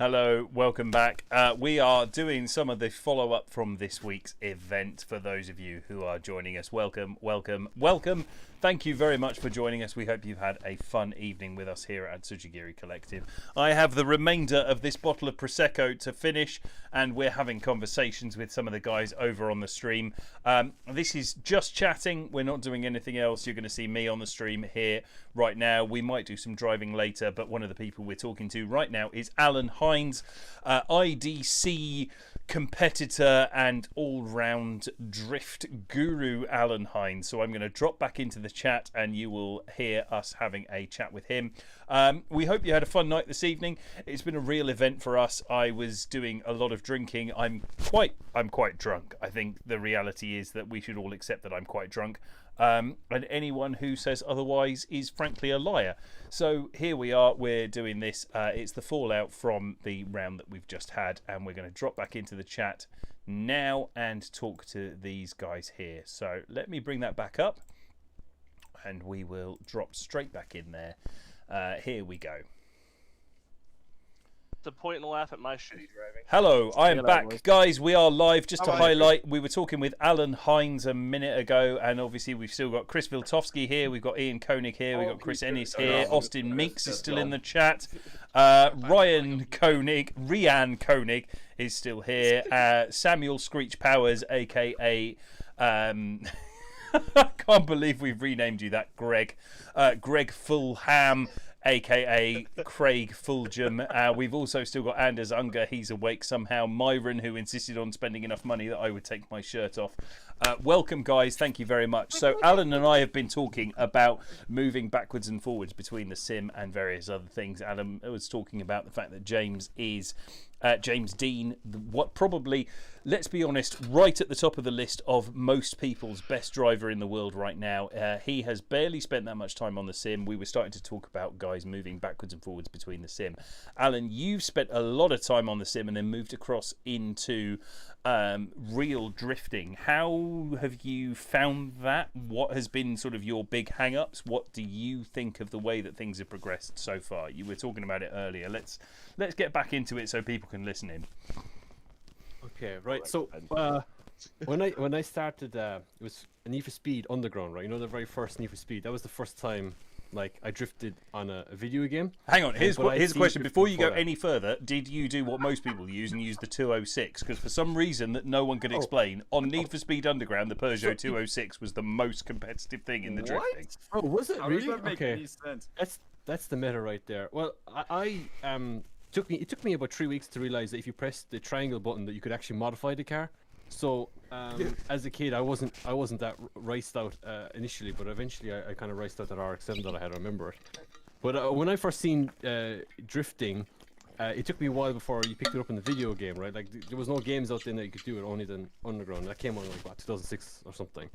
Hello, welcome back. We are doing some of the follow-up from this week's event. For those of you who are joining us, welcome, welcome, welcome. Thank you very much for joining us. We hope you've had a fun evening with us here at Tsujigiri Collective. I have the remainder of this bottle of Prosecco to finish, and we're having conversations with some of the guys over on the stream. This is just chatting. We're not doing anything else. You're going to see me on the stream here right now. We might do some driving later, but one of the people we're talking to right now is Alan Hines, IDC competitor and all-round drift guru Alan Hines. So I'm going to drop back into the chat and you will hear us having a chat with him. We hope you had a fun night this evening. It's been a real event for us. I was doing a lot of drinking. I'm quite drunk. I think the reality is that we should all accept that I'm quite drunk. And anyone who says otherwise is frankly a liar. So here we are, we're doing this. It's the fallout from the round that we've just had, and we're going to drop back into the chat now and talk to these guys here. So let me bring that back up and we will drop straight back in there. Here we go. To point and laugh at my shitty driving. Hello, I am back, guys. We are live. Just to highlight, we were talking with Alan Hines a minute ago, and obviously we've still got Chris Viltovsky here. We've got Ian Koenig here. We've got Chris Ennis here. Austin Meeks is still in the chat. Ryan Koenig is still here. Samuel Screech Powers, aka I can't believe we've renamed you that, Greg. Greg Fulham, aka Craig Fulgham. We've also still got Anders Unger, he's awake somehow. Myron, who insisted on spending enough money that I would take my shirt off. Welcome, guys. Thank you very much. So Alan and I have been talking about moving backwards and forwards between the sim and various other things. Alan was talking about the fact that James is James Dean, what probably, let's be honest, right at the top of the list of most people's best driver in the world right now. He has barely spent that much time on the sim. We were starting to talk about guys moving backwards and forwards between the sim. Alan, you've spent a lot of time on the sim and then moved across into real drifting. How have you found that? What has been sort of your big hang-ups? What do you think of the way that things have progressed so far? You were talking about it earlier. Let's get back into it so people can listen in. Okay, right. So when I started, it was a Need for Speed Underground, right? You know, the very first Need for Speed. That was the first time like I drifted on a video game. Hang on, here's a question. Before you go any further, did you do what most people use and use the 206? Because for some reason that no one could explain, on Need for Speed Underground, the Peugeot 206 was the most competitive thing in the drifting. Oh, was it really? How does that make any sense? That's the meta right there. Well, it took me about 3 weeks to realize that if you press the triangle button that you could actually modify the car. So as a kid, I wasn't that riced out initially, but eventually I kind of riced out that RX-7 that I had. I remember it. But when I first seen drifting, it took me a while before you picked it up in the video game, right? Like there was no games out there that you could do it, only then Underground. That came on like what, 2006 or something.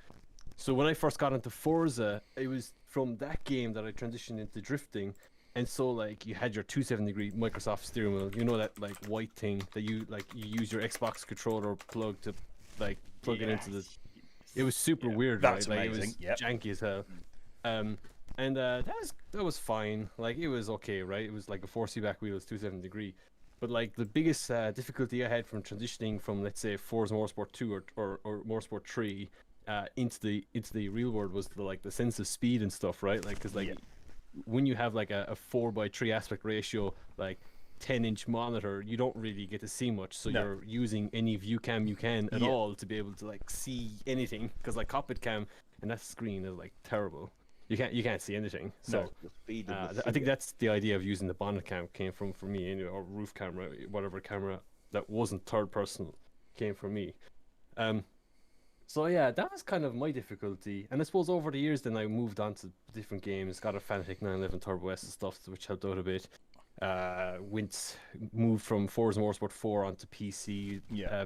So when I first got into Forza, it was from that game that I transitioned into drifting. And so like you had your 270-degree Microsoft steering wheel, you know, that like white thing that you use your Xbox controller plug to like plug it into the. It was super weird, that's right? amazing. Like, it was janky as hell. And that was fine. Like it was okay, right? It was like a 4C back wheel, was 270-degree. But like the biggest difficulty I had from transitioning from, let's say, Forza Motorsport 2 or Motorsport 3 into the real world was the sense of speed and stuff, right? Like because when you have like a 4:3 aspect ratio, like 10-inch monitor, you don't really get to see much. So you're using any view cam you can at all to be able to like see anything. Because like cockpit cam and that screen is like terrible. You can't see anything. So I think that's the idea of using the bonnet cam came from for me, anyway, or roof camera, whatever camera that wasn't third person came from me. So yeah, that was kind of my difficulty, and I suppose over the years then I moved on to different games, got a Fanatec 911 Turbo S and stuff, which helped out a bit. Moved from Forza Motorsport 4 onto PC,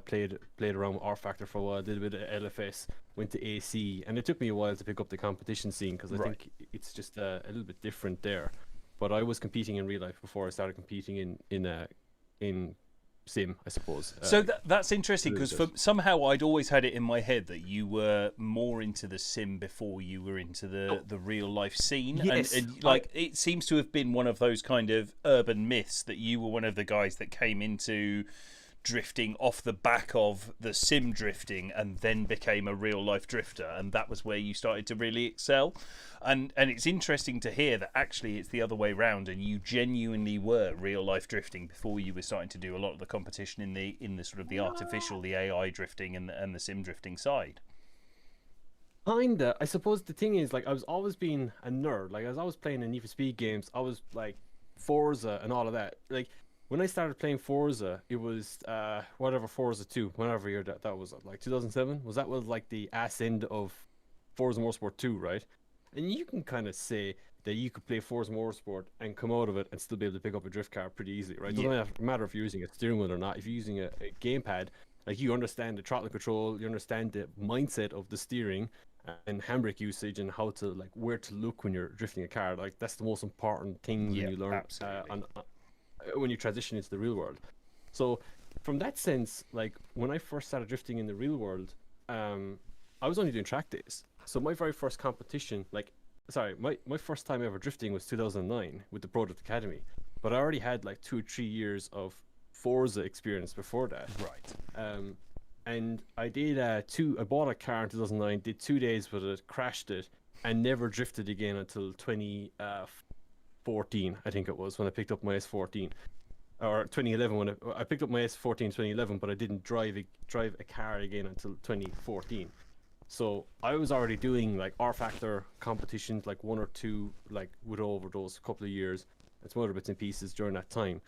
played around with R Factor for a while, did a bit of LFS, went to AC, and it took me a while to pick up the competition scene because I think it's just a little bit different there. But I was competing in real life before I started competing in sim, I suppose. So that's interesting because somehow I'd always had it in my head that you were more into the sim before you were into the real life scene. Yes, and like it seems to have been one of those kind of urban myths that you were one of the guys that came into drifting off the back of the sim drifting and then became a real life drifter, and that was where you started to really excel. And it's interesting to hear that actually it's the other way round, and you genuinely were real life drifting before you were starting to do a lot of the competition in the sort of the artificial, the AI drifting and the sim drifting side. Kinda. I suppose the thing is, like, I was always being a nerd. Like, I was always playing the Need for Speed games. I was like Forza and all of that. Like, when I started playing Forza, it was whatever Forza 2, whatever year that was, like 2007. Was like the ass end of Forza Motorsport 2, right? And you can kind of say that you could play Forza Motorsport and come out of it and still be able to pick up a drift car pretty easily, right? It doesn't matter if you're using a steering wheel or not. If you're using a gamepad, like, you understand the throttle control, you understand the mindset of the steering and handbrake usage and how to, like, where to look when you're drifting a car. Like, that's the most important thing when you learn when you transition into the real world. So from that sense, like, when I first started drifting in the real world, I was only doing track days. So my very first competition, my first time ever drifting was 2009 with the Project Academy, but I already had like 2 or 3 years of Forza experience before that. Right. And I did I bought a car in 2009, did 2 days with it, crashed it, and never drifted again until 2014, I think it was, when I picked up my S14, or 2011 when I picked up my S14 in 2011, but I didn't drive a car again until 2014. So I was already doing like R Factor competitions, like 1 or 2, like with over those couple of years, and some other bits and pieces during that time.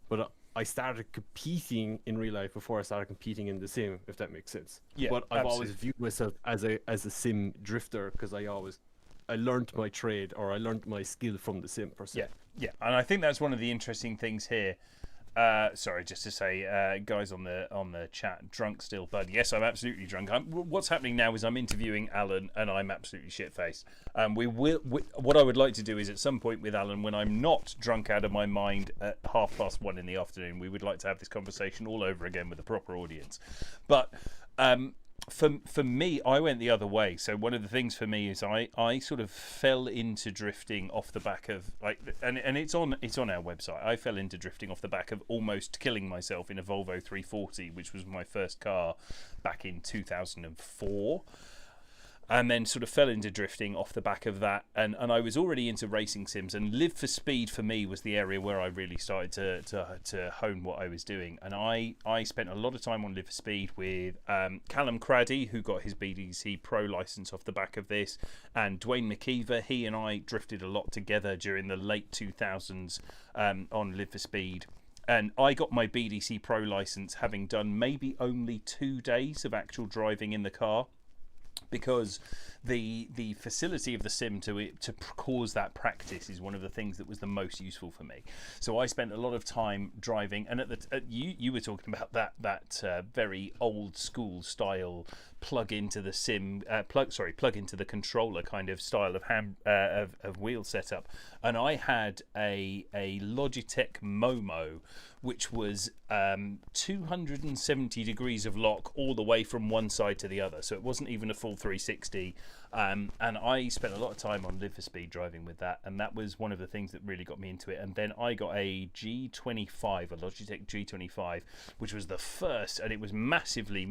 But I started competing in real life before I started competing in the sim, if that makes sense. Yeah, but I've absolutely. always viewed myself as a sim drifter because I learned my trade, or I learned my skill from the sim per se. Yeah, and I think that's one of the interesting things here. Sorry, just to say, guys on the chat, drunk still, bud? Yes, I'm absolutely drunk. What's happening now is I'm interviewing Alan, and I'm absolutely shit faced. What I would like to do is at some point with Alan, when I'm not drunk out of my mind at 1:30 in the afternoon, we would like to have this conversation all over again with a proper audience. But for me, I went the other way. So one of the things for me is I sort of fell into drifting off the back of, like, and it's on our website. I fell into drifting off the back of almost killing myself in a Volvo 340, which was my first car back in 2004. And then sort of fell into drifting off the back of that, and I was already into racing sims, and Live for Speed for me was the area where I really started to hone what I was doing. And I spent a lot of time on Live for Speed with Callum Craddy, who got his BDC Pro license off the back of this, and Dwayne McKeever. He and I drifted a lot together during the late 2000s on Live for Speed. And I got my BDC Pro license having done maybe only 2 days of actual driving in the car, because the facility of the sim to cause that practice is one of the things that was the most useful for me. So I spent a lot of time driving, and you were talking about that very old school style plug into the sim plug into the controller kind of style of wheel setup, and I had a Logitech Momo, which was 270 degrees of lock all the way from one side to the other, so it wasn't even a full 360. And I spent a lot of time on Live for Speed driving with that, and that was one of the things that really got me into it. And then I got a G25, a Logitech G25, which was the first, and it was massively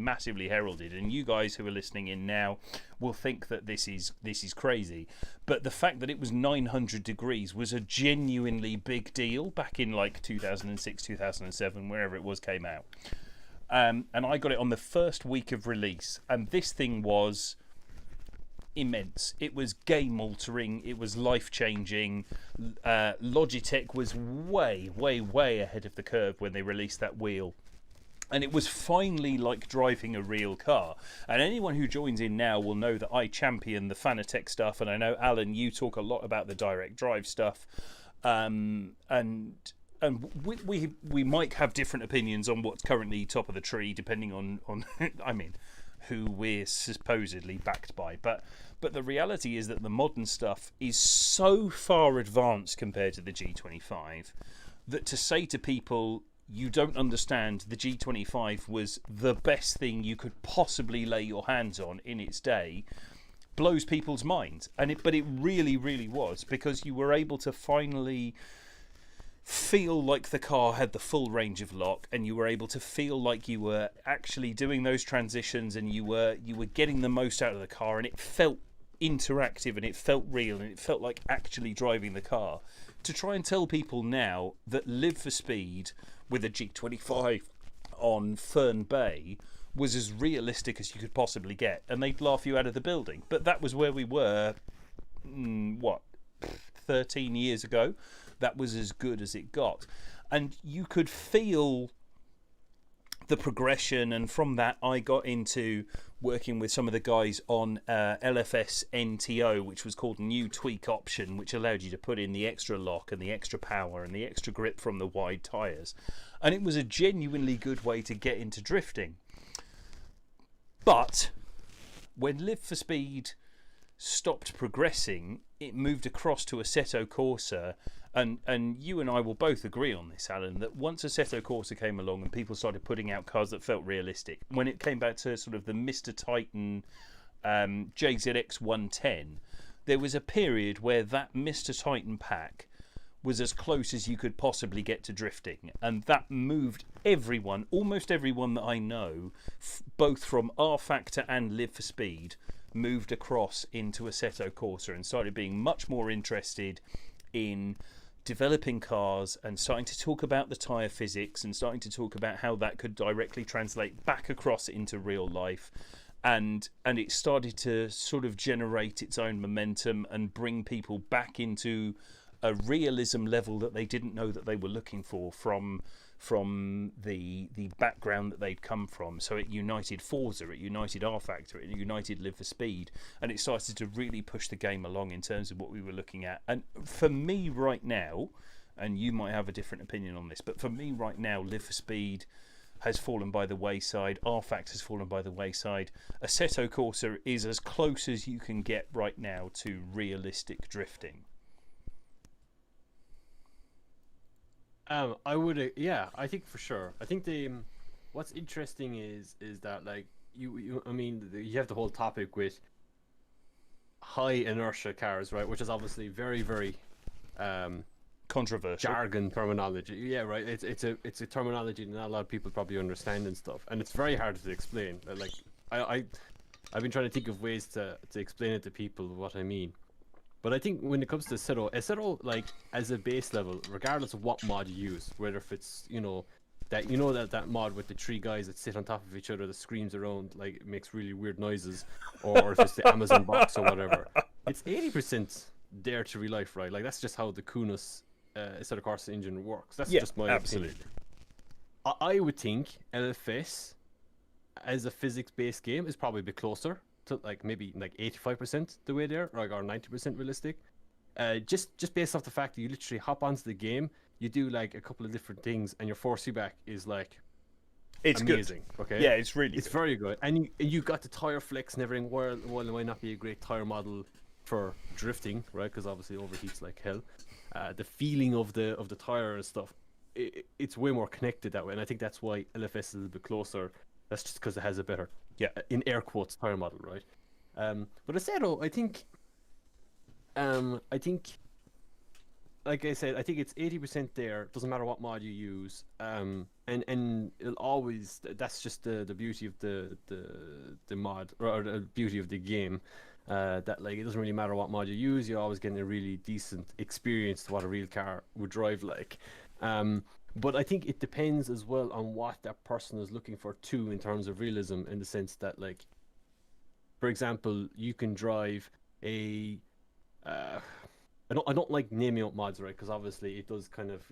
heralded. And you guys who are listening in now will think that this is crazy, but the fact that it was 900 degrees was a genuinely big deal back in like 2006, 2007, wherever it was came out. And I got it on the first week of release, and this thing was immense. It was game altering, it was life changing. Logitech was way ahead of the curve when they released that wheel, and it was finally like driving a real car. And anyone who joins in now will know that I champion the Fanatec stuff, and I know, Alan, you talk a lot about the direct drive stuff, and we might have different opinions on what's currently top of the tree depending on I mean, who we're supposedly backed by, but the reality is that the modern stuff is so far advanced compared to the G25 that to say to people, you don't understand the G25 was the best thing you could possibly lay your hands on in its day blows people's minds. But it really, really was, because you were able to finally feel like the car had the full range of lock, and you were able to feel like you were actually doing those transitions, and you were getting the most out of the car, and it felt interactive, and it felt real, and it felt like actually driving the car. To try and tell people now that Live for Speed with a G25 on Fern Bay was as realistic as you could possibly get, and they'd laugh you out of the building. But that was where we were, 13 years ago. That was as good as it got. And you could feel the progression, and from that I got into working with some of the guys on LFS NTO, which was called New Tweak Option, which allowed you to put in the extra lock and the extra power and the extra grip from the wide tyres. And it was a genuinely good way to get into drifting. But when Live for Speed stopped progressing, it moved across to Assetto Corsa, and you and I will both agree on this, Alan, that once Assetto Corsa came along and people started putting out cars that felt realistic, when it came back to sort of the Mr. Titan JZX 110, there was a period where that Mr. Titan pack was as close as you could possibly get to drifting, and that moved everyone, almost everyone that I know, both from R Factor and Live for Speed, moved across into Assetto Corsa and started being much more interested in developing cars and starting to talk about the tyre physics and starting to talk about how that could directly translate back across into real life. And it started to sort of generate its own momentum and bring people back into a realism level that they didn't know that they were looking for from the background that they'd come from. So it united Forza, it united R Factor, it united Live for Speed, and it started to really push the game along in terms of what we were looking at. And for me right now, and you might have a different opinion on this, but for me right now, Live for Speed has fallen by the wayside, R Factor has fallen by the wayside. Assetto Corsa is as close as you can get right now to realistic drifting. I would, yeah, I think for sure. I think what's interesting is that like you have the whole topic with high inertia cars, right? Which is obviously very, very controversial jargon terminology. Yeah, right. It's a terminology that not a lot of people probably understand and stuff, and it's very hard to explain. Like I've been trying to think of ways to explain it to people what I mean. But I think when it comes to Assetto, like as a base level, regardless of what mod you use, whether if it's that mod with the three guys that sit on top of each other that screams around like it makes really weird noises, or if it's the Amazon box or whatever, it's 80% dare to real life, right? Like that's just how the Kunos Assetto Corsa engine works. That's just my opinion. I would think LFS as a physics-based game is probably a bit closer to like maybe like 85% the way there, or 90% realistic. Just based off the fact that you literally hop onto the game, you do like a couple of different things, and your force feedback is like amazing. Good. Okay, yeah, it's really good. Very good, and you got the tire flex and everything. While it might not be a great tire model for drifting, right? Because obviously it overheats like hell. The feeling of the tire and stuff, it's way more connected that way, and I think that's why LFS is a little bit closer. That's just because it has a better, in air quotes, tire model, right? But Assetto, I think, like I said, I think it's 80% there. Doesn't matter what mod you use, and it'll always. That's just the beauty of the mod, or the beauty of the game. That like it doesn't really matter what mod you use. You're always getting a really decent experience to what a real car would drive like. But I think it depends as well on what that person is looking for too, in terms of realism, in the sense that, like, for example, you can drive a. I don't like naming out mods, right? Because obviously it does kind of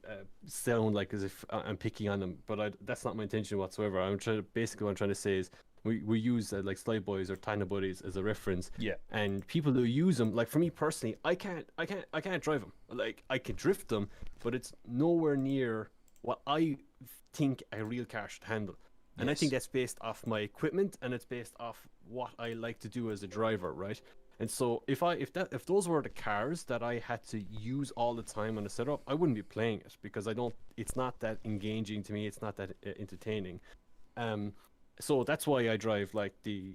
sound like as if I'm picking on them, but that's not my intention whatsoever. Basically what I'm trying to say is we use like Slide Boys or Tiny Buddies as a reference. Yeah. And people who use them, like for me personally, I can't drive them. Like I can drift them, but it's nowhere near what I think a real car should handle. And I think that's based off my equipment, and it's based off what I like to do as a driver, right? And so if those were the cars that I had to use all the time on a setup, I wouldn't be playing it because it's not that engaging to me. It's not that entertaining. So that's why I drive like the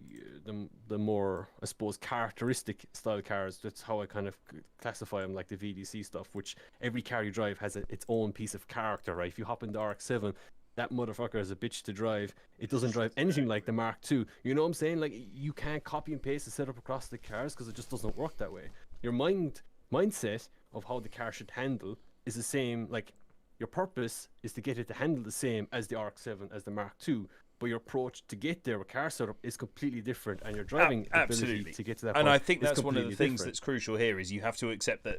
more, I suppose, characteristic style cars. That's how I kind of classify them, like the VDC stuff, which every car you drive has its own piece of character, right? If you hop in the RX-7, that motherfucker is a bitch to drive. It doesn't drive anything like the Mark II. You know what I'm saying? Like, you can't copy and paste the setup across the cars because it just doesn't work that way. Your mindset of how the car should handle is the same. Like, your purpose is to get it to handle the same as the RX-7, as the Mark II. But your approach to get there with car setup is completely different, and your driving ability to get to that point. And I think that's one of the things that's crucial here is you have to accept that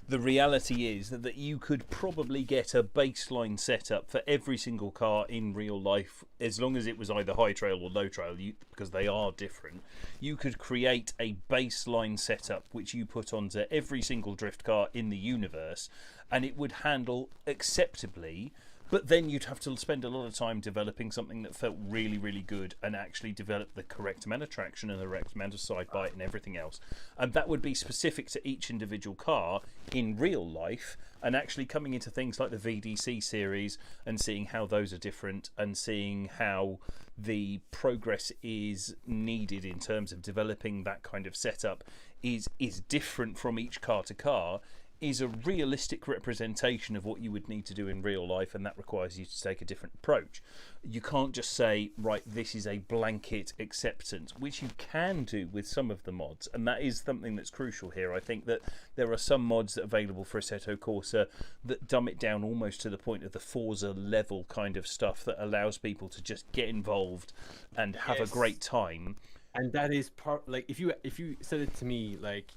the reality is that you could probably get a baseline setup for every single car in real life, as long as it was either high trail or low trail, because they are different. You could create a baseline setup which you put onto every single drift car in the universe, and it would handle acceptably. But then you'd have to spend a lot of time developing something that felt really, really good and actually develop the correct amount of traction and the correct amount of side bite and everything else. And that would be specific to each individual car in real life, and actually coming into things like the VDC series and seeing how those are different and seeing how the progress is needed in terms of developing that kind of setup is different from each car to car, is a realistic representation of what you would need to do in real life, and that requires you to take a different approach. You can't just say, right, this is a blanket acceptance, which you can do with some of the mods, and that is something that's crucial here. I think that there are some mods that are available for Assetto Corsa that dumb it down almost to the point of the Forza level kind of stuff that allows people to just get involved and have a great time. And that is part, like, if you said it to me, like,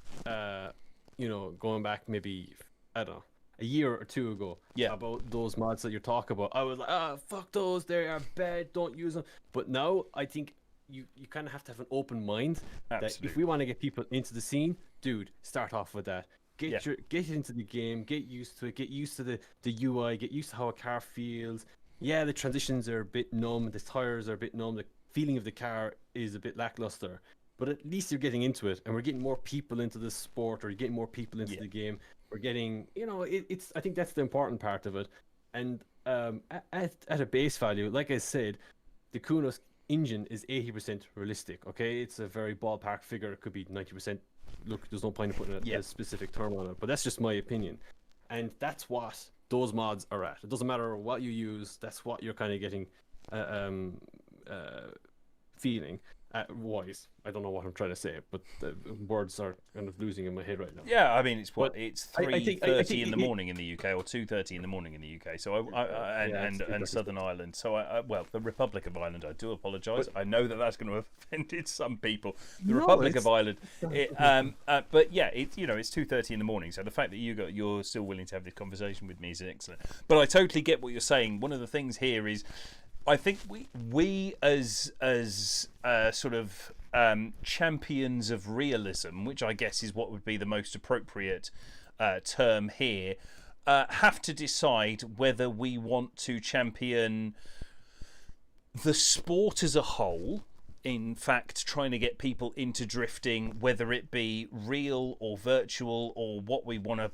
you know, going back maybe, I don't know, a year or two ago, about those mods that you're talking about, I was like, fuck those, they are bad, don't use them. But now I think you kind of have to have an open mind. That if we want to get people into the scene, dude, start off with that. Get into the game, get used to it, get used to the UI, get used to how a car feels. Yeah, the transitions are a bit numb, the tires are a bit numb, the feeling of the car is a bit lackluster. But at least you're getting into it, and we're getting more people into this sport, or you're getting more people into the game. We're getting, you know, it's. I think that's the important part of it. And at a base value, like I said, the Kunos engine is 80% realistic. Okay, it's a very ballpark figure. It could be 90%. Look, there's no point in putting a specific term on it, but that's just my opinion. And that's what those mods are at. It doesn't matter what you use. That's what you're kind of getting feeling. Wise. I don't know what I'm trying to say, but the words are kind of losing in my head right now. Yeah, I mean, it's 3:30 in the morning in the UK, or 2:30 in the morning in the UK. So and Southern Ireland. So well, the Republic of Ireland. I do apologise. I know that's going to have offended some people. The Republic of Ireland. But yeah, it's 2:30 in the morning. So the fact that you're still willing to have this conversation with me is excellent. But I totally get what you're saying. One of the things here is, I think we as sort of champions of realism, which I guess is what would be the most appropriate term here, have to decide whether we want to champion the sport as a whole. In fact, trying to get people into drifting, whether it be real or virtual, or what we want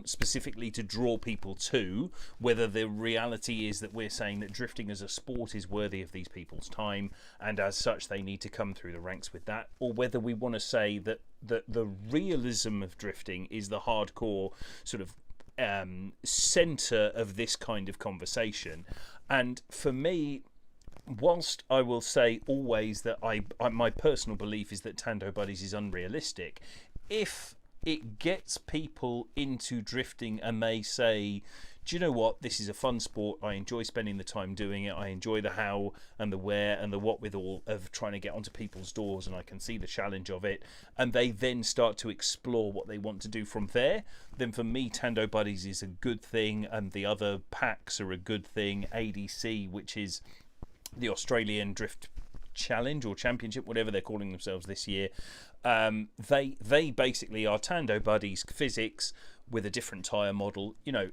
specifically to draw people to, whether the reality is that we're saying that drifting as a sport is worthy of these people's time, and as such they need to come through the ranks with that, or whether we want to say that the realism of drifting is the hardcore sort of centre of this kind of conversation. And for me, whilst I will say always that my personal belief is that Tando Buddies is unrealistic, if it gets people into drifting and they say, do you know what, this is a fun sport, I enjoy spending the time doing it, I enjoy the how and the where and the what with all of trying to get onto people's doors, and I can see the challenge of it, and they then start to explore what they want to do from there, then for me Tando Buddies is a good thing, and the other packs are a good thing. ADC, which is the Australian Drift Challenge or Championship, whatever they're calling themselves this year, they basically are Tando Buddies physics with a different tyre model. You know,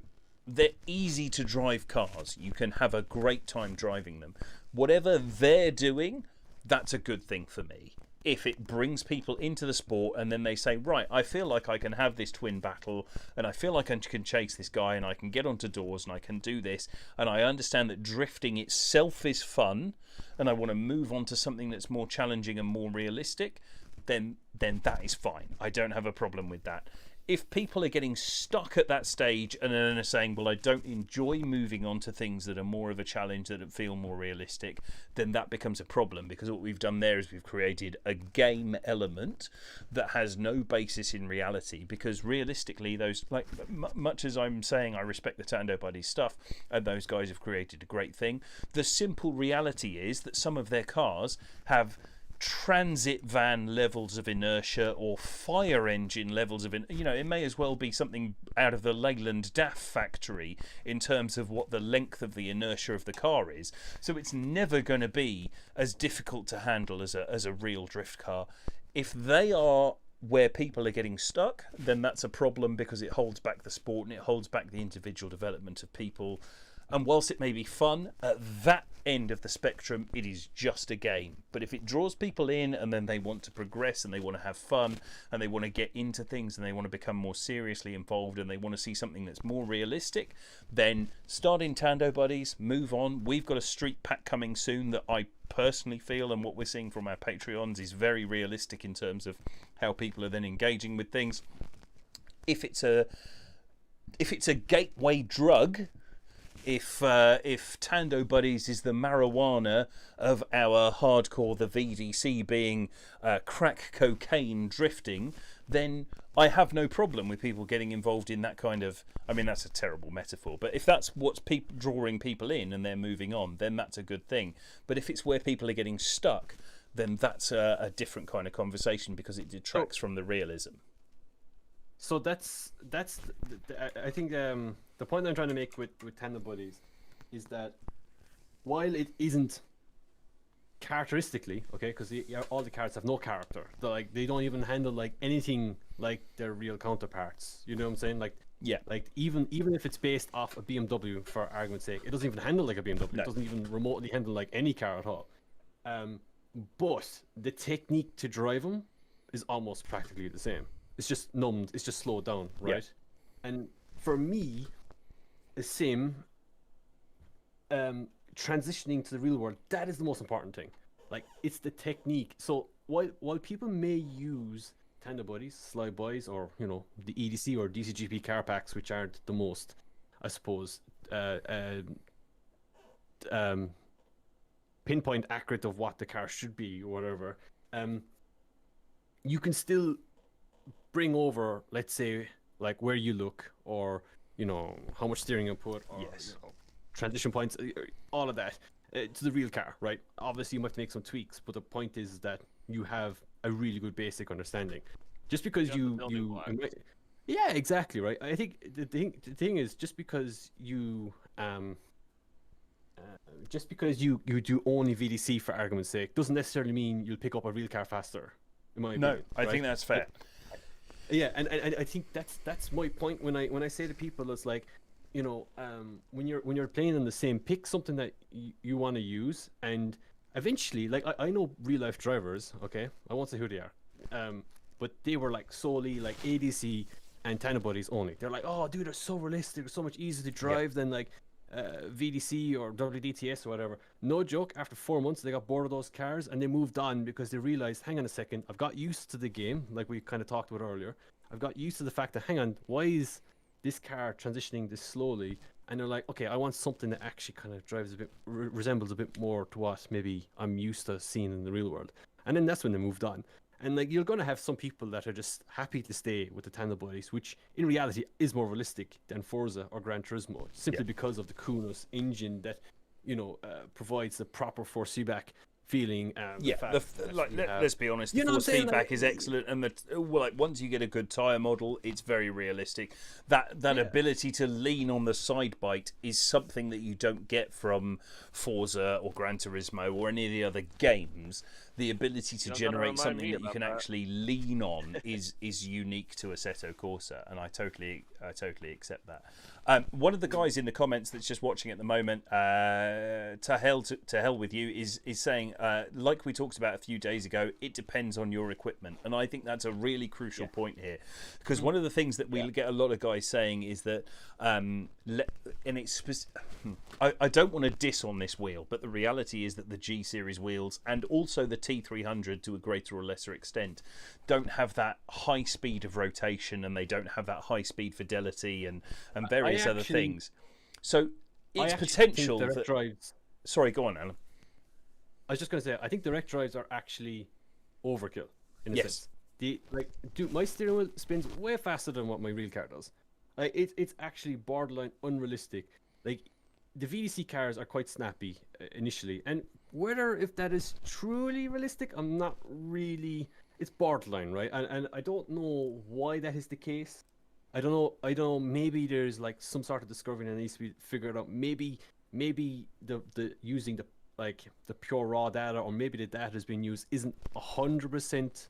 they're easy to drive cars. You can have a great time driving them. Whatever they're doing, that's a good thing for me. if it brings people into the sport and then they say, right, I feel like I can have this twin battle and I feel like I can chase this guy and I can get onto doors and I can do this, and I understand that drifting itself is fun and I want to move on to something that's more challenging and more realistic, then that is fine. I don't have a problem with that. If people are getting stuck at that stage and then are saying, well, I don't enjoy moving on to things that are more of a challenge, that feel more realistic, then that becomes a problem, because what we've done there is we've created a game element that has no basis in reality, because realistically, those, like, much as I'm saying I respect the Tando Buddies stuff, and those guys have created a great thing, the simple reality is that some of their cars have transit van levels of inertia or fire engine levels of it may as well be something out of the Leyland DAF factory in terms of what the length of the inertia of the car is. So it's never going to be as difficult to handle as a real drift car. If they are where people are getting stuck, then that's a problem, because it holds back the sport and it holds back the individual development of people. And whilst it may be fun, at that end of the spectrum, it is just a game. But if it draws people in and then they want to progress and they want to have fun and they want to get into things and they want to become more seriously involved and they want to see something that's more realistic, then start in Tando Buddies, move on. We've got a street pack coming soon that I personally feel, and what we're seeing from our Patreons, is very realistic in terms of how people are then engaging with things. If it's a gateway drug, if Tando Buddies is the marijuana of our hardcore, the VDC being crack cocaine drifting, then I have no problem with people getting involved in that kind of... I mean, that's a terrible metaphor, but if that's what's drawing people in and they're moving on, then that's a good thing. But if it's where people are getting stuck, then that's a different kind of conversation, because it detracts from the realism. So that's I think the point I'm trying to make with Tandem Buddies is that while it isn't characteristically, okay, because all the cards have no character, they don't even handle like anything like their real counterparts. You know what I'm saying? Like, yeah, like even if it's based off a BMW, for argument's sake, it doesn't even handle like a BMW. No. It doesn't even remotely handle like any car at all. But the technique to drive them is almost practically the same. It's just numbed, it's just slowed down, right? Yeah. And for me, a sim, transitioning to the real world, that is the most important thing. Like, it's the technique. So while people may use Tandem Buddies, Slide Boys, or the EDC or DCGP car packs, which aren't the most, I suppose, pinpoint accurate of what the car should be or whatever, you can still bring over, let's say, like where you look, or how much steering input, or yes, transition points, all of that to the real car, right? Obviously, you might make some tweaks, but the point is that you have a really good basic understanding. Just because yeah, exactly, right. I think the thing is, just because you do only VDC, for argument's sake, doesn't necessarily mean you'll pick up a real car faster. In my opinion, I think that's fair. Yeah, and I think that's my point when I say to people, it's like, when you're playing on the same, pick something that you want to use, and eventually, like I know real life drivers, okay, I won't say who they are, but they were like solely like ADC and Tandem Buddies only. They're like, oh dude, they're so realistic, they're so much easier to drive than like VDC or WDTS or whatever. No joke, after 4 months they got bored of those cars and they moved on, because they realized, hang on a second, I've got used to the game, like we kind of talked about earlier. I've got used to the fact that, hang on, why is this car transitioning this slowly? And they're like, okay, I want something that actually kind of drives a bit, resembles a bit more to what maybe I'm used to seeing in the real world. And then that's when they moved on. And like, you're going to have some people that are just happy to stay with the Tandem Buddies, which in reality is more realistic than Forza or Gran Turismo, simply because of the Kunos engine that, provides the proper force feedback feeling. Let's be honest, the force feedback is excellent, and once you get a good tyre model, it's very realistic. That ability to lean on the side bite is something that you don't get from Forza or Gran Turismo or any of the other games. the ability to You're not gonna generate remind something me that you about can that. actually lean on is unique to Assetto Corsa, and I totally accept that. One of the guys in the comments that's just watching at the moment, to hell with you, is saying, like we talked about a few days ago, it depends on your equipment, and I think that's a really crucial point here, because one of the things that we get a lot of guys saying is that, and it's I don't want to diss on this wheel, but the reality is that the G Series wheels and also the T300 to a greater or lesser extent don't have that high speed of rotation, and they don't have that high speed fidelity and various other things. So it's potential that drives. Sorry, go on, Alan. I was just going to say, I think direct drives are actually overkill in a sense. My steering wheel spins way faster than what my real car does. It's actually borderline unrealistic. Like, the VDC cars are quite snappy initially, and if that is truly realistic, I'm not really. It's borderline, right? And I don't know why that is the case. I don't know. Maybe there's like some sort of discovery that needs to be figured out. Maybe the using the pure raw data, or maybe the data that's being used isn't 100%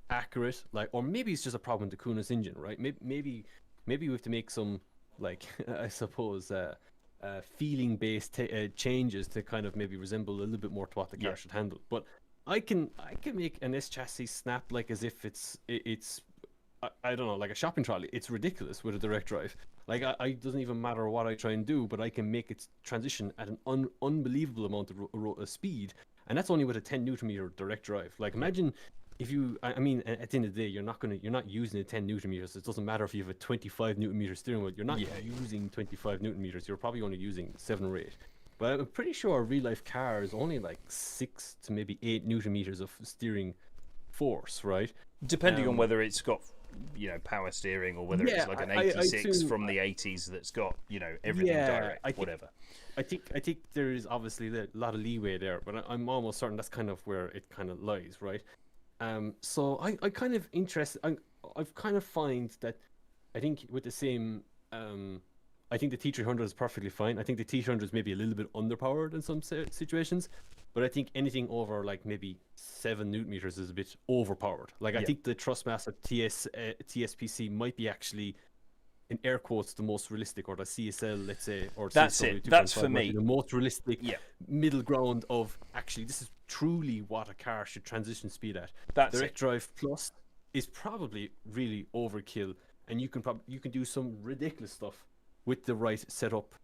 accurate. Or maybe it's just a problem with the Kuna's engine, right? Maybe we have to make some, like, I suppose, feeling-based changes to kind of maybe resemble a little bit more to what the car should handle. But I can make an S chassis snap like as if it's I don't know, like a shopping trolley. It's ridiculous with a direct drive. Like, it doesn't even matter what I try and do, but I can make it transition at an unbelievable amount of speed, and that's only with a 10 Newton meter direct drive. Like, imagine if you, I mean, at the end of the day, you're not using the 10 Newton meters. It doesn't matter if you have a 25 Newton meter steering wheel. You're not using 25 Newton meters. You're probably only using 7 or 8. But I'm pretty sure a real life car is only like 6 to maybe 8 Newton meters of steering force, right? Depending on whether it's got, power steering, or whether it's like an 86 from the 80s that's got, everything direct, whatever. I think there is obviously a lot of leeway there, but I'm almost certain that's kind of where it kind of lies, right? So I kind of I've kind of find that I think with the same, I think the T300 is perfectly fine. I think the T300 is maybe a little bit underpowered in some situations, but I think anything over like maybe 7 Newton meters is a bit overpowered. Like, I think the Thrustmaster TSPC might be actually, in air quotes, the most realistic, or the CSL, let's say, or that's CSW it. That's for me the most realistic middle ground of actually this is truly what a car should transition speed at. That's Direct Drive Plus is probably really overkill, and you can do some ridiculous stuff with the right setup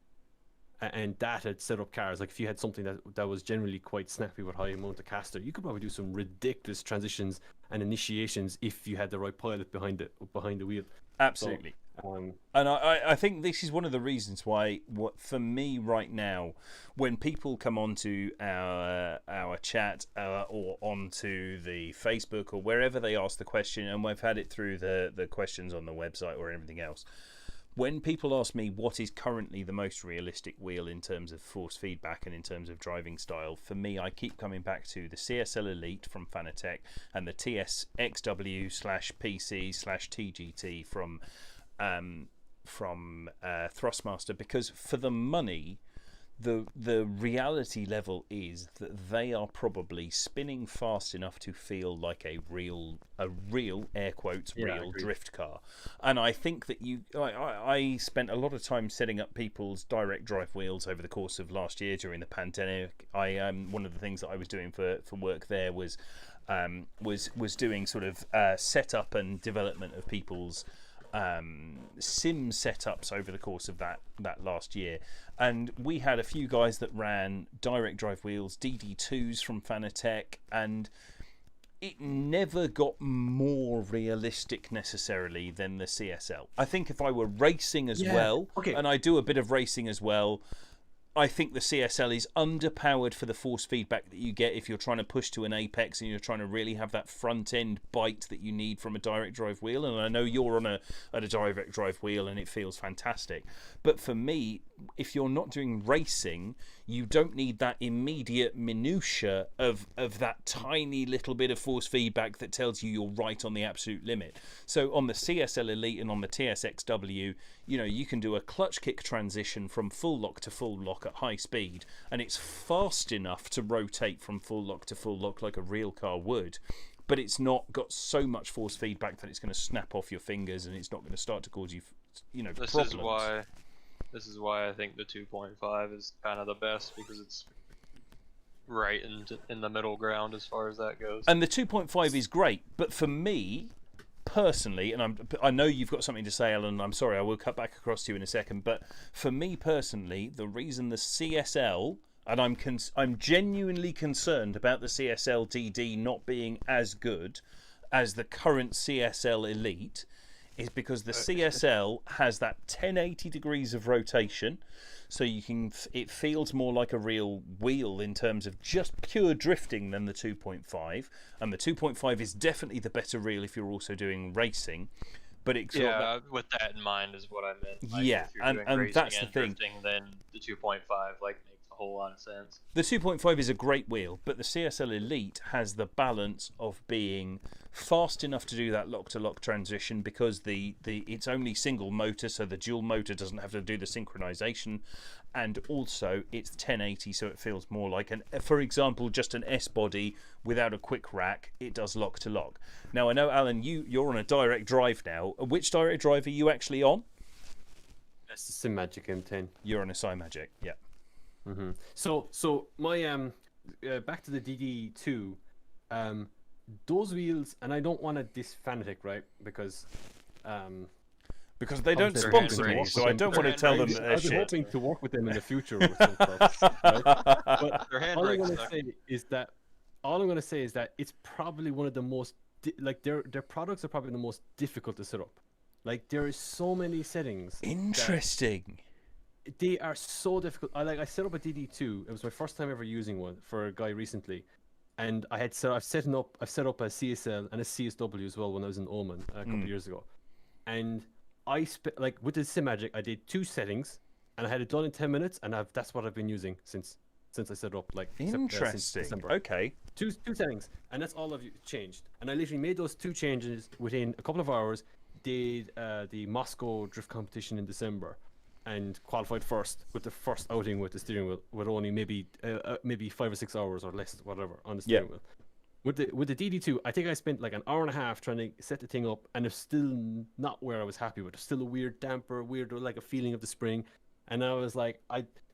and data set up cars. Like, if you had something that was generally quite snappy with high amount of caster, you could probably do some ridiculous transitions and initiations if you had the right pilot behind the wheel. Absolutely. So, and I think this is one of the reasons why, for me right now, when people come onto our chat or onto the Facebook or wherever they ask the question, and we've had it through the questions on the website or anything else, when people ask me what is currently the most realistic wheel in terms of force feedback and in terms of driving style, for me, I keep coming back to the CSL Elite from Fanatec and the TS XW/PC/TGT from Thrustmaster, because for the money, the reality level is that they are probably spinning fast enough to feel like a real air quotes real drift car. And I think that I spent a lot of time setting up people's direct drive wheels over the course of last year during the pandemic. One of the things that I was doing for work there was doing sort of setup and development of people's sim setups over the course of that last year, and we had a few guys that ran direct drive wheels, DD2s from Fanatec, and it never got more realistic necessarily than the CSL. I think if I were racing as well, and I do a bit of racing as well, I think the CSL is underpowered for the force feedback that you get if you're trying to push to an apex and you're trying to really have that front end bite that you need from a direct drive wheel. And I know you're on a direct drive wheel and it feels fantastic. But for me, if you're not doing racing, you don't need that immediate minutia of that tiny little bit of force feedback that tells you you're right on the absolute limit. So on the CSL Elite and on the TSXW, you can do a clutch kick transition from full lock to full lock at high speed, and it's fast enough to rotate from full lock to full lock like a real car would. But it's not got so much force feedback that it's going to snap off your fingers, and it's not going to start to cause you, problems. This is why I think the 2.5 is kind of the best, because it's right in the middle ground as far as that goes. And the 2.5 is great, but for me personally, and I know you've got something to say, Alan. I'm sorry, I will cut back across to you in a second. But for me personally, the reason the CSL, and I'm genuinely concerned about the CSL DD not being as good as the current CSL Elite, is because the CSL has that 1080 degrees of rotation, so it feels more like a real wheel in terms of just pure drifting than the 2.5, and the 2.5 is definitely the better reel if you're also doing racing. But it's with that in mind is what I meant. Like, yeah, if you're doing and racing that's the and thing. Drifting, then the 2.5 makes a whole lot of sense. The 2.5 is a great wheel, but the CSL Elite has the balance of being fast enough to do that lock-to-lock transition, because it's only single motor, so the dual motor doesn't have to do the synchronization, and also it's 1080, so it feels more like for example, just an S body without a quick rack. It does lock-to-lock. Now I know, Alan, you're on a direct drive now. Which direct drive are you actually on? That's the Simagic M10. You're on a Simagic, yeah. Mm-hmm. So my back to the DD2, those wheels, and I don't want to diss Fanatec, right? Because they don't sponsor me, so I don't want to tell them that they're I've been shit. hoping to work with them in the future with some stuff, right? But Their all I'm handbrakes going to suck. say is that it's probably one of the most their products are probably the most difficult to set up. Like, there is so many settings. Interesting. They are so difficult. I set up a DD2. It was my first time ever using one for a guy recently, and I've set up a CSL and a CSW as well when I was in Oman a couple of years ago. And I with the Simagic, I did 2 settings, and I had it done in 10 minutes, and that's what I've been using since I set it up. Interesting. Since December. Okay. Two settings, and that's all I've changed. And I literally made those 2 changes within a couple of hours. Did the Moscow drift competition in December, and qualified first with the first outing with the steering wheel, with only maybe 5 or 6 hours or less, whatever, on the steering wheel. With the DD2, I think I spent like an hour and a half trying to set the thing up, and it's still not where I was happy with. There's still a weird damper, like a feeling of the spring, and I was like,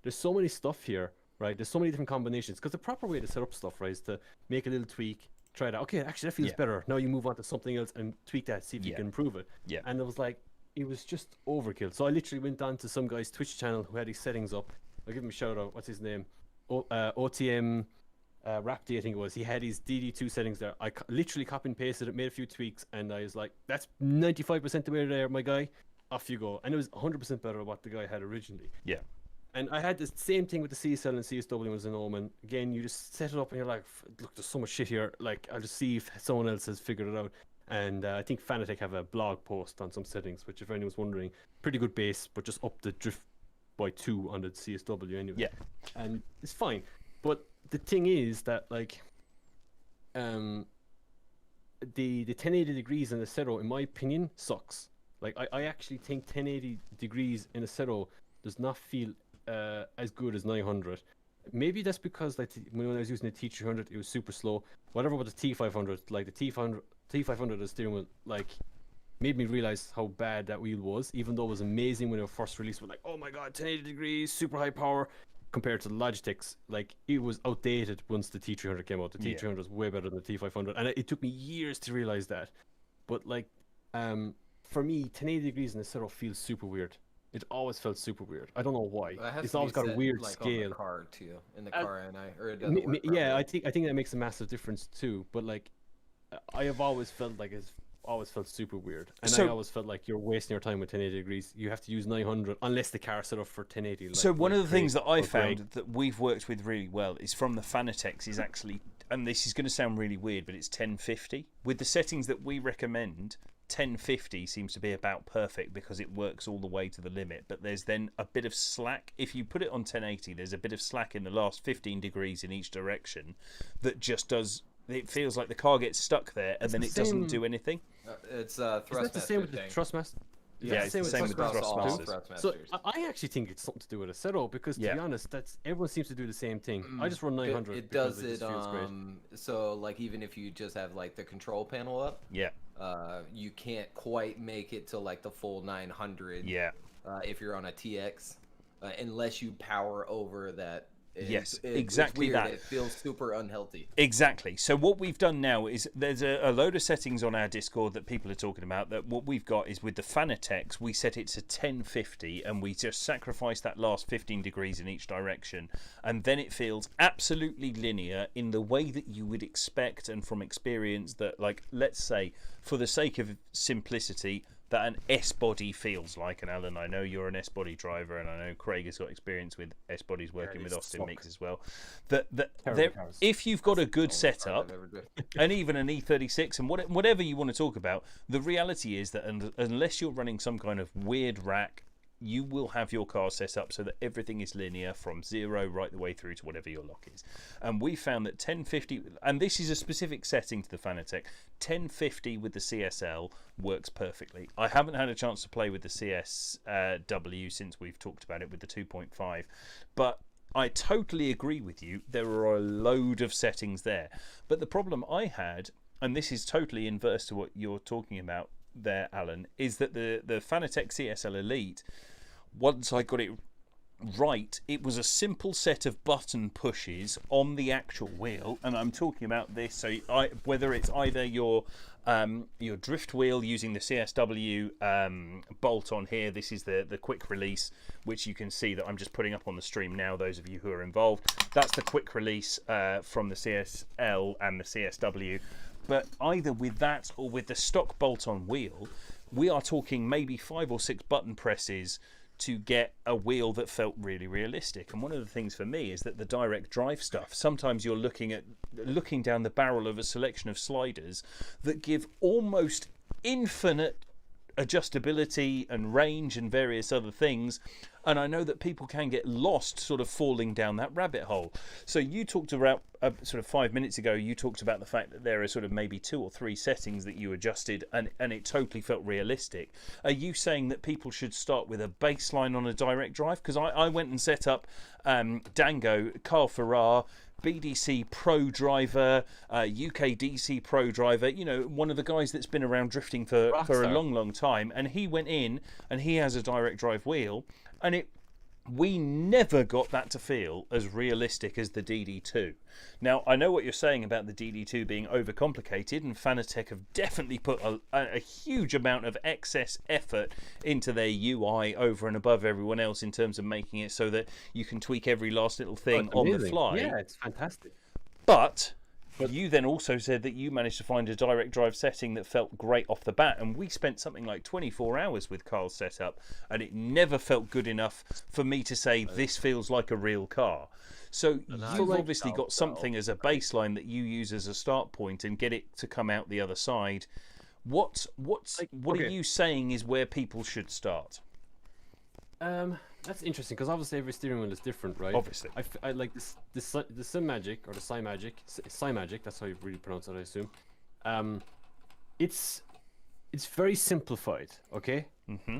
there's so many stuff here, right? There's so many different combinations, because the proper way to set up stuff, right, is to make a little tweak, try it out. Okay, actually that feels better. Now you move on to something else and tweak that, see if you can improve it. Yeah. And it was like, it was just overkill. So I literally went on to some guy's Twitch channel who had his settings up. I'll give him a shout out. What's his name? OTM Rapti, I think it was. He had his DD2 settings there. I literally copy and pasted it, made a few tweaks, and I was like, that's 95% the way there, my guy. Off you go. And it was 100% better than what the guy had originally. Yeah. And I had the same thing with the CSL and CSW when I was in Oman. Again, you just set it up and you're like, look, there's so much shit here. Like, I'll just see if someone else has figured it out. And I think Fanatec have a blog post on some settings, which, if anyone's wondering, pretty good base, but just up the drift by 2 on the CSW anyway. Yeah. And it's fine. But the thing is that, like, the 1080 degrees in the Cero, in my opinion, sucks. Like, I actually think 1080 degrees in a Cero does not feel as good as 900. Maybe that's because, like, when I was using the T300, it was super slow. Whatever with the T500, like the T500 the steering wheel, like, made me realize how bad that wheel was. Even though it was amazing when it was first released, we're like, oh my god, 1080 degrees, super high power. Compared to the Logitech's, like, it was outdated once the T300 came out. The T300 was way better than the T500, and it took me years to realize that. But, like, for me, 1080 degrees in the Cero feels super weird. It always felt super weird. I don't know why. It's always got a weird scale. On the car too, in the car, or it doesn't work yeah, I think that makes a massive difference too. But, like, I have always felt like it's always felt super weird, and I always felt like you're wasting your time with 1080 degrees. You have to use 900 unless the car's set up for 1080. Like, so one of the things that I Greg found that we've worked with really well is from the Fanatec is actually, and this is going to sound really weird, but it's 1050 with the settings that we recommend. 1050 seems to be about perfect because it works all the way to the limit, but there's then a bit of slack. If you put it on 1080, there's a bit of slack in the last 15 degrees in each direction that just does, it feels like the car gets stuck there and then it doesn't do anything. It's Is that the same with the Thrustmaster? Yeah, it's the same with the Thrustmasters. So I actually think it's something to do with a setup because, to be honest, that's everyone seems to do the same thing. I just run 900. It does it. So like even if you just have like the control panel up, you can't quite make it to like the full 900. Yeah. If you're on a TX, unless you power over that. Exactly it's weird. that. It feels super unhealthy. Exactly. So what we've done now is there's a load of settings on our Discord that people are talking about. That what we've got is with the Fanatec, we set it to 1050 and we just sacrifice that last 15 degrees in each direction, and then it feels absolutely linear in the way that you would expect, and from experience that, like, let's say for the sake of simplicity, that an S-body feels like. And Alan, I know you're an S-body driver, and I know Craig has got experience with S-bodies working with Austin Mix as well. If you've got a good setup, and even an E36 and whatever you want to talk about, the reality is that unless you're running some kind of weird rack, you will have your car set up so that everything is linear from 0 right the way through to whatever your lock is. And we found that 1050, and this is a specific setting to the Fanatec, 1050 with the CSL works perfectly. I haven't had a chance to play with the CSW since we've talked about it with the 2.5, but I totally agree with you. There are a load of settings there. But the problem I had, and this is totally inverse to what you're talking about there, Alan, is that the Fanatec CSL Elite, once I got it right, it was a simple set of button pushes on the actual wheel, and I'm talking about this. So whether it's either your drift wheel using the CSW bolt on here, this is the quick release, which you can see that I'm just putting up on the stream now, those of you who are involved. That's the quick release from the CSL and the CSW. But either with that or with the stock bolt-on wheel, we are talking maybe 5 or 6 button presses to get a wheel that felt really realistic. And one of the things for me is that the direct drive stuff, sometimes you're looking down the barrel of a selection of sliders that give almost infinite adjustability and range and various other things, and I know that people can get lost sort of falling down that rabbit hole. So you talked about sort of 5 minutes ago, you talked about the fact that there are sort of maybe 2 or 3 settings that you adjusted and it totally felt realistic. Are you saying that people should start with a baseline on a direct drive? Because I went and set up Dango, Carl Farrar, BDC Pro Driver, UK DC Pro Driver, you know, one of the guys that's been around drifting for a long time, and he went in and he has a direct drive wheel, and we never got that to feel as realistic as the DD2. Now, I know what you're saying about the DD2 being overcomplicated, and Fanatec have definitely put a huge amount of excess effort into their UI over and above everyone else in terms of making it so that you can tweak every last little thing on the fly. Yeah, it's fantastic. But you then also said that you managed to find a direct drive setting that felt great off the bat, and we spent something like 24 hours with Carl's setup, and it never felt good enough for me to say this feels like a real car. So you've obviously got something as a baseline that you use as a start point and get it to come out the other side. What are you saying is where people should start? That's interesting because obviously every steering wheel is different, right? Obviously. I like the Simagic or the Simagic. That's how you really pronounce it, I assume. It's very simplified. Okay.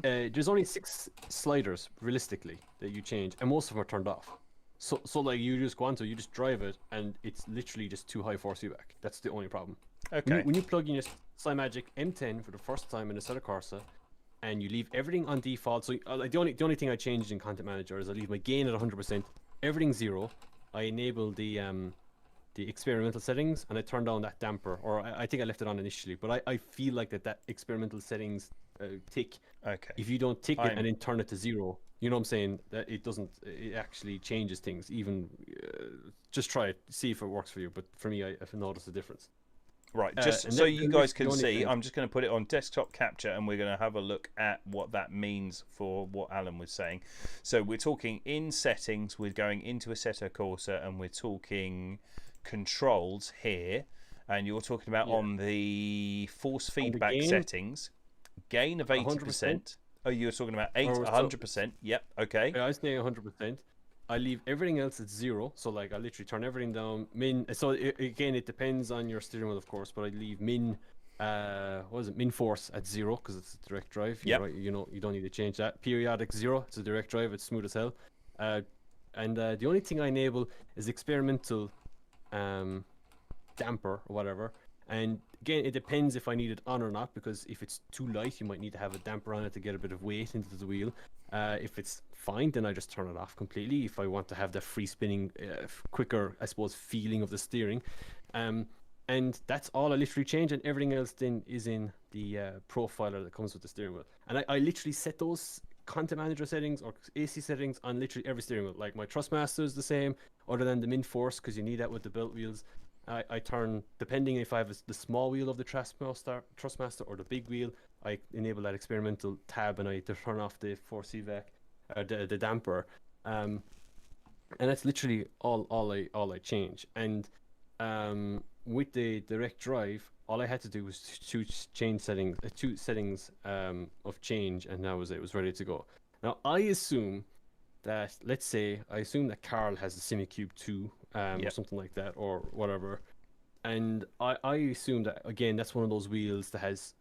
There's only 6 sliders realistically that you change, and most of them are turned off. So like you just go on to, you just drive it, and it's literally just too high force feedback. That's the only problem. Okay. When you plug in your Simagic M10 for the first time in a Assetto Corsa, and you leave everything on default. So like the only thing I changed in Content Manager is I leave my gain at 100%, everything 0. I enable the experimental settings, and I turn down that damper, or I think I left it on initially, but I feel like that experimental settings tick. Okay. If you don't tick it and then turn it to 0, you know what I'm saying? That it actually changes things. Even just try it, see if it works for you. But for me, I've noticed a difference. Right, just so you guys can see, I'm just going to put it on desktop capture, and we're going to have a look at what that means for what Alan was saying. So we're talking in settings, we're going into Assetto Corsa, and we're talking controls here, And you're talking about on the force feedback gain? settings, gain of 80%. Oh, you're talking about 100%. Yep, okay. Yeah, I was saying 100%. I leave everything else at 0, so like I literally turn everything down. So again, it depends on your steering wheel, of course, but I leave min force at 0 because it's a direct drive. Yep. Right, you don't need to change that. Periodic 0, it's a direct drive, it's smooth as hell. And the only thing I enable is experimental damper or whatever. And again, it depends if I need it on or not, because if it's too light, you might need to have a damper on it to get a bit of weight into the wheel. If it's fine, then I just turn it off completely if I want to have the free spinning, quicker, I suppose, feeling of the steering. And that's all I literally change, and everything else then is in the profiler that comes with the steering wheel. And I literally set those content manager settings or AC settings on literally every steering wheel. Like my Thrustmaster is the same, other than the min force, because you need that with the belt wheels. I turn, depending if I have the small wheel of the Thrustmaster or the big wheel, I enable that experimental tab, and I turn off the force feedback, the damper, and that's literally all I change. And with the direct drive, all I had to do was change settings, two settings of change, and that was it. It was ready to go. Now I assume that, let's say, that Carl has a SimiCube 2 or something like that, or whatever, and I assume that, again, that's one of those wheels that has,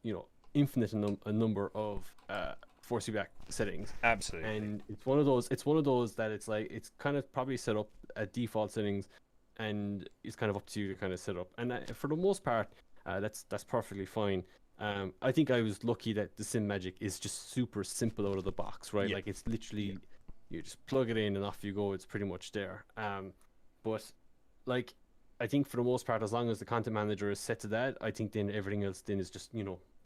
infinite a number of force feedback settings. Absolutely. And it's one of those that it's like, it's kind of probably set up at default settings, and it's kind of up to you to kind of set up. And for the most part, that's perfectly fine. I think I was lucky that the Sim Magic is just super simple out of the box, right? Like, it's literally you just plug it in and off you go. It's pretty much there. But like, I think for the most part, as long as the content manager is set to that, I think then everything else then is just,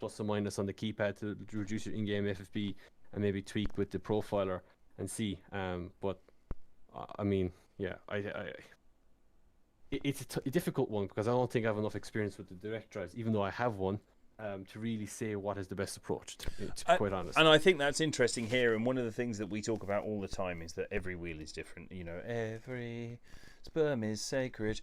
plus or minus on the keypad to reduce your in-game FFB, and maybe tweak with the profiler and see. But I mean, yeah, it's a difficult one, because I don't think I have enough experience with the direct drives, even though I have one, to really say what is the best approach, to be quite honest. And I think that's interesting here, and one of the things that we talk about all the time is that every wheel is different. Every sperm is sacred.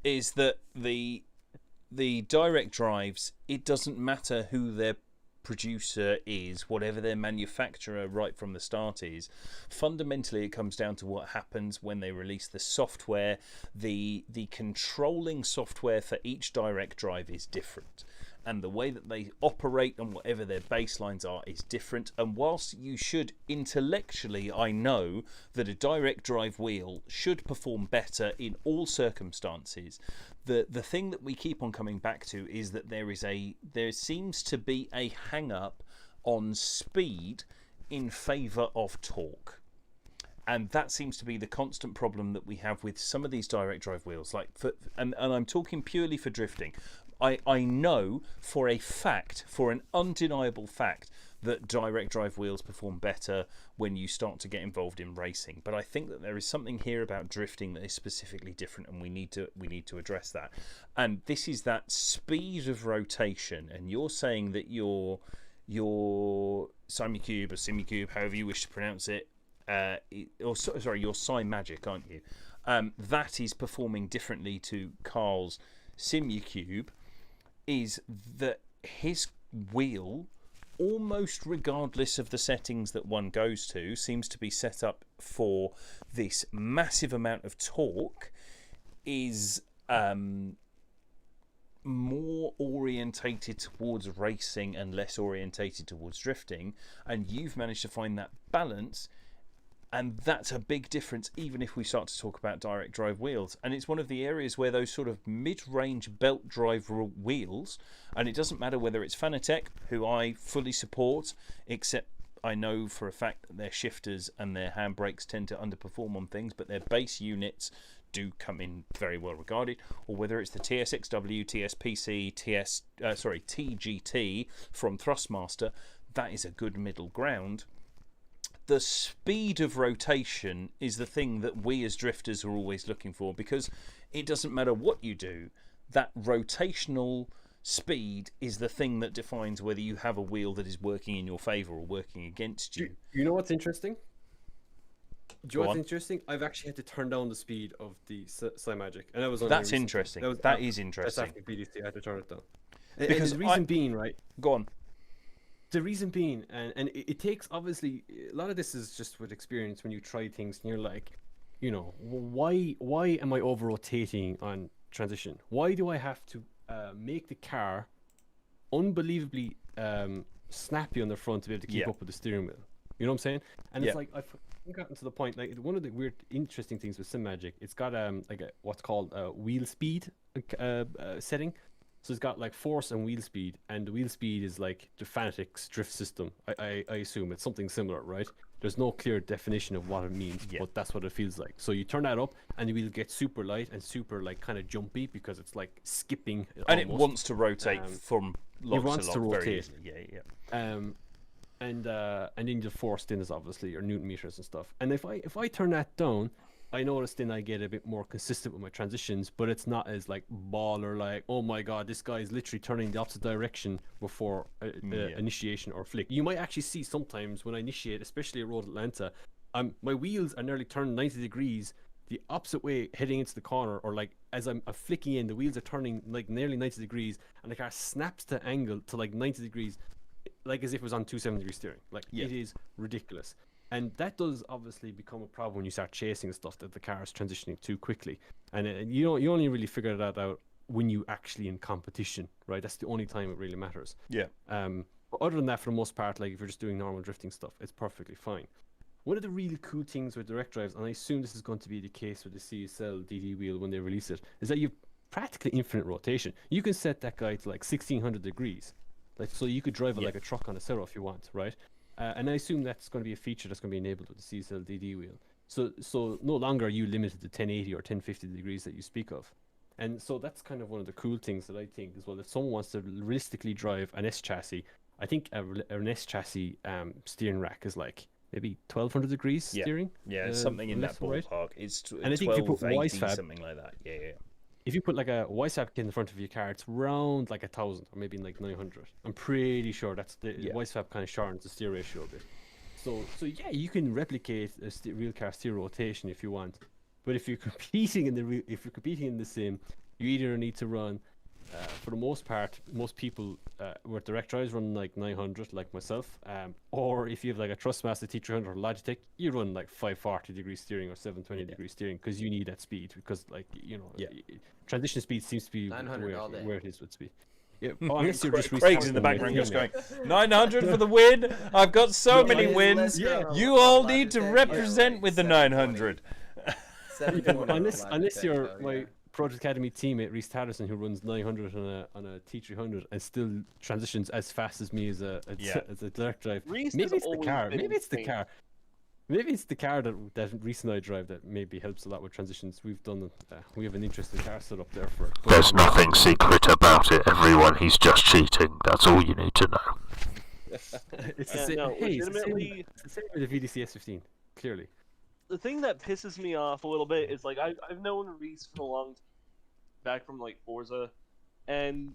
Is that the direct drives, it doesn't matter who their producer is, whatever their manufacturer right from the start is. Fundamentally, it comes down to what happens when they release the software. The controlling software for each direct drive is different, and the way that they operate and whatever their baselines are is different. And whilst you should intellectually, I know that a direct drive wheel should perform better in all circumstances, the thing that we keep on coming back to is that there seems to be a hang up on speed in favour of torque. And that seems to be the constant problem that we have with some of these direct drive wheels. And I'm talking purely for drifting. I know for a fact, for an undeniable fact, that direct drive wheels perform better when you start to get involved in racing. But I think that there is something here about drifting that is specifically different, and we need to address that. And this is that speed of rotation. And you're saying that your SimiCube or SimiCube, however you wish to pronounce it, your SiMagic, aren't you? That is performing differently to Carl's SimiCube. Is that his wheel, almost regardless of the settings that one goes to, seems to be set up for this massive amount of torque, is more orientated towards racing and less orientated towards drifting. And you've managed to find that balance. And that's a big difference, even if we start to talk about direct drive wheels. And it's one of the areas where those sort of mid-range belt drive wheels, and it doesn't matter whether it's Fanatec, who I fully support, except I know for a fact that their shifters and their handbrakes tend to underperform on things, but their base units do come in very well regarded, or whether it's the TSXW, TSPC, TGT from Thrustmaster, that is a good middle ground. The speed of rotation is the thing that we as drifters are always looking for, because it doesn't matter what you do, that rotational speed is the thing that defines whether you have a wheel that is working in your favour or working against you. You know what's interesting? Do you know what's interesting? I've actually had to turn down the speed of the Cymagic, and that was only that's interesting. That is interesting. That's after BDC. I had to turn it down. Because and the reason being, right? Go on. The reason being, and it takes, obviously, a lot of this is just with experience when you try things and you're like, you know, why am I over rotating on transition? Why do I have to make the car unbelievably snappy on the front to be able to keep up with the steering wheel? You know what I'm saying? And it's like, I've gotten to the point, like, one of the weird, interesting things with SimMagic, it's got like what's called a wheel speed setting. So it's got like force and wheel speed, and the wheel speed is like the Fanatics drift system. I assume it's something similar, right? There's no clear definition of what it means, but that's what it feels like. So you turn that up, and the wheel gets super light and super like kind of jumpy because it's like skipping. And almost. It wants to rotate from lock to lock very easily. Yeah. And then the force then is obviously your Newton meters and stuff. And if I turn that down, I notice then I get a bit more consistent with my transitions, but it's not as like baller, like, oh my god, this guy is literally turning the opposite direction before initiation or flick. You might actually see sometimes when I initiate, especially at Road Atlanta, my wheels are nearly turned 90 degrees the opposite way heading into the corner, or like as I'm flicking in, the wheels are turning like nearly 90 degrees, and the car snaps to angle to like 90 degrees, like as if it was on 270-degree steering. Like, it is ridiculous. And that does obviously become a problem when you start chasing stuff that the car is transitioning too quickly. And you only really figure that out when you actually in competition, right? That's the only time it really matters. Yeah. But other than that, for the most part, like if you're just doing normal drifting stuff, it's perfectly fine. One of the really cool things with direct drives, and I assume this is going to be the case with the CSL DD wheel when they release it, is that you've practically infinite rotation. You can set that guy to like 1600 degrees. Like, so you could drive it like a truck on a Cero if you want, right? And I assume that's going to be a feature that's going to be enabled with the CSL DD wheel. So no longer are you limited to 1080 or 1050 degrees that you speak of. And so that's kind of one of the cool things that I think as well. If someone wants to realistically drive an S chassis, I think an S chassis steering rack is like maybe 1200 degrees steering. Yeah, something in that ballpark. Right? It's 12, and I think if you put YSFAB, something like that. Yeah. If you put like a YSFAB kit in the front of your car, it's around like 1,000 or maybe like 900. I'm pretty sure that's the YSFAB kind of shortens the steer ratio a bit. So yeah, you can replicate a real car steer rotation if you want. But if you're competing in the sim, you either need to run, for the most part, most people with direct drives run like 900, like myself. Or if you have like a Trustmaster T300 or Logitech, you run like 540 degree steering or 720 degree steering because you need that speed. Because like transition speed seems to be where it is with speed. Yeah, unless you're just Craig's in the background just going 900 for the win. I've got so many wins. You all need to represent with the 900. Unless you're my Project Academy teammate Reese Tatterson, who runs 900 on a T300 and still transitions as fast as me as a direct drive. Maybe it's the car. Maybe it's the car that Reese and I drive that maybe helps a lot with transitions. We have an interesting car set up there for it. There's nothing secret about it, everyone. He's just cheating. That's all you need to know. It's the same with the VDC S15, clearly. The thing that pisses me off a little bit is like I've known Reese for a long time, back from like Forza, and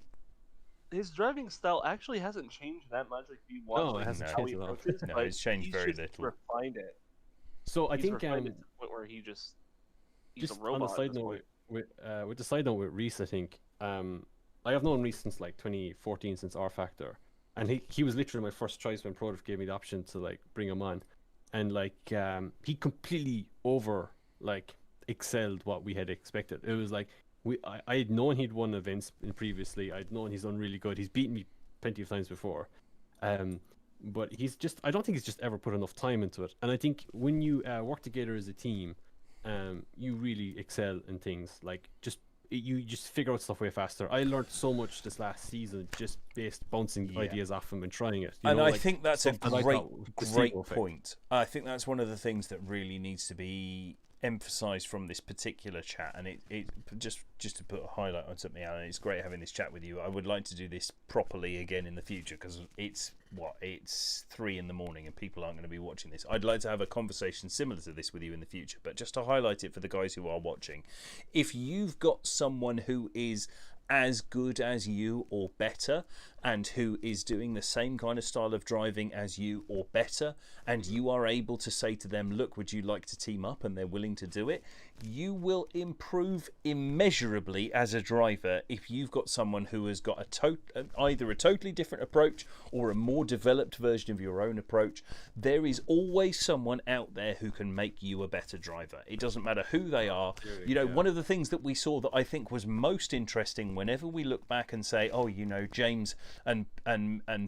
his driving style actually hasn't changed that much. Like if you watch it hasn't how he approaches, no, it's changed very little. Refined it. So I think refined it to the point where he's a robot. On a side note with the side note with Reese, I think I have known Reese since like 2014, since R Factor, and he was literally my first choice when ProDrift gave me the option to like bring him on. And like he completely excelled what we had expected. It was like I had known he'd won events previously. I'd known he's done really good. He's beaten me plenty of times before, but I don't think he's just ever put enough time into it. And I think when you work together as a team, you really excel in things like you just figure out stuff way faster. I learned so much this last season just based bouncing ideas off him and trying it. I think that's a great point. I think that's one of the things that really needs to be emphasised from this particular chat, and it just to put a highlight on something, Alan, it's great having this chat with you. I would like to do this properly again in the future because it's 3 a.m. and people aren't going to be watching this. I'd like to have a conversation similar to this with you in the future, but just to highlight it for the guys who are watching, if you've got someone who is as good as you or better, and who is doing the same kind of style of driving as you or better, and you are able to say to them, look, would you like to team up, and they're willing to do it, you will improve immeasurably as a driver if you've got someone who has got either a totally different approach or a more developed version of your own approach. There is always someone out there who can make you a better driver. It doesn't matter who they are. You know, one of the things that we saw that I think was most interesting whenever we look back and say, oh, you know, James and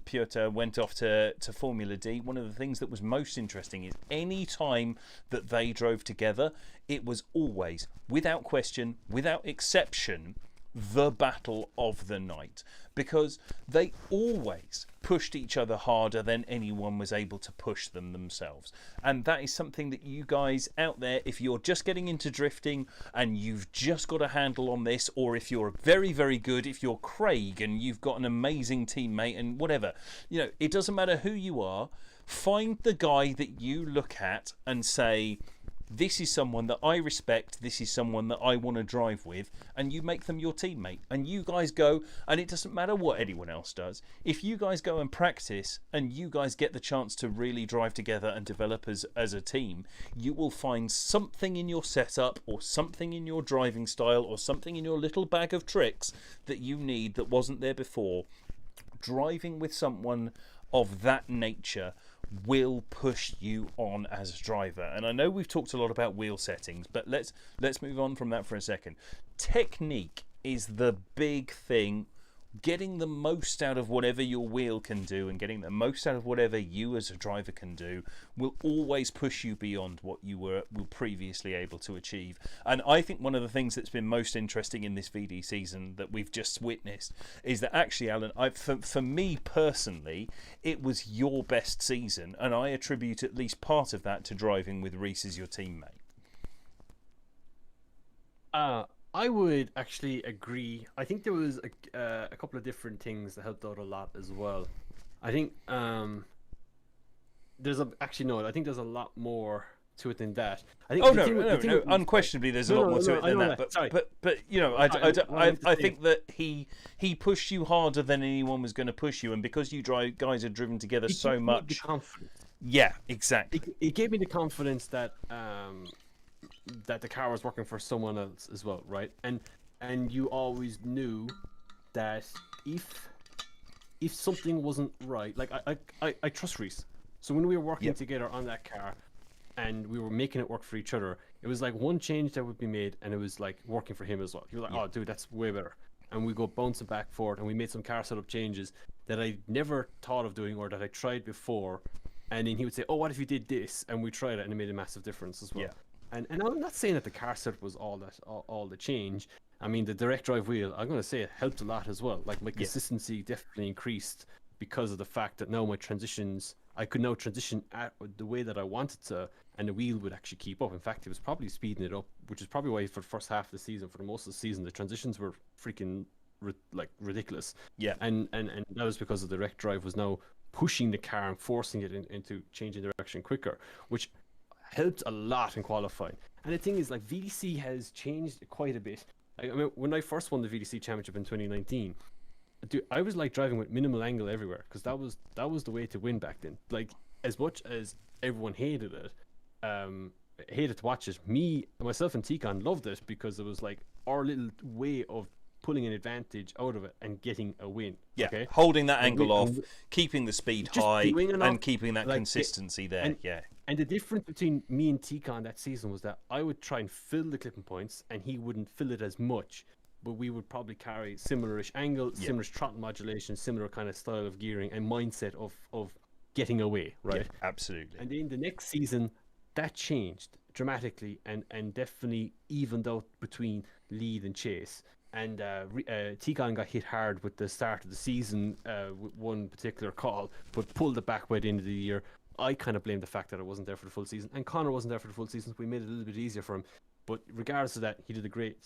Piotr went off to Formula D, one of the things that was most interesting is any time that they drove together, it was always, without question, without exception, the battle of the night, because they always pushed each other harder than anyone was able to push them themselves. And that is something that you guys out there, if you're just getting into drifting and you've just got a handle on this, or if you're very, very good, if you're Craig and you've got an amazing teammate and whatever, you know, it doesn't matter who you are, find the guy that you look at and say, this is someone that I respect, this is someone that I want to drive with, and you make them your teammate. And you guys go, and it doesn't matter what anyone else does, if you guys go and practice and you guys get the chance to really drive together and develop as a team, you will find something in your setup or something in your driving style or something in your little bag of tricks that you need that wasn't there before. Driving with someone of that nature will push you on as a driver. And I know we've talked a lot about wheel settings, but let's move on from that for a second. Technique is the big thing. Getting the most out of whatever your wheel can do and getting the most out of whatever you as a driver can do will always push you beyond what you were previously able to achieve. And I think one of the things that's been most interesting in this VD season that we've just witnessed is that actually, Alan, for me personally, it was your best season, and I attribute at least part of that to driving with Reese as your teammate. I would actually agree. I think there was a couple of different things that helped out a lot as well. I think there's I think there's a lot more to it than that. I think no, unquestionably there's a lot more to it than that. But you know, I think that he pushed you harder than anyone was going to push you, and because you guys are driven together so much. The confidence. Yeah, exactly. It gave me the confidence that that the car was working for someone else as well, right? And you always knew that if something wasn't right, like I trust Reese. So when we were working together on that car and we were making it work for each other, it was like one change that would be made and it was like working for him as well. He was like, oh dude, that's way better. And we go bouncing back forward and we made some car setup changes that I never thought of doing or that I tried before. And then he would say, oh, what if you did this? And we tried it and it made a massive difference as well. Yeah. And I'm not saying that the car setup was all the change. I mean, the direct drive wheel, I'm going to say it helped a lot as well. Like my consistency definitely increased because of the fact that now my transitions, I could now transition at the way that I wanted to, and the wheel would actually keep up. In fact, it was probably speeding it up, which is probably why for the first half of the season, for the most of the season, the transitions were freaking ridiculous. Yeah. And that was because of the direct drive was now pushing the car and forcing it into changing direction quicker, which helped a lot in qualifying. And the thing is, like, VDC has changed quite a bit. I mean, when I first won the VDC championship in 2019, dude, I was like driving with minimal angle everywhere because that was the way to win back then. Like, as much as everyone hated it, hated to watch it, myself and Tikon loved it because it was like our little way of pulling an advantage out of it and getting a win. Yeah, okay? Holding that angle off, keeping the speed high, and keeping that consistency there. And the difference between me and Tikon that season was that I would try and fill the clipping points and he wouldn't fill it as much, but we would probably carry similar-ish angle, similar throttle modulation, similar kind of style of gearing and mindset of getting away, right? Yeah, absolutely. And then the next season, that changed dramatically and definitely evened out between lead and chase. And Tikon got hit hard with the start of the season with one particular call, but pulled it back by the end of the year. I kind of blame the fact that I wasn't there for the full season, and Connor wasn't there for the full season, so we made it a little bit easier for him. But regardless of that, he did a great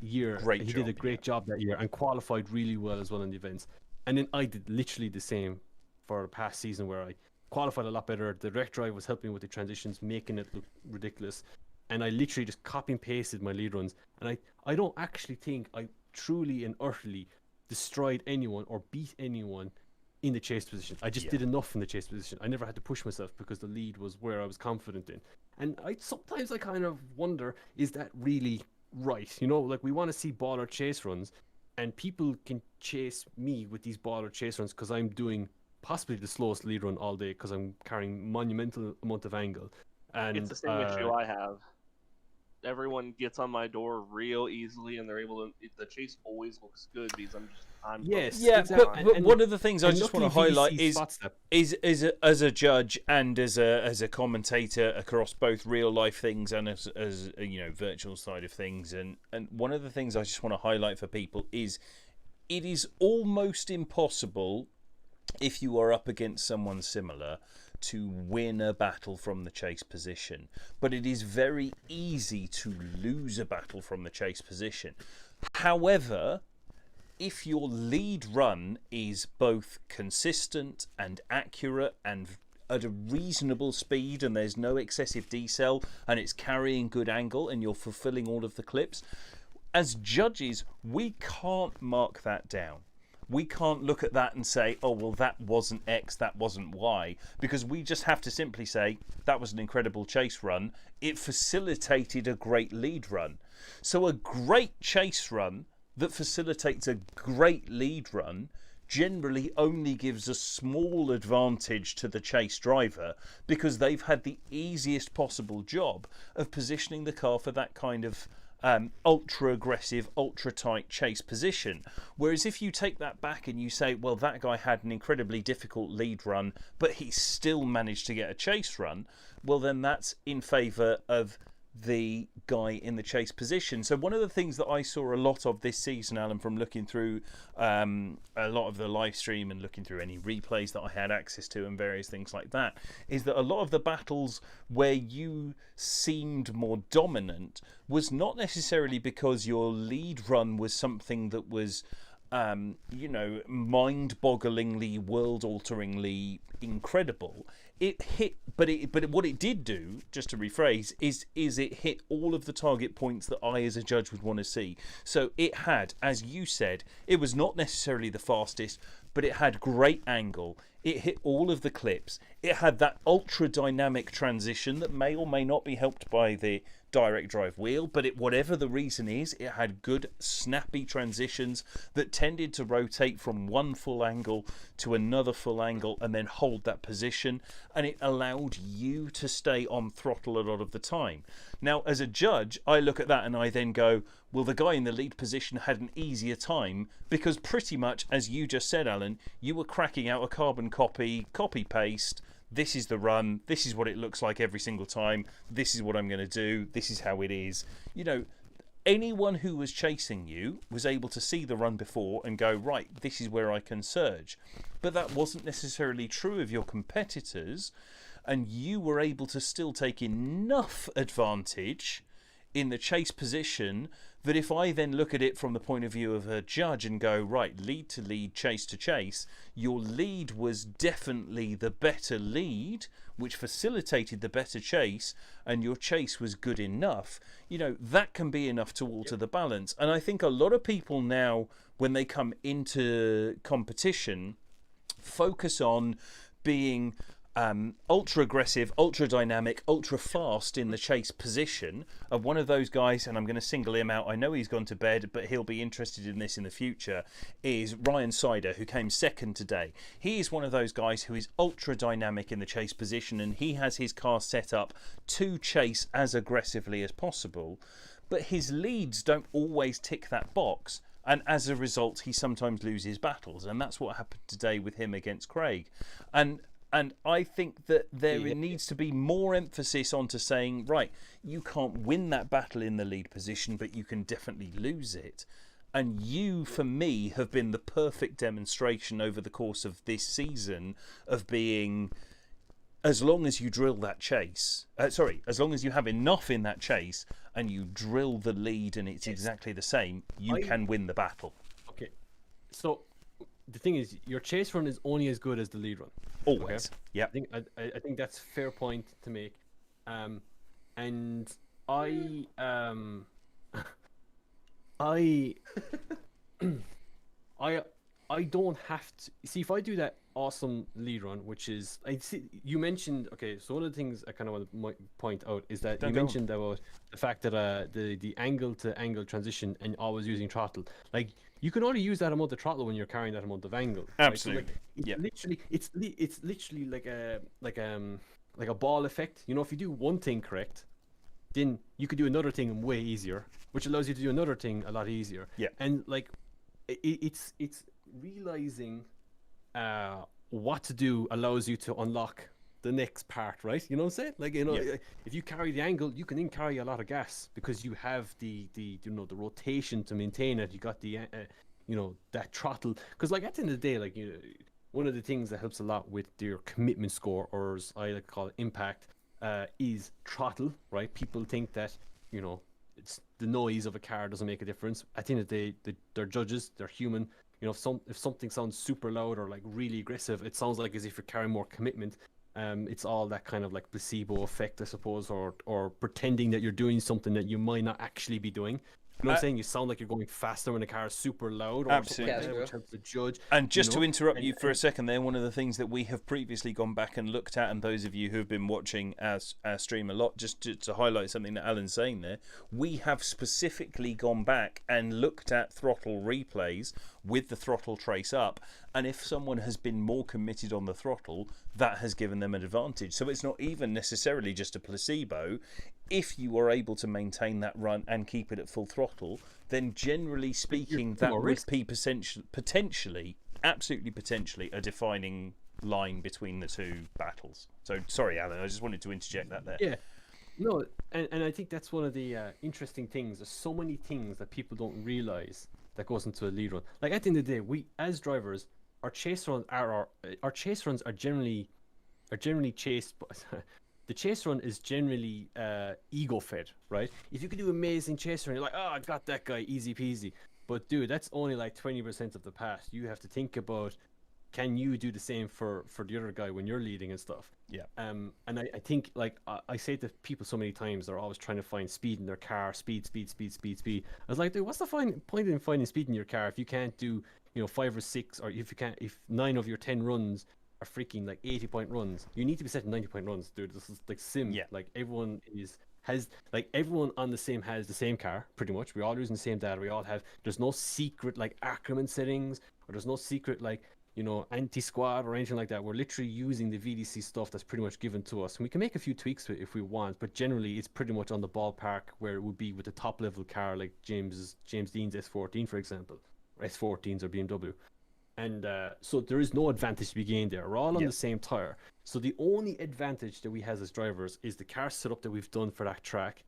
year. He did a great job that year and qualified really well as well in the events. And then I did literally the same for the past season where I qualified a lot better. The direct drive was helping with the transitions, making it look ridiculous. And I literally just copy and pasted my lead runs. And I don't actually think I truly and utterly destroyed anyone or beat anyone in the chase position. I just did enough in the chase position. I never had to push myself because the lead was where I was confident in. And sometimes I kind of wonder, is that really right? You know, like we want to see baller chase runs, and people can chase me with these baller chase runs because I'm doing possibly the slowest lead run all day because I'm carrying monumental amount of angle. And it's the same issue I have. Everyone gets on my door real easily, and they're able to. The chase always looks good because I'm yes, yeah. exactly. But one of the things I just want to highlight is as a judge and as a commentator across both real life things and as you know, virtual side of things, and one of the things I just want to highlight for people is it is almost impossible if you are up against someone similar to win a battle from the chase position, but it is very easy to lose a battle from the chase position. However, if your lead run is both consistent and accurate and at a reasonable speed and there's no excessive decel and it's carrying good angle and you're fulfilling all of the clips, as judges we can't mark that down. We can't look at that and say, oh, well, that wasn't X, that wasn't Y, because we just have to simply say that was an incredible chase run. It facilitated a great lead run. So a great chase run that facilitates a great lead run generally only gives a small advantage to the chase driver because they've had the easiest possible job of positioning the car for that kind of ultra aggressive, ultra tight chase position. Whereas if you take that back and you say, well, that guy had an incredibly difficult lead run, but he still managed to get a chase run, well, then that's in favour of the guy in the chase position. So one of the things that I saw a lot of this season, Alan, from looking through a lot of the live stream and looking through any replays that I had access to and various things like that, is that a lot of the battles where you seemed more dominant was not necessarily because your lead run was something that was you know, mind-bogglingly, world-alteringly incredible. It hit, but what it did do, just to rephrase, is it hit all of the target points that I as a judge would want to see. So it had, as you said, it was not necessarily the fastest, but it had great angle. It hit all of the clips. It had that ultra dynamic transition that may or may not be helped by the direct drive wheel, but whatever the reason is, it had good snappy transitions that tended to rotate from one full angle to another full angle and then hold that position, and it allowed you to stay on throttle a lot of the time. Now, as a judge, I look at that and I then go, well, the guy in the lead position had an easier time because pretty much, as you just said, Alan, you were cracking out a carbon copy-paste. This is the run. This is what it looks like every single time. This is what I'm going to do. This is how it is. You know, anyone who was chasing you was able to see the run before and go, right, this is where I can surge. But that wasn't necessarily true of your competitors, and you were able to still take enough advantage in the chase position that if I then look at it from the point of view of a judge and go, right, lead to lead, chase to chase, your lead was definitely the better lead, which facilitated the better chase, and your chase was good enough, you know, that can be enough to alter the balance. And I think a lot of people now, when they come into competition, focus on being ultra aggressive, ultra dynamic, ultra fast in the chase position. One of those guys, and I'm going to single him out, I know he's gone to bed, but he'll be interested in this in the future, is Ryan Sider, who came second today. He is one of those guys who is ultra dynamic in the chase position, and he has his car set up to chase as aggressively as possible, but his leads don't always tick that box. And as a result, he sometimes loses battles, and that's what happened today with him against Craig. And I think that there needs to be more emphasis onto saying, right, you can't win that battle in the lead position, but you can definitely lose it. And you, for me, have been the perfect demonstration over the course of this season of being, as long as you drill that chase, as long as you have enough in that chase and you drill the lead and it's exactly the same, you can win the battle. Okay, so the thing is, your chase run is only as good as the lead run. Always. Okay? Yeah. I think that's a fair point to make. And I I don't have to see if I do that awesome lead run, which is I see you mentioned. Okay, so one of the things I kind of want to point out is that you mentioned about the fact that the angle to angle transition and always using throttle. Like you can only use that amount of throttle when you're carrying that amount of angle. Absolutely. Right? So like, it's literally like a ball effect. You know, if you do one thing correct, then you could do another thing way easier, which allows you to do another thing a lot easier. Yeah. And like it's realizing what to do allows you to unlock the next part, right? You know what I'm saying? Like, you know, if you carry the angle, you can then carry a lot of gas because you have the you know, the rotation to maintain it. You got the you know, that throttle, because like at the end of the day, like, you know, one of the things that helps a lot with your commitment score, or as I like to call it, impact, is throttle, right? People think that, you know, it's the noise of a car doesn't make a difference. At the end of the day, they're judges, they're human. You know, if something sounds super loud or like really aggressive, it sounds like as if you're carrying more commitment. It's all that kind of like placebo effect, I suppose, or pretending that you're doing something that you might not actually be doing. You know what I'm saying? You sound like you're going faster when the car is super loud, or absolutely, something like that, which helps the judge. And just to interrupt you for a second there, one of the things that we have previously gone back and looked at, and those of you who have been watching our stream a lot, just to highlight something that Alan's saying there, we have specifically gone back and looked at throttle replays with the throttle trace up, and if someone has been more committed on the throttle, that has given them an advantage. So it's not even necessarily just a placebo. If you are able to maintain that run and keep it at full throttle, then generally speaking, that would be potentially, absolutely potentially, a defining line between the two battles. So sorry, Alan, I just wanted to interject that there. Yeah. No, and I think that's one of the interesting things. There's so many things that people don't realize that goes into a lead run. Like at the end of the day, we as drivers, our chase runs are generally chased. The chase run is generally ego fed, right? If you can do amazing chase run, you're like, oh, I got that guy, easy peasy. But dude, that's only like 20% of the path. You have to think about, can you do the same for the other guy when you're leading and stuff? Yeah. And I think, like I say to people so many times, they're always trying to find speed in their car, speed. I was like, dude, what's the point in finding speed in your car if you can't do, you know, 5 or 6, or if 9 of your 10 runs are freaking like 80-point runs? You need to be setting 90-point runs, dude. This is like sim. Yeah. Like everyone on the same has the same car pretty much. We're all using the same data. We all have. There's no secret like Ackerman settings, or there's no secret like, you know, anti-squad or anything like that. We're literally using the VDC stuff that's pretty much given to us, and we can make a few tweaks to it if we want. But generally, it's pretty much on the ballpark where it would be with the top level car like James Dean's S14, for example, or S14s or BMW. And so there is no advantage to be gained there. We're all on the same tire. So the only advantage that we have as drivers is the car setup that we've done for that track,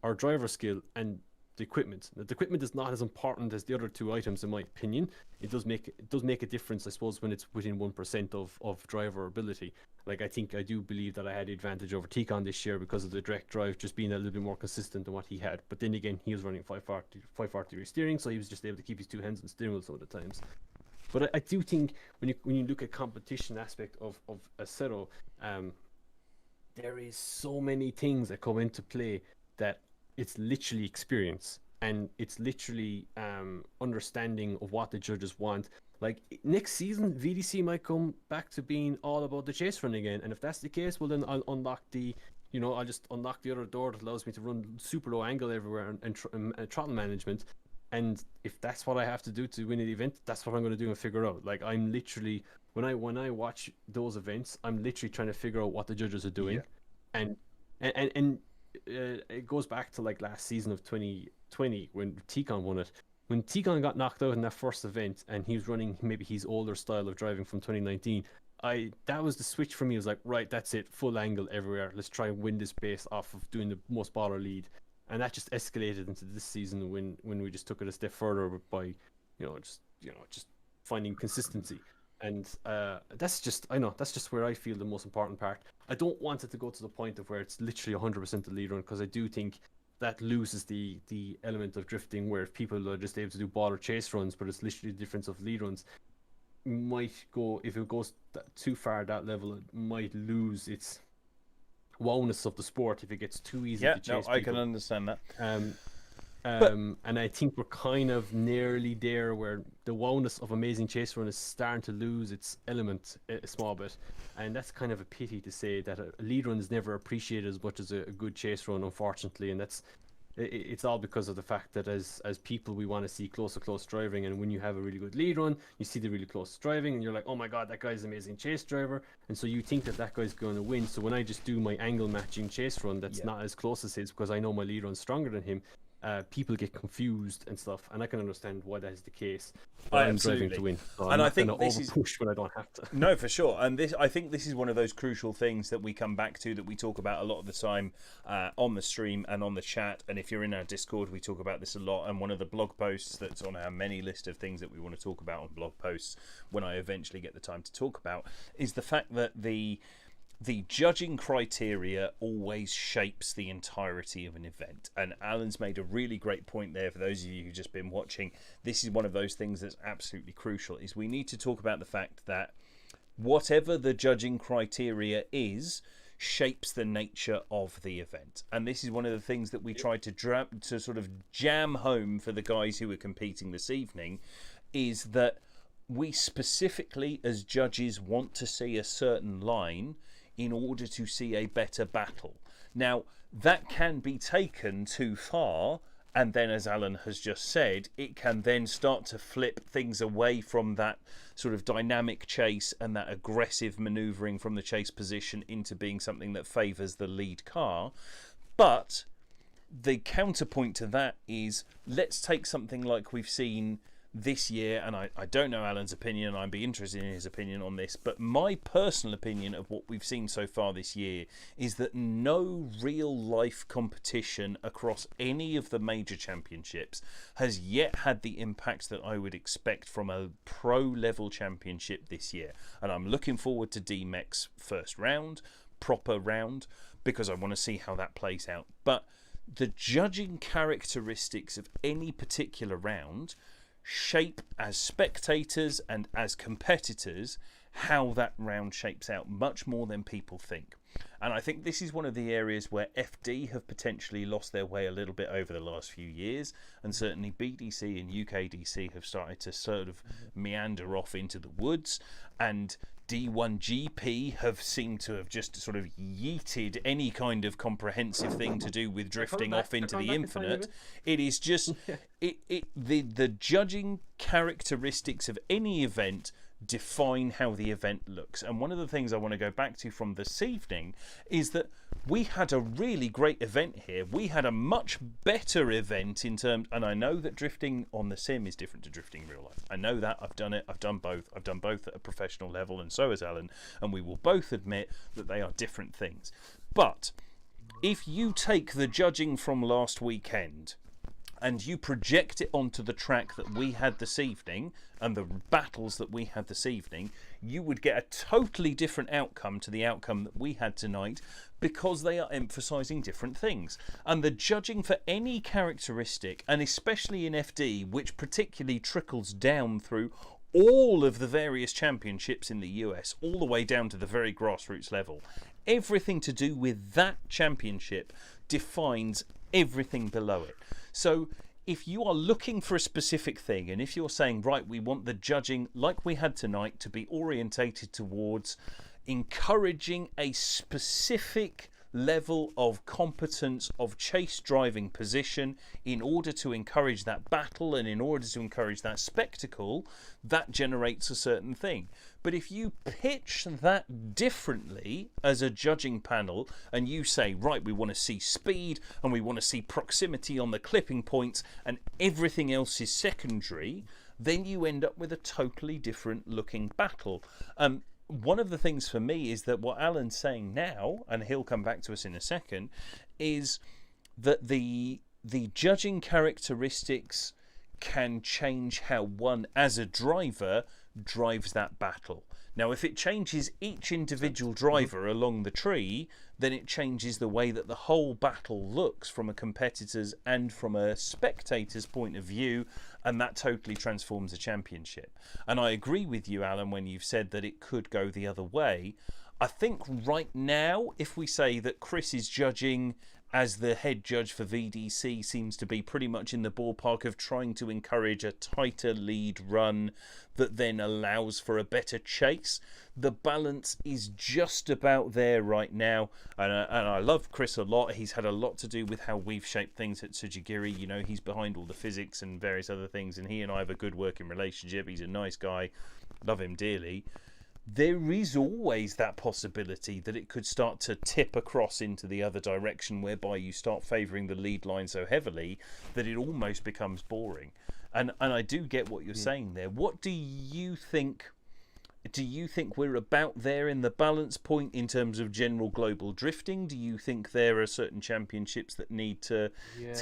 our driver skill, and the equipment. The equipment is not as important as the other two items, in my opinion. It does make a difference, I suppose, when it's within 1% of driver ability. Like I do believe that I had the advantage over Tikon this year because of the direct drive just being a little bit more consistent than what he had. But then again, he was running 540 degree steering, so he was just able to keep his two hands on the steering wheel some of the times. But I do think when you look at competition aspect of Assetto, there is so many things that come into play that it's literally experience, and it's literally understanding of what the judges want. Like next season, VDC might come back to being all about the chase run again, and if that's the case, well then I'll just unlock the other door that allows me to run super low angle everywhere and throttle management. And if that's what I have to do to win an event, that's what I'm going to do and figure out. Like I'm literally, when I watch those events, I'm literally trying to figure out what the judges are doing, and it goes back to like last season of 2020 when Tikon won it. When Tikon got knocked out in that first event, and he was running maybe his older style of driving from 2019, that was the switch for me. It was like, right, that's it, full angle everywhere. Let's try and win this base off of doing the most baller lead. And that just escalated into this season when we just took it a step further by, just finding consistency. And that's just where I feel the most important part. I don't want it to go to the point of where it's literally 100% the lead run, because I do think that loses the element of drifting, where if people are just able to do baller chase runs, but it's literally the difference of lead runs. If it goes too far at that level, it might lose its wowness of the sport if it gets too easy to chase people. I can understand that. And I think we're kind of nearly there where the wowness of Amazing Chase Run is starting to lose its element a small bit. And that's kind of a pity to say that a lead run is never appreciated as much as a good chase run, unfortunately. And it's all because of the fact that as people, we want to see close driving. And when you have a really good lead run, you see the really close driving and you're like, oh my God, that guy's an amazing chase driver. And so you think that guy's going to win. So when I just do my angle matching chase run that's not as close as his because I know my lead run's stronger than him, people get confused and stuff, and I can understand why that is the case. But I'm driving to win, so and I think this is push when I don't have to. No, for sure. And I think this is one of those crucial things that we come back to, that we talk about a lot of the time on the stream and on the chat. And if you're in our Discord, we talk about this a lot. And one of the blog posts that's on our many list of things that we want to talk about on blog posts, when I eventually get the time to talk about, is the fact that the judging criteria always shapes the entirety of an event. And Alan's made a really great point there for those of you who've just been watching. This is one of those things that's absolutely crucial, is we need to talk about the fact that whatever the judging criteria is, shapes the nature of the event. And this is one of the things that we try to sort of jam home for the guys who are competing this evening, is that we specifically as judges want to see a certain line in order to see a better battle. Now, that can be taken too far, and then, as Alan has just said, it can then start to flip things away from that sort of dynamic chase and that aggressive manoeuvring from the chase position into being something that favours the lead car. But the counterpoint to that is, let's take something like we've seen this year, and I don't know Alan's opinion, I'd be interested in his opinion on this, but my personal opinion of what we've seen so far this year is that no real life competition across any of the major championships has yet had the impact that I would expect from a pro level championship this year. And I'm looking forward to DMEC's first round, proper round, because I want to see how that plays out. But the judging characteristics of any particular round shape, as spectators and as competitors, how that round shapes out much more than people think. And I think this is one of the areas where FD have potentially lost their way a little bit over the last few years, and certainly BDC and UKDC have started to sort of meander off into the woods, and D1GP have seemed to have just sort of yeeted any kind of comprehensive thing to do with drifting off into the infinite. It is just the judging characteristics of any event define how the event looks. And one of the things I want to go back to from this evening is that we had a really great event here. We had a much better event in terms, and I know that drifting on the sim is different to drifting in real life. I know that. I've done it. I've done both. I've done both at a professional level, and so has Alan, and we will both admit that they are different things. But if you take the judging from last weekend and you project it onto the track that we had this evening and the battles that we had this evening, you would get a totally different outcome to the outcome that we had tonight, because they are emphasising different things. And the judging for any characteristic, and especially in FD, which particularly trickles down through all of the various championships in the US, all the way down to the very grassroots level, everything to do with that championship defines everything below it. So if you are looking for a specific thing, and if you're saying, right, we want the judging like we had tonight to be orientated towards encouraging a specific level of competence of chase driving position in order to encourage that battle and in order to encourage that spectacle, that generates a certain thing. But if you pitch that differently as a judging panel and you say, right, we want to see speed and we want to see proximity on the clipping points and everything else is secondary, then you end up with a totally different looking battle. One of the things for me is that what Alan's saying now, and he'll come back to us in a second, is that the judging characteristics can change how one, as a driver, drives that battle. Now, if it changes each individual driver along the tree, then it changes the way that the whole battle looks from a competitor's and from a spectator's point of view, and that totally transforms a championship. And I agree with you, Alan, when you've said that it could go the other way. I think right now, if we say that Chris is judging as the head judge for VDC, seems to be pretty much in the ballpark of trying to encourage a tighter lead run that then allows for a better chase. The balance is just about there right now, and I love Chris a lot. He's had a lot to do with how we've shaped things at Tsujigiri. You know, he's behind all the physics and various other things, and he and I have a good working relationship. He's a nice guy, love him dearly. There is always that possibility that it could start to tip across into the other direction, whereby you start favouring the lead line so heavily that it almost becomes boring. And I do get what you're saying there. What do you think? Do you think we're about there in the balance point in terms of general global drifting? Do you think there are certain championships that need to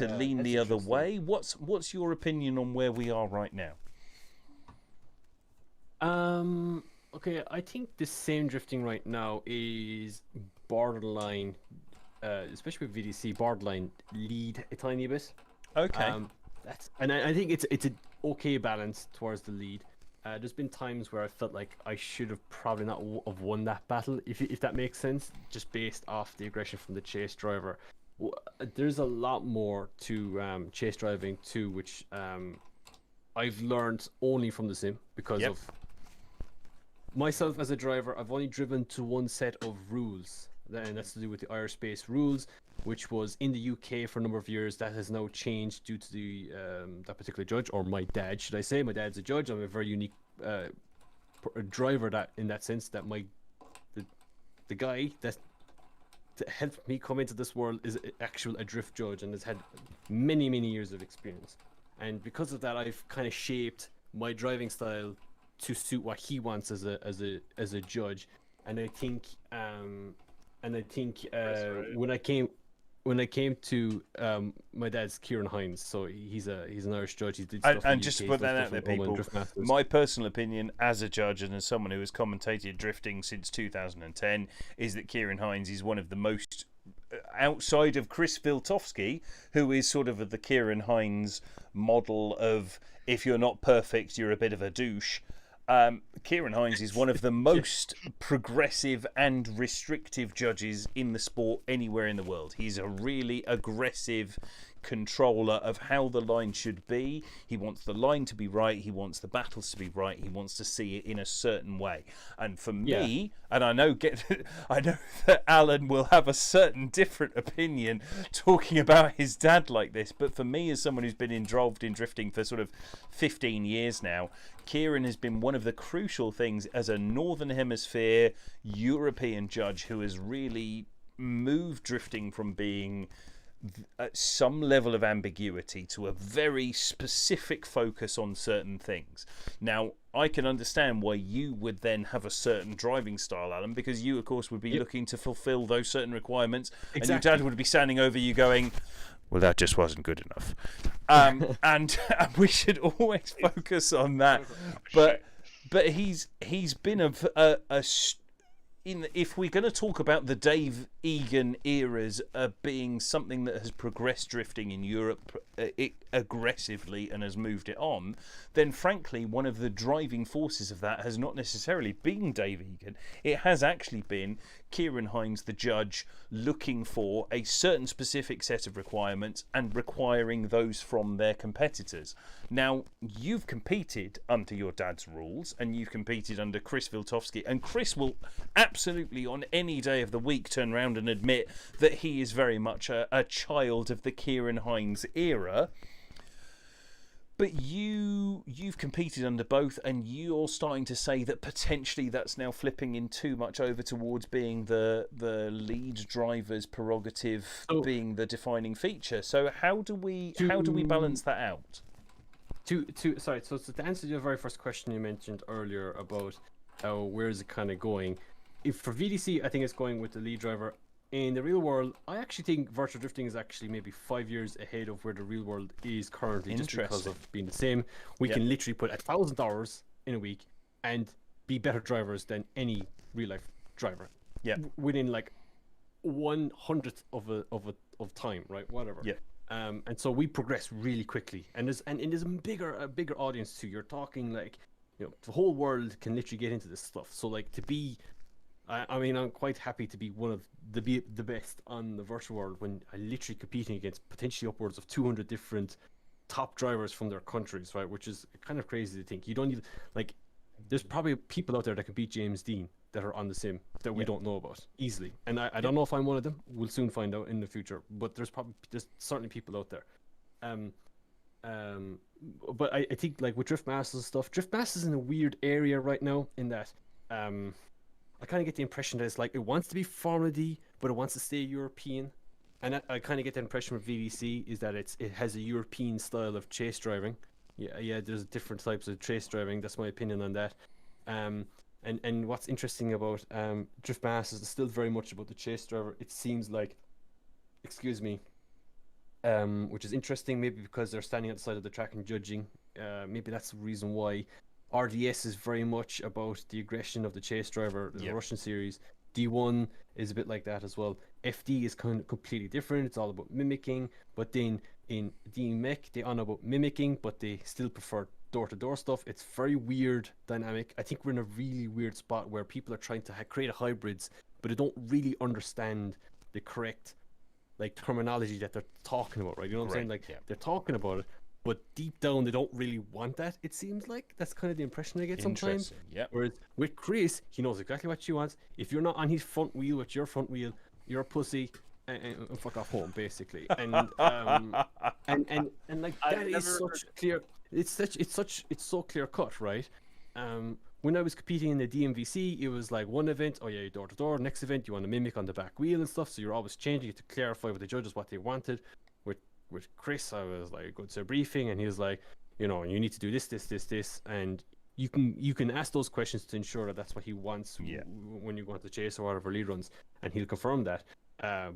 lean the other way? What's your opinion on where we are right now? Okay, I think the same drifting right now is borderline, especially with VDC, borderline lead a tiny bit. Okay. I think it's an okay balance towards the lead. There's been times where I felt like I should have probably not have won that battle, if that makes sense, just based off the aggression from the chase driver. There's a lot more to chase driving too, which I've learned only from the sim because of myself as a driver. I've only driven to one set of rules, and that's to do with the Irish-based rules, which was in the UK for a number of years. That has now changed due to the that particular judge, or my dad, should I say. My dad's a judge. I'm a very unique driver that in that sense, that the guy that helped me come into this world is a drift judge and has had many years of experience. And because of that, I've kind of shaped my driving style to suit what he wants as a judge. And I think when I came to my dad's Kieran Hines, so he's an Irish judge. He did stuff and just to put that out there, people, my personal opinion as a judge and as someone who has commentated drifting since 2010 is that Kieran Hines is one of the most, outside of Chris Viltovsky, who is sort of the Kieran Hines model of, if you're not perfect, you're a bit of a douche. Kieran Hines is one of the most progressive and restrictive judges in the sport anywhere in the world. He's a really aggressive controller of how the line should be. He wants the line to be right. He wants the battles to be right. He wants to see it in a certain way. And for me, and I know that Alan will have a certain different opinion talking about his dad like this, but for me, as someone who's been involved in drifting for sort of 15 years now, Kieran has been one of the crucial things as a Northern Hemisphere European judge who has really moved drifting from being at some level of ambiguity to a very specific focus on certain things. Now, I can understand why you would then have a certain driving style, Alan, because you, of course, would be looking to fulfill those certain requirements, and your dad would be standing over you going, well, that just wasn't good enough. And we should always focus on that. But he's been if we're going to talk about the Dave Egan eras being something that has progressed drifting in Europe aggressively and has moved it on, then frankly one of the driving forces of that has not necessarily been Dave Egan. It has actually been Kieran Hines, the judge, looking for a certain specific set of requirements and requiring those from their competitors. Now, you've competed under your dad's rules and you've competed under Chris Viltovsky, and Chris will absolutely on any day of the week turn around and admit that he is very much a child of the Kieran Hines era. But you've competed under both, and you're starting to say that potentially that's now flipping in too much over towards being the lead driver's prerogative, being the defining feature. So how do we balance that out? So to answer your very first question you mentioned earlier about where is it kind of going, if for VDC I think it's going with the lead driver. In the real world, I actually think virtual drifting is actually maybe 5 years ahead of where the real world is currently, just because of being the same. We can literally put 1,000 hours in a week and be better drivers than any real life driver. Yeah, within like 1/100th of time, right? Whatever. Yeah. And so we progress really quickly, and there's a bigger audience too. You're talking like, the whole world can literally get into this stuff. So like to be I mean, I'm quite happy to be one of the best on the virtual world when I literally competing against potentially upwards of 200 different top drivers from their countries, right? Which is kind of crazy to think. You don't even like. There's probably people out there that can beat James Dean that are on the sim that we don't know about easily, and I don't know if I'm one of them. We'll soon find out in the future. But there's certainly people out there. But I think like with Drift Masters and stuff, Drift Masters is in a weird area right now in that I kind of get the impression that it's like it wants to be Formula D, but it wants to stay European. And I kind of get the impression with VDC is that it has a European style of chase driving. Yeah, there's different types of chase driving. That's my opinion on that. And what's interesting about Drift Masters is still very much about the chase driver. It seems like, excuse me, which is interesting, maybe because they're standing at the side of the track and judging. Maybe that's the reason why. RDS is very much about the aggression of the chase driver, the Russian series. D1 is a bit like that as well. FD is kind of completely different. It's all about mimicking. But then in DMEC, they are about mimicking, but they still prefer door-to-door stuff. It's very weird dynamic. I think we're in a really weird spot where people are trying to create hybrids, but they don't really understand the correct like terminology that they're talking about, right? You know what I'm saying? Like they're talking about it, but deep down they don't really want that. It seems like that's kind of the impression I get sometimes. Whereas with Chris, he knows exactly what she wants. If you're not on his front wheel with your front wheel, you're a pussy and fuck off home, basically. And like that is such clear. It's so clear cut, right? When I was competing in the DMVC, it was like one event, oh yeah, door to door. Next event, you want to mimic on the back wheel and stuff. So you're always changing. You have to clarify with the judges what they wanted. With Chris, I was like, go to a briefing, and he was like, you know, you need to do this, and you can ask those questions to ensure that that's what he wants when you go on to chase or whatever lead runs, and he'll confirm that.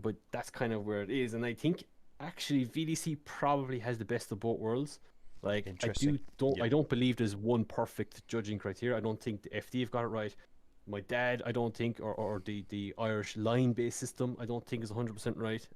But that's kind of where it is, and I think actually VDC probably has the best of both worlds. Like I don't believe there's one perfect judging criteria. I don't think the FD have got it right. My dad, I don't think, or the Irish line-based system, I don't think is 100% right.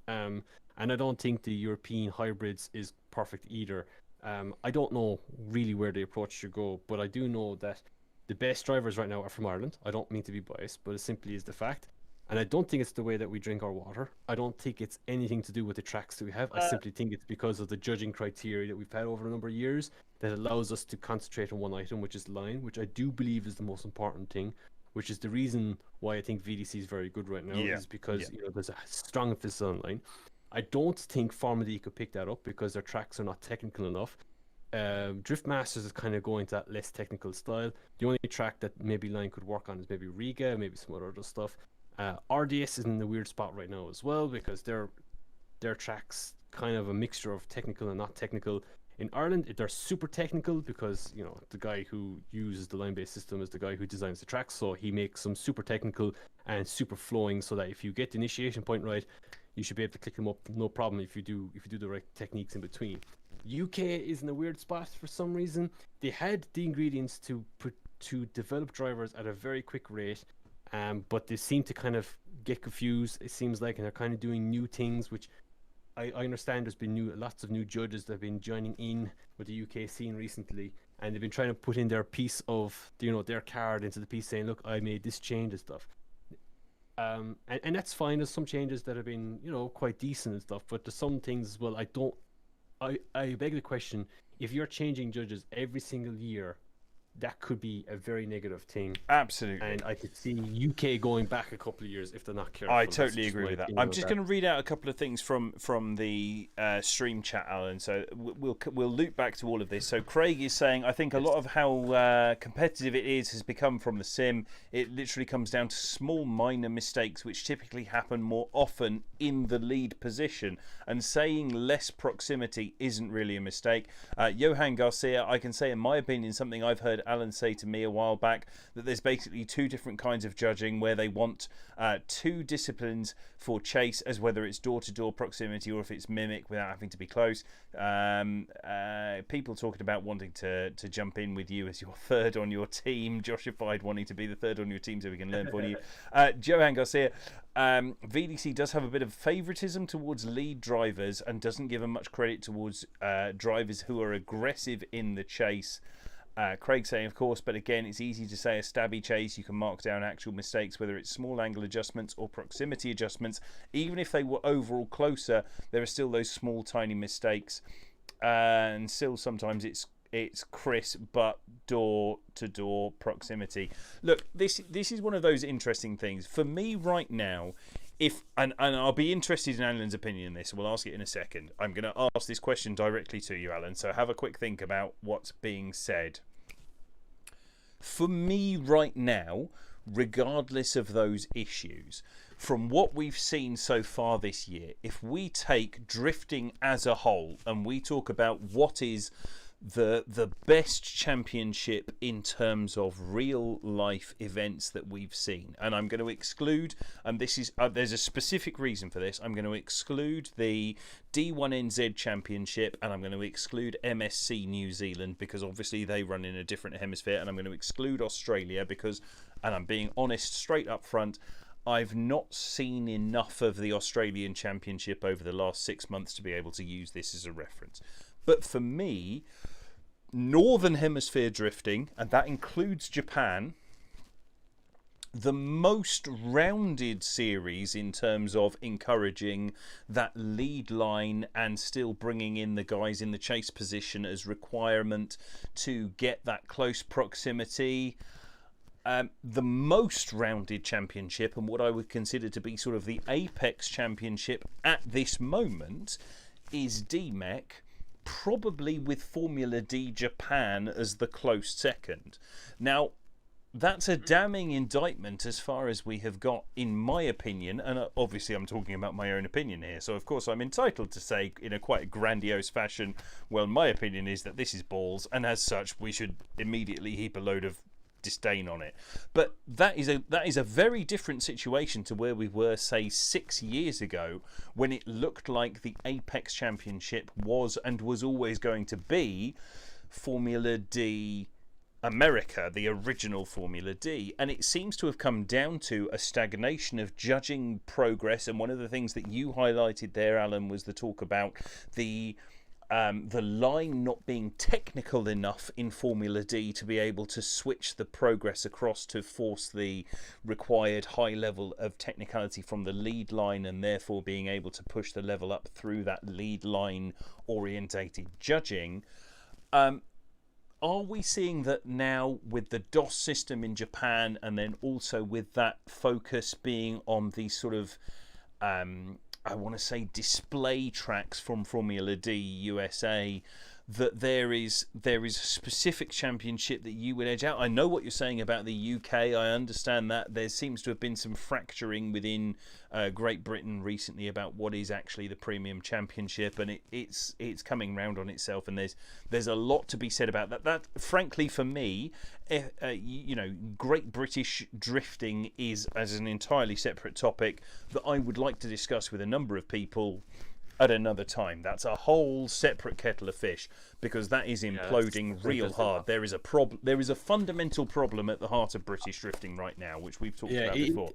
And I don't think the European hybrids is perfect either. I don't know really where the approach should go, but I do know that the best drivers right now are from Ireland. I don't mean to be biased, but it simply is the fact. And I don't think it's the way that we drink our water. I don't think it's anything to do with the tracks that we have. I simply think it's because of the judging criteria that we've had over a number of years that allows us to concentrate on one item, which is line, which I do believe is the most important thing, which is the reason why I think VDC is very good right now, is because you know there's a strong emphasis on line. I don't think Formula D could pick that up because their tracks are not technical enough. Drift Masters is kind of going to that less technical style. The only track that maybe line could work on is maybe Riga, maybe some other stuff. RDS is in a weird spot right now as well because their tracks kind of a mixture of technical and not technical. In Ireland, they're super technical because, you know, the guy who uses the line-based system is the guy who designs the tracks, so he makes them super technical and super flowing so that if you get the initiation point right, you should be able to click them up no problem if you do the right techniques in between. UK is in a weird spot for some reason. They had the ingredients to develop drivers at a very quick rate, but they seem to kind of get confused, it seems like, and they're kind of doing new things, which I understand there's been lots of new judges that have been joining in with the UK scene recently, and they've been trying to put in their piece of, you know, their card into the piece saying, look, I made this change and stuff. And that's fine. There's some changes that have been, you know, quite decent and stuff, but there's some things as well. I beg the question, if you're changing judges every single year, that could be a very negative thing. Absolutely. And I could see UK going back a couple of years if they're not careful. I totally agree with that. I'm just going to read out a couple of things from the stream chat, Alan. So we'll loop back to all of this. So Craig is saying, I think a lot of how competitive it is has become from the sim. It literally comes down to small minor mistakes which typically happen more often in the lead position. And saying less proximity isn't really a mistake. Johan Garcia, I can say in my opinion something I've heard Alan say to me a while back, that there's basically two different kinds of judging where they want two disciplines for chase, as whether it's door-to-door proximity or if it's mimic without having to be close. People talking about wanting to jump in with you as your third on your team. Joshified wanting to be the third on your team so we can learn from you. Johan Garcia, VDC does have a bit of favoritism towards lead drivers and doesn't give them much credit towards drivers who are aggressive in the chase. Craig saying, of course, but again, it's easy to say a stabby chase. You can mark down actual mistakes, whether it's small angle adjustments or proximity adjustments. Even if they were overall closer, there are still those small, tiny mistakes. And still sometimes it's crisp, but door-to-door proximity. Look, this is one of those interesting things. For me right now, and I'll be interested in Alan's opinion on this. We'll ask it in a second. I'm going to ask this question directly to you, Alan, so have a quick think about what's being said. For me right now, regardless of those issues, from what we've seen so far this year, if we take drifting as a whole and we talk about what is the best championship in terms of real life events that we've seen, and I'm going to exclude, and this is there's a specific reason for this, I'm going to exclude the D1NZ Championship, and I'm going to exclude MSC New Zealand because obviously they run in a different hemisphere, and I'm going to exclude Australia because, and I'm being honest straight up front, I've not seen enough of the Australian Championship over the last 6 months to be able to use this as a reference. But for me, Northern Hemisphere drifting, and that includes Japan, the most rounded series in terms of encouraging that lead line and still bringing in the guys in the chase position as requirement to get that close proximity. The most rounded championship, and what I would consider to be sort of the apex championship at this moment, is DMEC, probably with Formula D Japan as the close second. Now, that's a damning indictment as far as we have got, in my opinion, and obviously I'm talking about my own opinion here, so of course I'm entitled to say in a quite grandiose fashion, well, my opinion is that this is balls, and as such we should immediately heap a load of disdain on it. But that is a very different situation to where we were, say, 6 years ago, when it looked like the Apex Championship was and was always going to be Formula D America, the original Formula D, and it seems to have come down to a stagnation of judging progress. And one of the things that you highlighted there, Alan, was the talk about the line not being technical enough in Formula D to be able to switch the progress across to force the required high level of technicality from the lead line, and therefore being able to push the level up through that lead line orientated judging. Are we seeing that now with the DOS system in Japan, and then also with that focus being on these sort of I want to say display tracks from Formula D USA, that there is a specific championship that you would edge out? I know what you're saying about the UK. I understand that there seems to have been some fracturing within Great Britain recently about what is actually the premium championship, and it's coming round on itself, and there's a lot to be said about that. That frankly for me, Great British drifting is as an entirely separate topic that I would like to discuss with a number of people at another time. That's a whole separate kettle of fish, because that is imploding real hard. There is a fundamental problem at the heart of British drifting right now, which we've talked about before.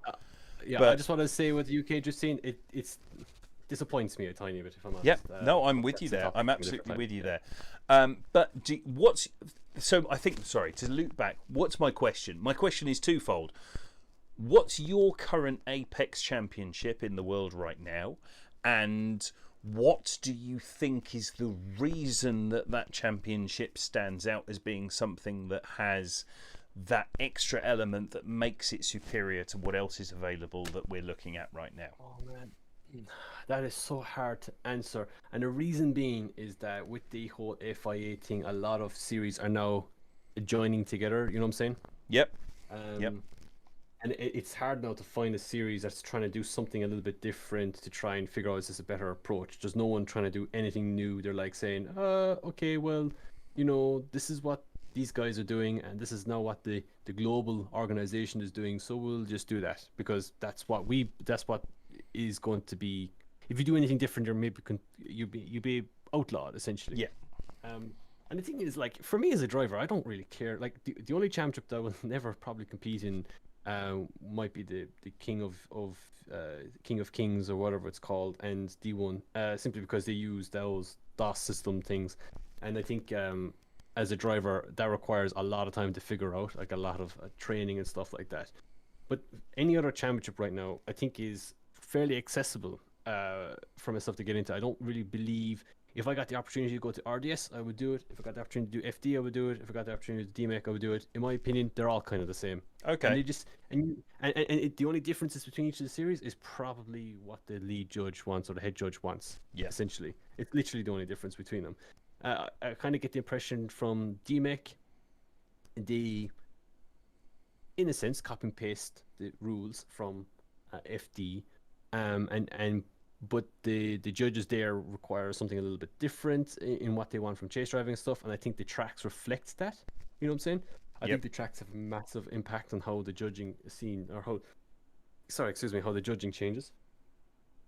But I just want to say with the UK drifting, it disappoints me a tiny bit, if I'm honest. Yeah, no, I'm with you there. I'm absolutely with you there. But sorry, to loop back, what's my question? My question is twofold. What's your current Apex championship in the world right now? And what do you think is the reason that championship stands out as being something that has that extra element that makes it superior to what else is available that we're looking at right now? Oh man, that is so hard to answer. And the reason being is that with the whole FIA thing, a lot of series are now joining together. You know what I'm saying? Yep. Yep. And it's hard now to find a series that's trying to do something a little bit different to try and figure out, is this a better approach? There's no one trying to do anything new. They're like saying, okay, well, this is what these guys are doing, and this is now what the global organization is doing, so we'll just do that, because that's what is going to be. If you do anything different, you'll be outlawed, essentially. Yeah. And the thing is, like, for me as a driver, I don't really care. Like, the only championship that I will never probably compete in might be the King of Kings or whatever it's called, and D1, simply because they use those DOS system things. And I think as a driver, that requires a lot of time to figure out, like a lot of training and stuff like that. But any other championship right now, I think, is fairly accessible for myself to get into. I don't really believe, if I got the opportunity to go to RDS, I would do it. If I got the opportunity to do FD, I would do it. If I got the opportunity to do DMEC, I would do it. In my opinion, they're all kind of the same. Okay. And they just the only differences between each of the series is probably what the lead judge wants or the head judge wants. Yeah. Essentially, it's literally the only difference between them. I kind of get the impression from DMEC, they, in a sense, copy and paste the rules from FD, but the judges there require something a little bit different in what they want from chase driving and stuff, and I think the tracks reflect that. You know what I'm saying? I think the tracks have a massive impact on how the judging scene, or how the judging changes.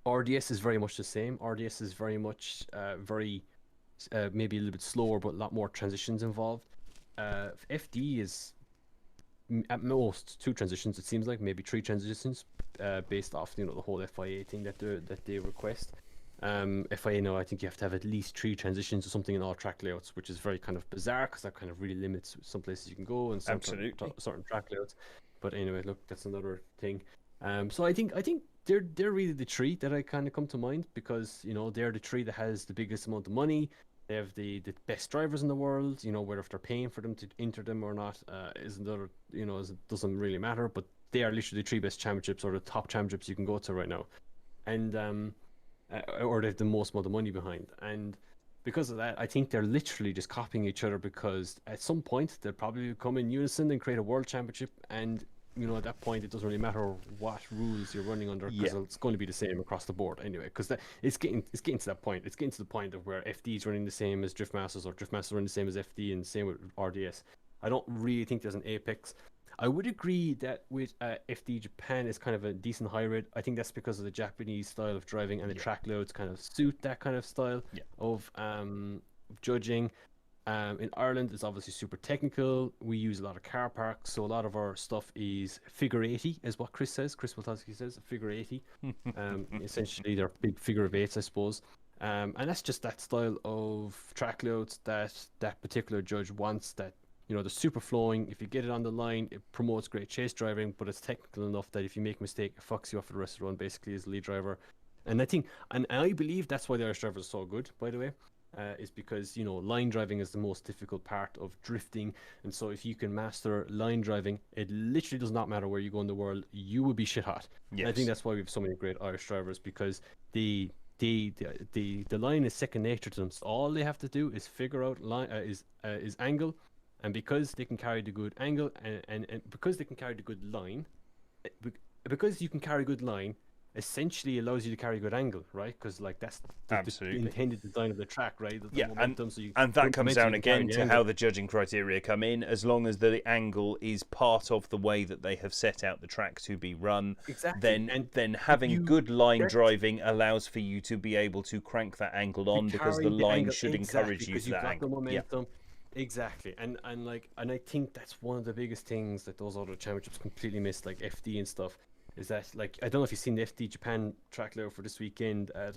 RDS is very much the same. RDS is very much maybe a little bit slower, but a lot more transitions involved. FD is at most 2 transitions, it seems like, maybe 3 transitions, based off the whole FIA thing that they request. FIA now, I think you have to have at least 3 transitions or something in all track layouts, which is very kind of bizarre because that kind of really limits some places you can go and certain track layouts. But anyway, look, that's another thing. So I think they're really the 3 that I kind of come to mind, because they're the 3 that has the biggest amount of money. They have the best drivers in the world. Whether if they're paying for them to enter them or not is another. It doesn't really matter. But they are literally the 3 best championships, or the top championships you can go to right now, and or they have the most amount of money behind. And because of that, I think they're literally just copying each other, because at some point they'll probably come in unison and create a world championship, and at that point it doesn't really matter what rules you're running under, because it's going to be the same across the board anyway, because it's getting to that point. It's getting to the point of where FD is running the same as Drift Masters, or Drift Masters running the same as FD, and the same with RDS. I don't really think there's an apex. I would agree that with FD Japan is kind of a decent hybrid. I think that's because of the Japanese style of driving, and the track loads kind of suit that kind of style of judging. In Ireland, it's obviously super technical. We use a lot of car parks, so a lot of our stuff is figure 80, is what Chris Wiltowski says, figure 80. Essentially, they're big figure of 8s, I suppose. And that's just that style of track loads that particular judge wants, that they're super flowing. If you get it on the line, it promotes great chase driving, but it's technical enough that if you make a mistake, it fucks you off for the rest of the run, basically, as the lead driver. And I believe that's why the Irish drivers are so good, by the way. Is because line driving is the most difficult part of drifting, and so if you can master line driving, it literally does not matter where you go in the world, you will be shit hot. Yes. I think that's why we have so many great Irish drivers, because the line is second nature to them. So all they have to do is figure out line is angle, and because they can carry the good angle, and because they can carry the good line, because you can carry good line, essentially allows you to carry good angle, right? Because that's the intended design of the track, right? Momentum, and that comes down again to how the judging criteria come in. As long as the angle is part of the way that they have set out the track to be run, then having good line driving allows for you to be able to crank that angle on, because the line should encourage you to that angle. The momentum. Exactly, and I think that's one of the biggest things that those other championships completely miss, like FD and stuff. Is that, like, I don't know if you've seen the FD Japan track layout for this weekend at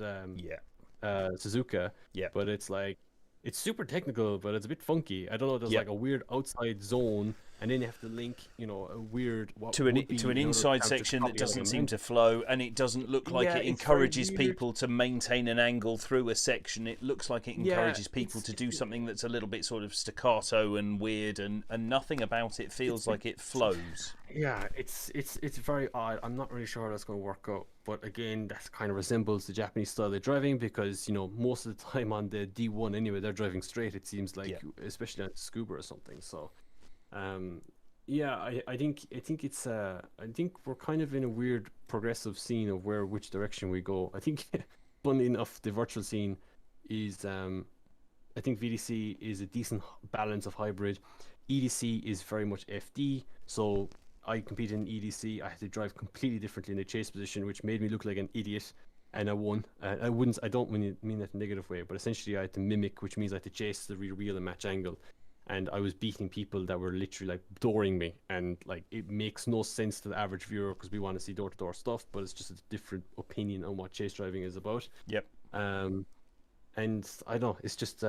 Suzuka, but it's super technical, but it's a bit funky. I don't know, there's like a weird outside zone, and then you have to link, a weird to an inside section that doesn't seem to flow, and it doesn't look like it encourages people to maintain an angle through a section. It looks like it encourages people to do something that's a little bit sort of staccato and weird, and nothing about it feels like it flows. Yeah, it's very odd. I'm not really sure how that's going to work out, but again, that kind of resembles the Japanese style of driving, because most of the time on the D1 anyway, they're driving straight, it seems like, especially on Scuba or something. So I think it's I think we're kind of in a weird progressive scene of which direction we go. I think funnily enough, the virtual scene is I think VDC is a decent balance of hybrid. EDC is very much FD, so I competed in EDC. I had to drive completely differently in the chase position, which made me look like an idiot, and I won. I don't mean that in a negative way, but essentially I had to mimic, which means I had to chase the rear wheel and match angle. And I was beating people that were literally like dooring me, and like it makes no sense to the average viewer, because we want to see door-to-door stuff, but it's just a different opinion on what chase driving is about. Yep. And I don't know, it's just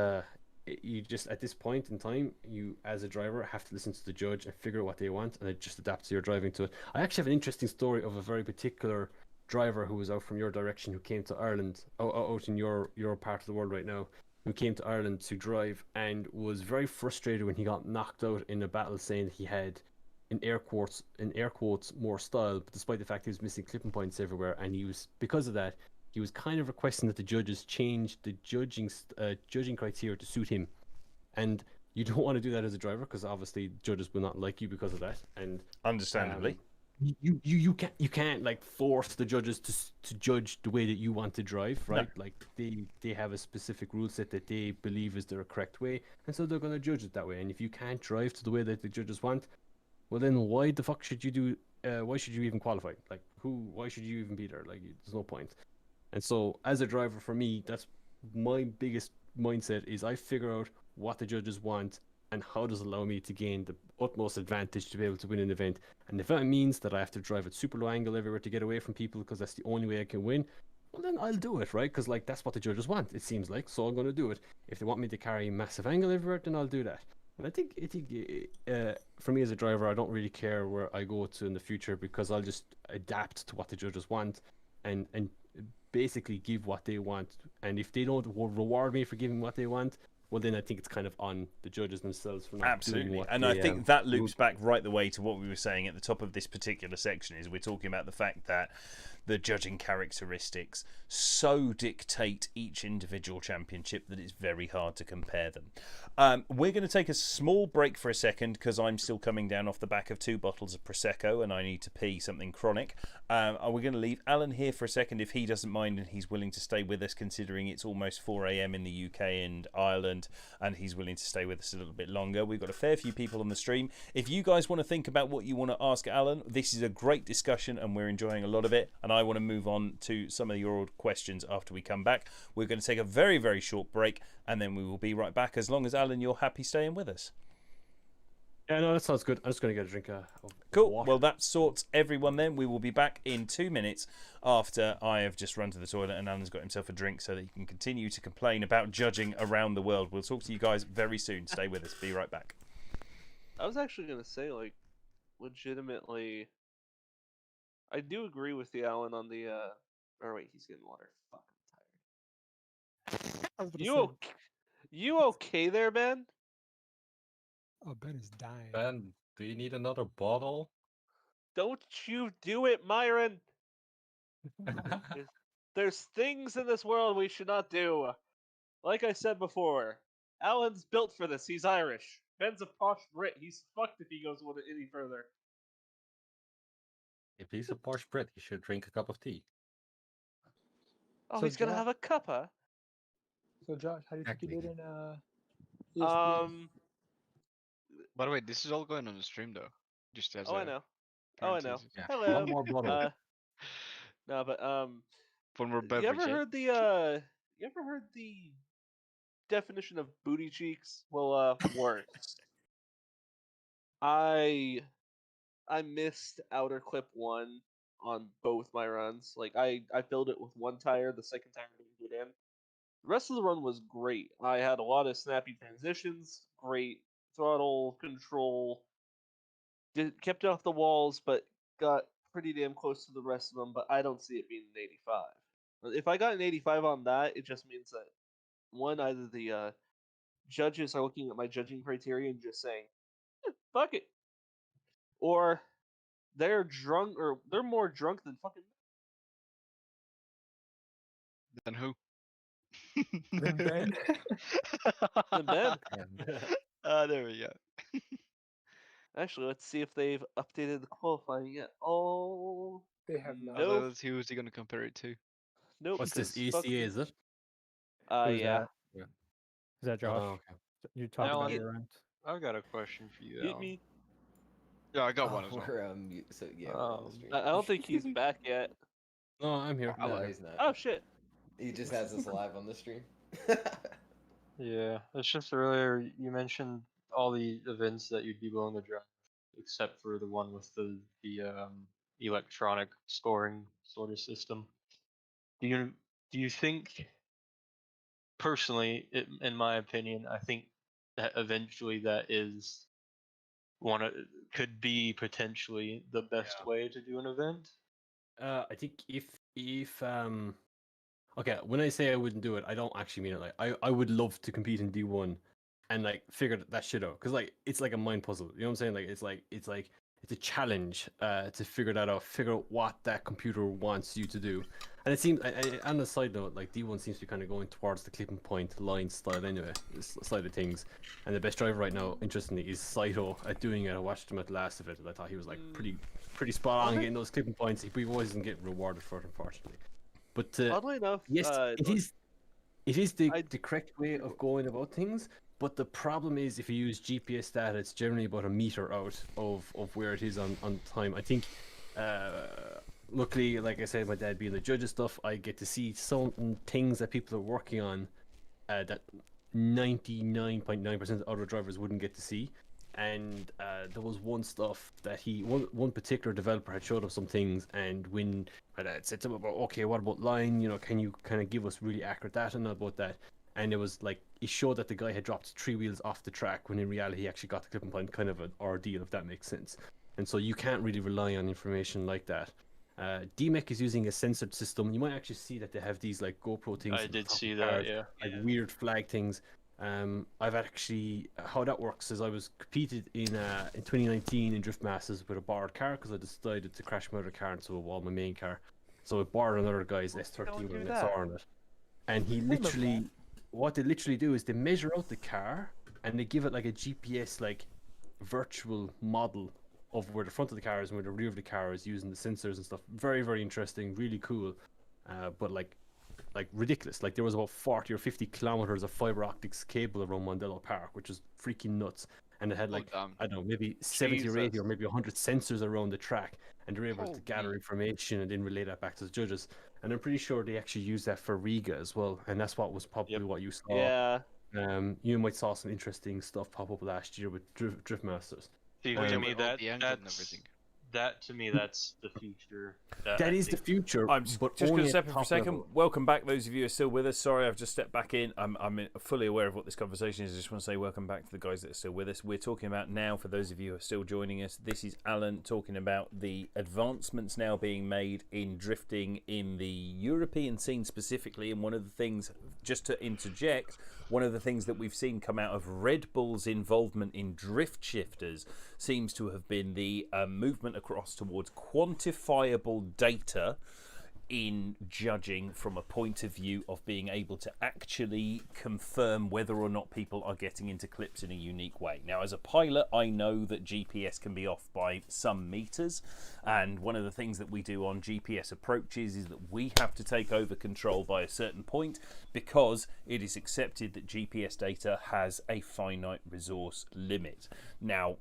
you just at this point in time, you as a driver have to listen to the judge and figure out what they want, and it just adapts your driving to it. I actually have an interesting story of a very particular driver who was out from your direction who came to Ireland, out in your part of the world right now, who came to Ireland to drive and was very frustrated when he got knocked out in a battle, saying he had in air quotes more style, but despite the fact he was missing clipping points everywhere, and he was because of that he was kind of requesting that the judges change the judging criteria to suit him, and you don't want to do that as a driver because obviously judges will not like you because of that, and understandably. You can't like force the judges to judge the way that you want to drive, right? No. Like they have a specific rule set that they believe is the correct way, and so they're going to judge it that way. And if you can't drive to the way that the judges want, well then why the fuck should you do? Why should you even qualify? Like why should you even be there? Like there's no point. And so as a driver, for me, that's my biggest mindset is I figure out what the judges want and how does it allow me to gain the utmost advantage to be able to win an event. And if that means that I have to drive at super low angle everywhere to get away from people because that's the only way I can win, well then I'll do it, right? Because like that's what the judges want, it seems like, so I'm going to do it. If they want me to carry massive angle everywhere, then I'll do that. And I think for me as a driver, I don't really care where I go to in the future because I'll just adapt to what the judges want and basically give what they want. And if they don't reward me for giving what they want, well then I think it's kind of on the judges themselves for not doing what and they, I think that loops back right the way to what we were saying at the top of this particular section, is we're talking about the fact that the judging characteristics so dictate each individual championship that it's very hard to compare them. We're going to take a small break for a second because I'm still coming down off the back of 2 bottles of Prosecco and I need to pee something chronic. We're going to leave Alan here for a second if he doesn't mind and he's willing to stay with us, considering it's almost 4 a.m. in the UK and Ireland, and he's willing to stay with us a little bit longer. We've got a fair few people on the stream. If you guys want to think about what you want to ask Alan, this is a great discussion and we're enjoying a lot of it, and I want to move on to some of your questions after we come back. We're going to take a very, very short break and then we will be right back, as long as, Alan, you're happy staying with us. Yeah, no, that sounds good. I'm just going to get a drink of cool. water. Well, that sorts everyone then. We will be back in 2 minutes after I have just run to the toilet and Alan's got himself a drink so that he can continue to complain about judging around the world. We'll talk to you guys very soon. Stay with us. Be right back. I was actually going to say, like, legitimately, I do agree with you, Alan, on the, or wait, he's getting water. Fuck, I'm tired. You okay there, Ben? Oh, Ben is dying. Ben, do you need another bottle? Don't you do it, Myron! There's things in this world we should not do. Like I said before, Alan's built for this. He's Irish. Ben's a posh Brit. He's fucked if he goes any further. If he's a posh Brit, he should drink a cup of tea. Oh, so he's gonna have a cuppa? So Josh, how do you think you did in By the way, this is all going on the stream though. Just as I know. Oh, I know. Yeah. Hello. One more bottle. No, but one more beverage. You ever heard the definition of booty cheeks? Well, worse. I missed outer clip 1 on both my runs. Like I filled it with 1 tire, the second tire didn't get in. The rest of the run was great. I had a lot of snappy transitions, great throttle control, kept it off the walls, but got pretty damn close to the rest of them, but I don't see it being an 85. If I got an 85 on that, it just means that, one, either the judges are looking at my judging criteria and just saying, fuck it, or they're drunk, or they're more drunk than fucking... Than who? Than Ben. Than Ben. There we go. Actually, let's see if they've updated the qualifying yet. Oh, they have not. Nope. Let's see who's he gonna compare it to. Nope. What's this, ECA, is it? Yeah. Is that Josh? Oh, okay. You're talking about your rent. I've got a question for you, Hit Alan. me. Yeah, I got one as well. So yeah, I don't think he's back yet. No, I'm here. No, he's not. Oh shit. He just has us live on the stream. Yeah, it's just earlier you mentioned all the events that you'd be willing to drive, except for the one with the electronic scoring sort of system. Do you think personally, in my opinion, I think that eventually that is could be potentially the best way to do an event. I think if okay, when I say I wouldn't do it, I don't actually mean it. Like I would love to compete in D1 and like figure that shit out, because like it's like a mind puzzle. You know what I'm saying? Like it's a challenge to figure that out, figure out what that computer wants you to do. And it seems, on a side note, like D1 seems to be kind of going towards the clipping point line style anyway, side of things. And the best driver right now, interestingly, is Saito at doing it. I watched him at the last of it, and I thought he was like pretty spot on getting those clipping points. He always isn't getting rewarded for it, unfortunately. But oddly enough, yes, it is the correct way of going about things. But the problem is, if you use GPS data, it's generally about a meter out of where it is on time. I think, luckily, like I said, my dad being the judge and stuff, I get to see certain things that people are working on that 99.9% of other drivers wouldn't get to see. And there was one stuff that one particular developer had showed us some things, and when my dad said to him about, okay, what about line? You know, can you kind of give us really accurate data about that? And it was like, it showed that the guy had dropped 3 wheels off the track, when in reality he actually got the clipping point, kind of an ordeal, if that makes sense. And so you can't really rely on information like that. DMEC is using a censored system. You might actually see that they have these like GoPro things. I did see that, yeah. Like weird flag things. I've actually, how that works is I was competed in 2019 in Drift Masters with a borrowed car, because I decided to crash my other car into a wall, my main car. So I borrowed another guy's S30 with an SR on it. And he literally, what they literally do is they measure out the car and they give it like a GPS like virtual model of where the front of the car is and where the rear of the car is, using the sensors and stuff. Very, very interesting, really cool. But like ridiculous. Like there was about 40 or 50 kilometers of fiber optics cable around Mondello Park, which is freaking nuts. And it had like, I don't know, maybe 70 or 80 or maybe 100 sensors around the track, and they were able to gather information and then relay that back to the judges. And I'm pretty sure they actually used that for Riga as well, and that's what was probably what you saw. Yeah. You might saw some interesting stuff pop up last year with Drift Masters. See, to me, that to me, that's the future. That is the future. I'm just going to step in for a second. Welcome back, those of you who are still with us. Sorry, I've just stepped back in. I'm fully aware of what this conversation is. I just want to say welcome back to the guys that are still with us. We're talking about now, for those of you who are still joining us, this is Alan talking about the advancements now being made in drifting in the European scene specifically. And one of the things, just to interject, one of the things that we've seen come out of Red Bull's involvement in drift shifters seems to have been the movement across towards quantifiable data in judging, from a point of view of being able to actually confirm whether or not people are getting into clips in a unique way. Now, as a pilot, I know that GPS can be off by some meters, and one of the things that we do on GPS approaches is that we have to take over control by a certain point, because it is accepted that GPS data has a finite resource limit. Now,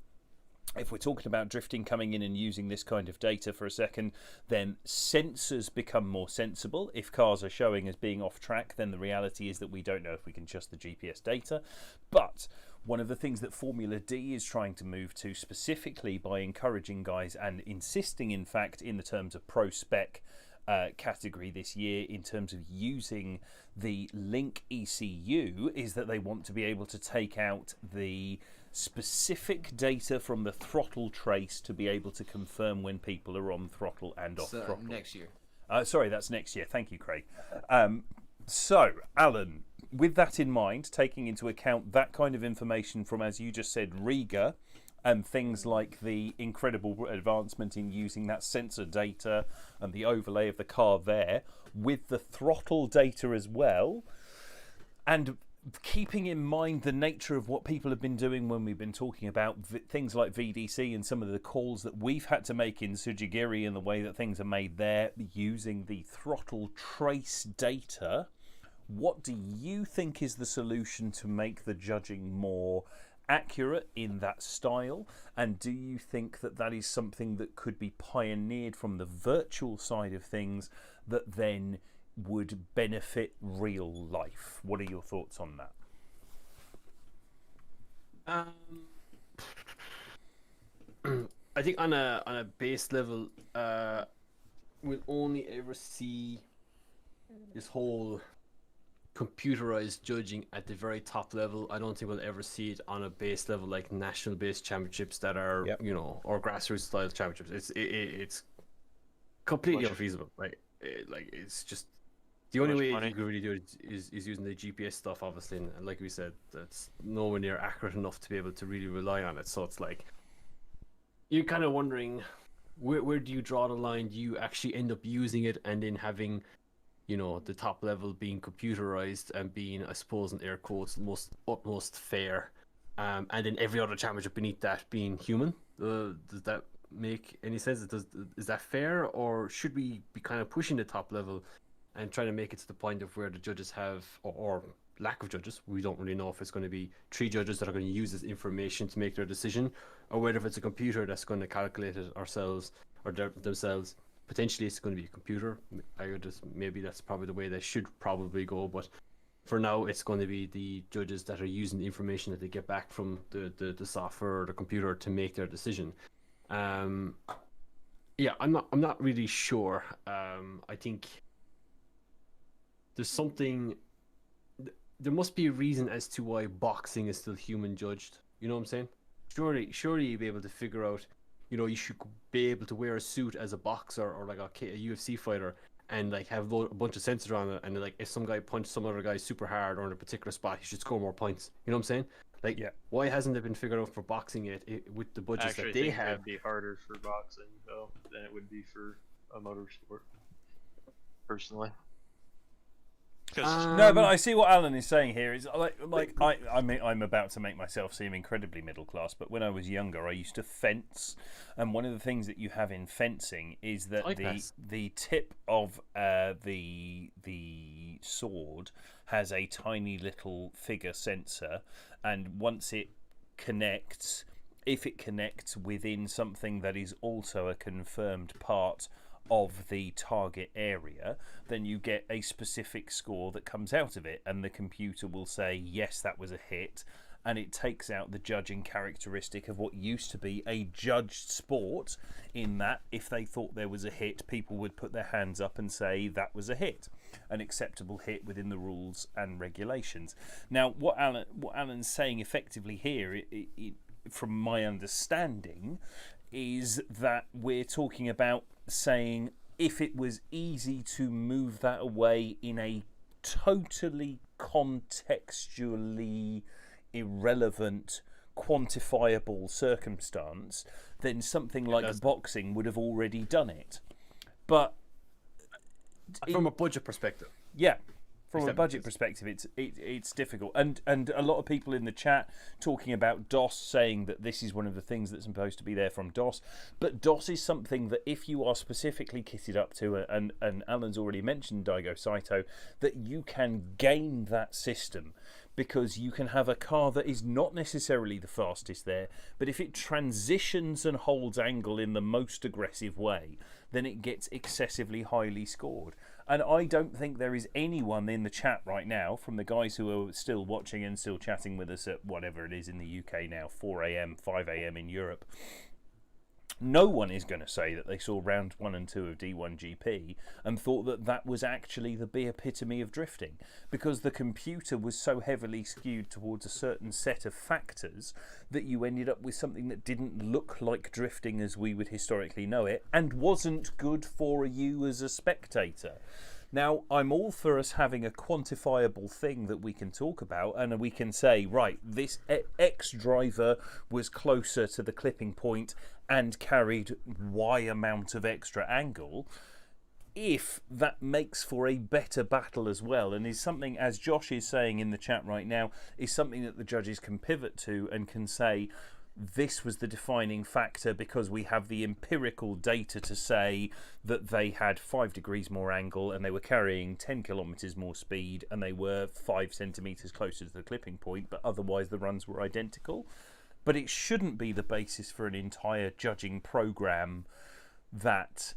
if we're talking about drifting coming in and using this kind of data for a second, then sensors become more sensible. If cars are showing as being off track, then the reality is that we don't know if we can trust the GPS data. But one of the things that Formula D is trying to move to, specifically by encouraging guys and insisting, in fact, in the terms of pro spec category this year, in terms of using the link ECU, is that they want to be able to take out the specific data from the throttle trace to be able to confirm when people are on throttle and off throttle. Next year. Sorry, that's next year. Thank you, Craig. So, Alan, with that in mind, taking into account that kind of information from, as you just said, Riga, and things like the incredible advancement in using that sensor data and the overlay of the car there, with the throttle data as well, and keeping in mind the nature of what people have been doing when we've been talking about things like VDC and some of the calls that we've had to make in Tsujigiri and the way that things are made there using the throttle trace data, what do you think is the solution to make the judging more accurate in that style? And do you think that that is something that could be pioneered from the virtual side of things that then would benefit real life? What are your thoughts on that? I think on a base level, we'll only ever see this whole computerized judging at the very top level. I don't think we'll ever see it on a base level like national based championships that are or grassroots style championships. It's completely unfeasible. Like it's just the only way you can really do it is using the GPS stuff, obviously, and like we said, that's nowhere near accurate enough to be able to really rely on it. So it's like you're kind of wondering where do you draw the line? Do you actually end up using it and then having the top level being computerized and being, I suppose, in air quotes, utmost fair, and then every other championship beneath that being human? Does that make any sense? Is that fair, or should we be kind of pushing the top level and trying to make it to the point of where the judges have, or lack of judges? We don't really know if it's going to be 3 judges that are going to use this information to make their decision, or whether if it's a computer that's going to calculate it themselves. Potentially it's going to be a computer. Maybe that's probably the way they should probably go, but for now it's going to be the judges that are using the information that they get back from the software or the computer to make their decision. I'm not really sure. I think there must be a reason as to why boxing is still human judged. You know what I'm saying? Surely you'd be able to figure out, you should be able to wear a suit as a boxer or like a UFC fighter and like have a bunch of sensors on it, and like if some guy punched some other guy super hard or in a particular spot, he should score more points. You know what I'm saying? Like, why hasn't it been figured out for boxing yet with the budgets that they have? It'd be harder for boxing though than it would be for a motorsport, personally. No, but I see what Alan is saying here. Is I'm about to make myself seem incredibly middle class, but when I was younger, I used to fence, and one of the things that you have in fencing is that the tip of the sword has a tiny little figure sensor, and once it connects, if it connects within something that is also a confirmed part of the target area, then you get a specific score that comes out of it, and the computer will say yes, that was a hit, and it takes out the judging characteristic of what used to be a judged sport, in that if they thought there was a hit, people would put their hands up and say that was a hit, an acceptable hit within the rules and regulations. Now what Alan's saying effectively here, from my understanding, is that we're talking about saying if it was easy to move that away in a totally contextually irrelevant, quantifiable circumstance, then something like boxing would have already done it. But from a budget perspective, from a budget perspective, it's difficult, and a lot of people in the chat talking about DOS, saying that this is one of the things that's supposed to be there from DOS. But DOS is something that if you are specifically kitted up to, and Alan's already mentioned Daigo Saito, that you can game that system, because you can have a car that is not necessarily the fastest there, but if it transitions and holds angle in the most aggressive way, then it gets excessively highly scored. And I don't think there is anyone in the chat right now, from the guys who are still watching and still chatting with us at whatever it is in the UK now, 4 a.m, 5 a.m. in Europe, no one is going to say that they saw round 1 and 2 of D1 GP and thought that that was actually the epitome of drifting, because the computer was so heavily skewed towards a certain set of factors that you ended up with something that didn't look like drifting as we would historically know it, and wasn't good for you as a spectator. Now, I'm all for us having a quantifiable thing that we can talk about, and we can say, right, this X driver was closer to the clipping point and carried Y amount of extra angle, if that makes for a better battle as well, and is something, as Josh is saying in the chat right now, is something that the judges can pivot to and can say, this was the defining factor because we have the empirical data to say that they had 5 degrees more angle and they were carrying 10 kilometers more speed and they were 5 centimeters closer to the clipping point, but otherwise the runs were identical. But it shouldn't be the basis for an entire judging program that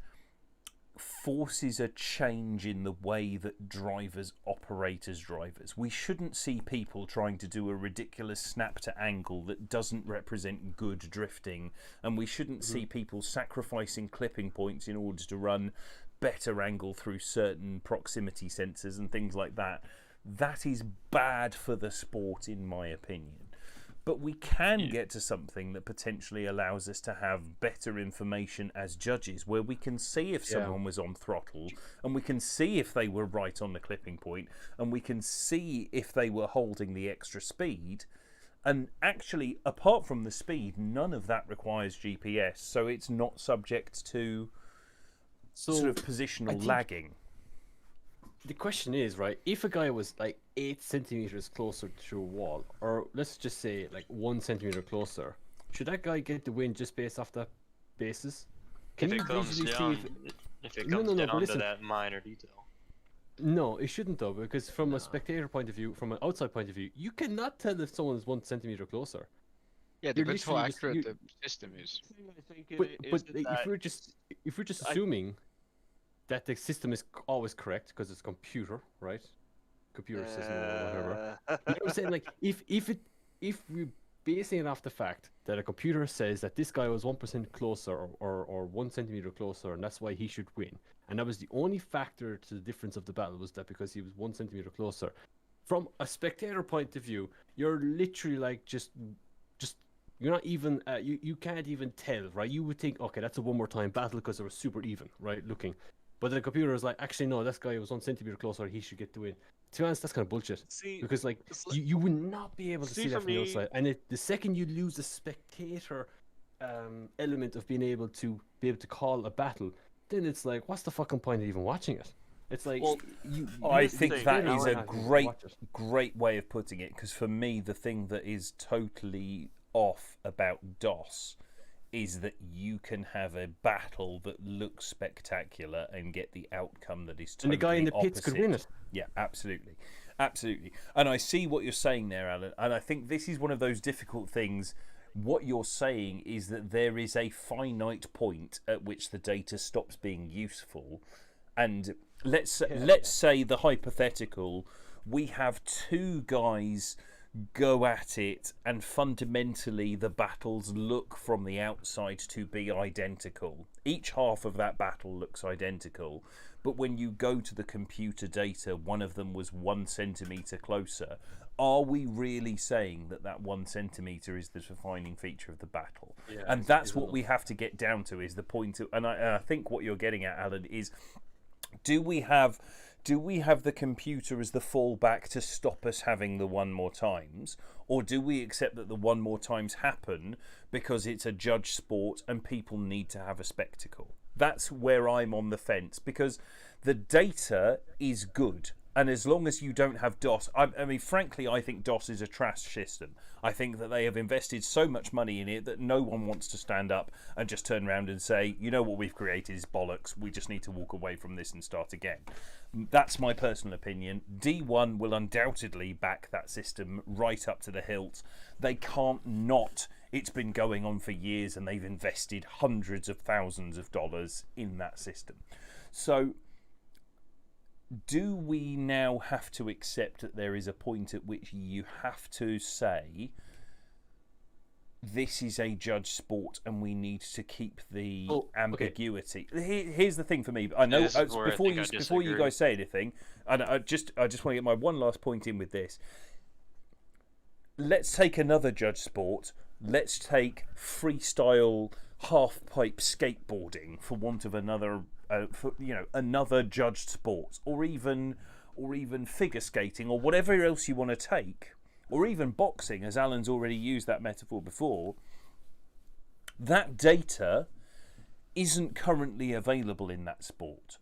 forces a change in the way that drivers operate as drivers. We shouldn't see people trying to do a ridiculous snap to angle that doesn't represent good drifting, and we shouldn't see people sacrificing clipping points in order to run better angle through certain proximity sensors and things like that. that is bad for the sport, in my opinion. But we can get to something that potentially allows us to have better information as judges, where we can see if someone was on throttle, and we can see if they were right on the clipping point, and we can see if they were holding the extra speed. And actually, apart from the speed, none of that requires GPS, so it's not subject to sort of positional lagging. The question is, right, if a guy was like 8 centimeters closer to a wall, or let's just say like 1 centimeter closer, should that guy get the win just based off that basis? Can you visually see if it comes down to that minor detail? No, it shouldn't though, because from a spectator point of view, from an outside point of view, you cannot tell if someone is 1 centimeter closer. Yeah, depends how accurate the system is. But if we're just assuming that the system is always correct because it's computer, right? Computer system or whatever. You know what I'm saying? Like, if we're basing it off the fact that a computer says that this guy was 1% closer or 1 centimeter closer, and that's why he should win, and that was the only factor to the difference of the battle, was that because he was 1 centimeter closer. From a spectator point of view, you're literally like just you're not even you can't even tell, right? You would think, okay, that's a one more time battle because they were super even, right? Looking. But the computer is like, actually, no, this guy was 1 centimeter closer, he should get the win. To be honest, that's kind of bullshit. Because, like, you would not be able to see that from the outside. And the second you lose the spectator element of being able to call a battle, then it's like, what's the fucking point of even watching it? It's like, I think that is a great way of putting it, because for me, the thing that is totally off about DOS is that you can have a battle that looks spectacular and get the outcome that is totally and the guy in the pits opposite. could win it. Yeah, absolutely. And I see what you're saying there, Alan, and I think this is one of those difficult things. What you're saying is that there is a finite point at which the data stops being useful, and let's say the hypothetical, we have two guys go at it, and fundamentally the battles look from the outside to be identical. Each half of that battle looks identical, but when you go to the computer data, one of them was 1 centimeter closer. Are we really saying that 1 centimeter is the defining feature of the battle? Yeah, and that's what we have to get down to, is the point of, and I think what you're getting at, Alan, is do we have the computer as the fallback to stop us having the one more times, or do we accept that the one more times happen because it's a judge sport and people need to have a spectacle? That's where I'm on the fence, because the data is good. And as long as you don't have DOS, I mean, frankly, I think DOS is a trash system. I think that they have invested so much money in it that no one wants to stand up and just turn around and say, you know, what we've created is bollocks. We just need to walk away from this and start again. That's my personal opinion. D1 will undoubtedly back that system right up to the hilt. They can't not. It's been going on for years and they've invested hundreds of thousands of dollars in that system. So do we now have to accept that there is a point at which you have to say this is a judge sport and we need to keep the ambiguity? Here's the thing for me. I know before you guys say anything, and I just want to get my one last point in with this. Let's take another judge sport. Let's take freestyle half-pipe skateboarding, for want of another. Another judged sport, or even figure skating, or whatever else you want to take, or even boxing, as Alan's already used that metaphor before. That data isn't currently available in that sport.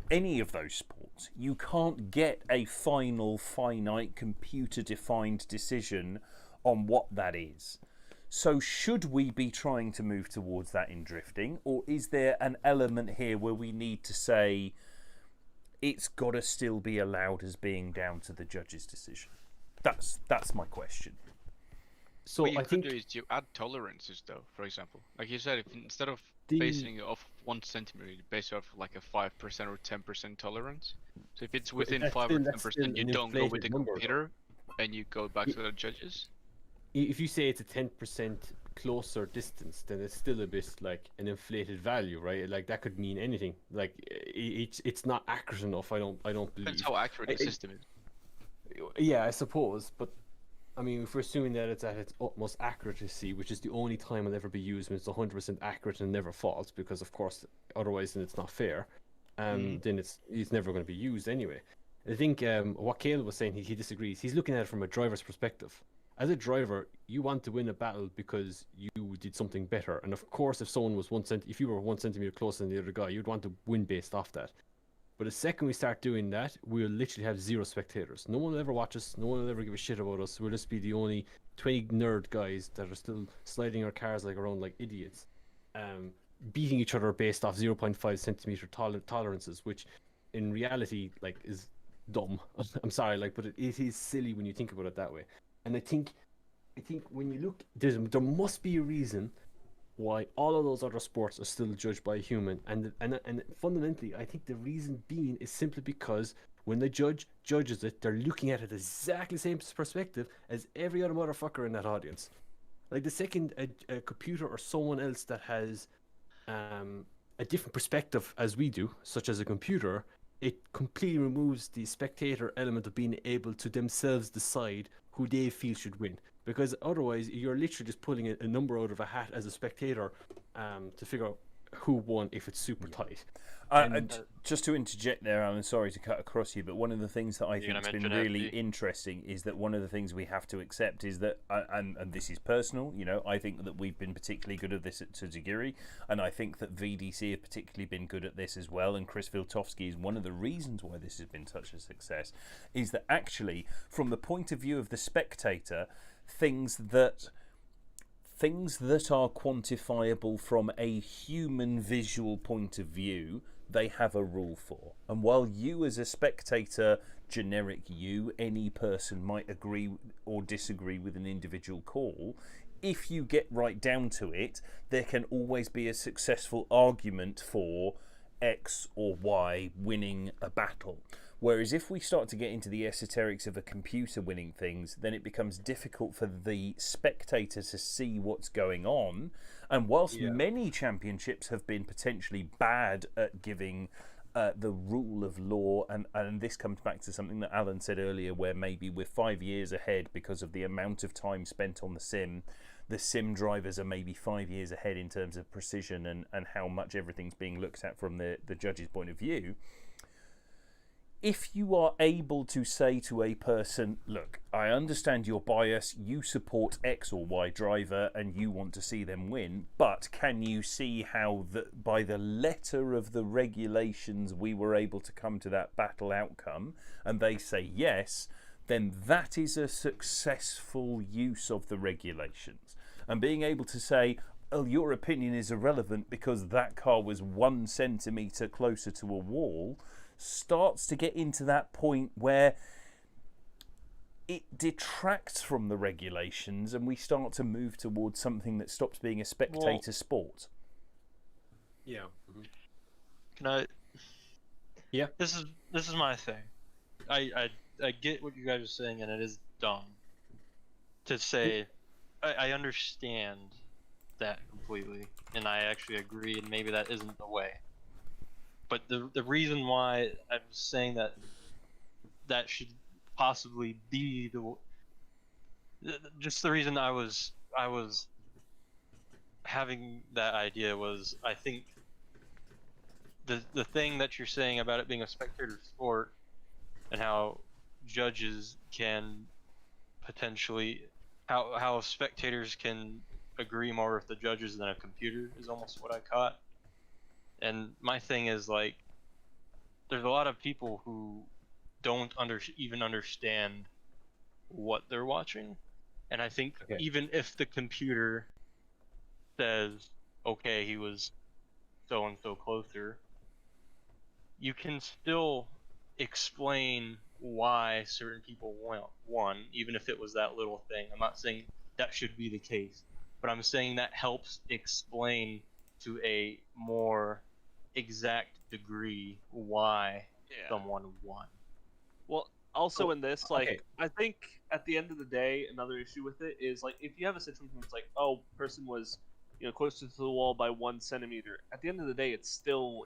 Any of those sports, you can't get a final, finite, computer-defined decision on what that is. So should we be trying to move towards that in drifting, or is there an element here where we need to say it's got to still be allowed as being down to the judge's decision? That's my question. So what you could do is you add tolerances, though. For example, like you said, if instead of basing it off 1 centimeter, you base it off like a 5% or 10% tolerance. So if it's within 5 or 10%, you don't go with the computer, and you go back to the judges. If you say it's a 10% closer distance, then it's still a bit like an inflated value, right? Like that could mean anything. Like it's not accurate enough. I don't believe. Depends how accurate the system is. Yeah, I suppose, but I mean, if we're assuming that it's at its utmost accuracy, which is the only time it'll ever be used when it's 100% accurate and never false, because of course, otherwise then it's not fair. Then it's never going to be used anyway. I think what Caleb was saying, he disagrees. He's looking at it from a driver's perspective. As a driver, you want to win a battle because you did something better. And of course, if someone was if you were 1 centimeter closer than the other guy, you'd want to win based off that. But the second we start doing that, we'll literally have 0 spectators. No one will ever watch us. No one will ever give a shit about us. We'll just be the only 20 nerd guys that are still sliding our cars around like idiots, beating each other based off 0.5 centimeter tolerances, which in reality is dumb. I'm sorry, but it is silly when you think about it that way. And I think when you look, there must be a reason why all of those other sports are still judged by a human, and fundamentally, I think the reason being is simply because when the judges it, they're looking at it exactly the same perspective as every other motherfucker in that audience. Like the second a computer or someone else that has a different perspective as we do, such as a computer, it completely removes the spectator element of being able to themselves decide who they feel should win. Because otherwise, you're literally just pulling a number out of a hat as a spectator to figure out who won if it's super tight. Just to interject there, Alan, sorry to cut across you, but one of the things that I think has been really interesting is that one of the things we have to accept is that, and this is personal, I think that we've been particularly good at this at Tsujigiri, and I think that VDC have particularly been good at this as well, and Chris Viltovsky is one of the reasons why this has been such a success, is that actually, from the point of view of the spectator, things that are quantifiable from a human visual point of view, they have a rule for. And while you as a spectator, generic you, any person might agree or disagree with an individual call, if you get right down to it, there can always be a successful argument for X or Y winning a battle. Whereas if we start to get into the esoterics of a computer winning things, then it becomes difficult for the spectator to see what's going on. And whilst many championships have been potentially bad at giving the rule of law, and this comes back to something that Alan said earlier, where maybe we're 5 years ahead because of the amount of time spent on the sim drivers are maybe 5 years ahead in terms of precision and how much everything's being looked at from the judge's point of view. If you are able to say to a person, look, I understand your bias, you support X or Y driver and you want to see them win, but can you see how by the letter of the regulations we were able to come to that battle outcome, and they say yes, then that is a successful use of the regulations. And being able to say, oh, your opinion is irrelevant because that car was 1 centimetre closer to a wall, starts to get into that point where it detracts from the regulations and we start to move towards something that stops being a spectator sport. Yeah. Can I? Yeah. This is my thing. I get what you guys are saying, and it is dumb to say. I understand that completely, and I actually agree, and maybe that isn't the way. But the reason why I'm saying that should possibly be just the reason I was having that idea was, I think the thing that you're saying about it being a spectator sport and how judges can potentially how spectators can agree more with the judges than a computer is almost what I caught. And my thing is, like, there's a lot of people who don't even understand what they're watching. And I think even if the computer says, okay, he was so-and-so closer, you can still explain why certain people won, even if it was that little thing. I'm not saying that should be the case, but I'm saying that helps explain to a more exact degree why someone won. Well, also in this, like, I think at the end of the day, another issue with it is, like, if you have a situation where it's like, oh, person was, closer to the wall by 1 centimeter. At the end of the day, it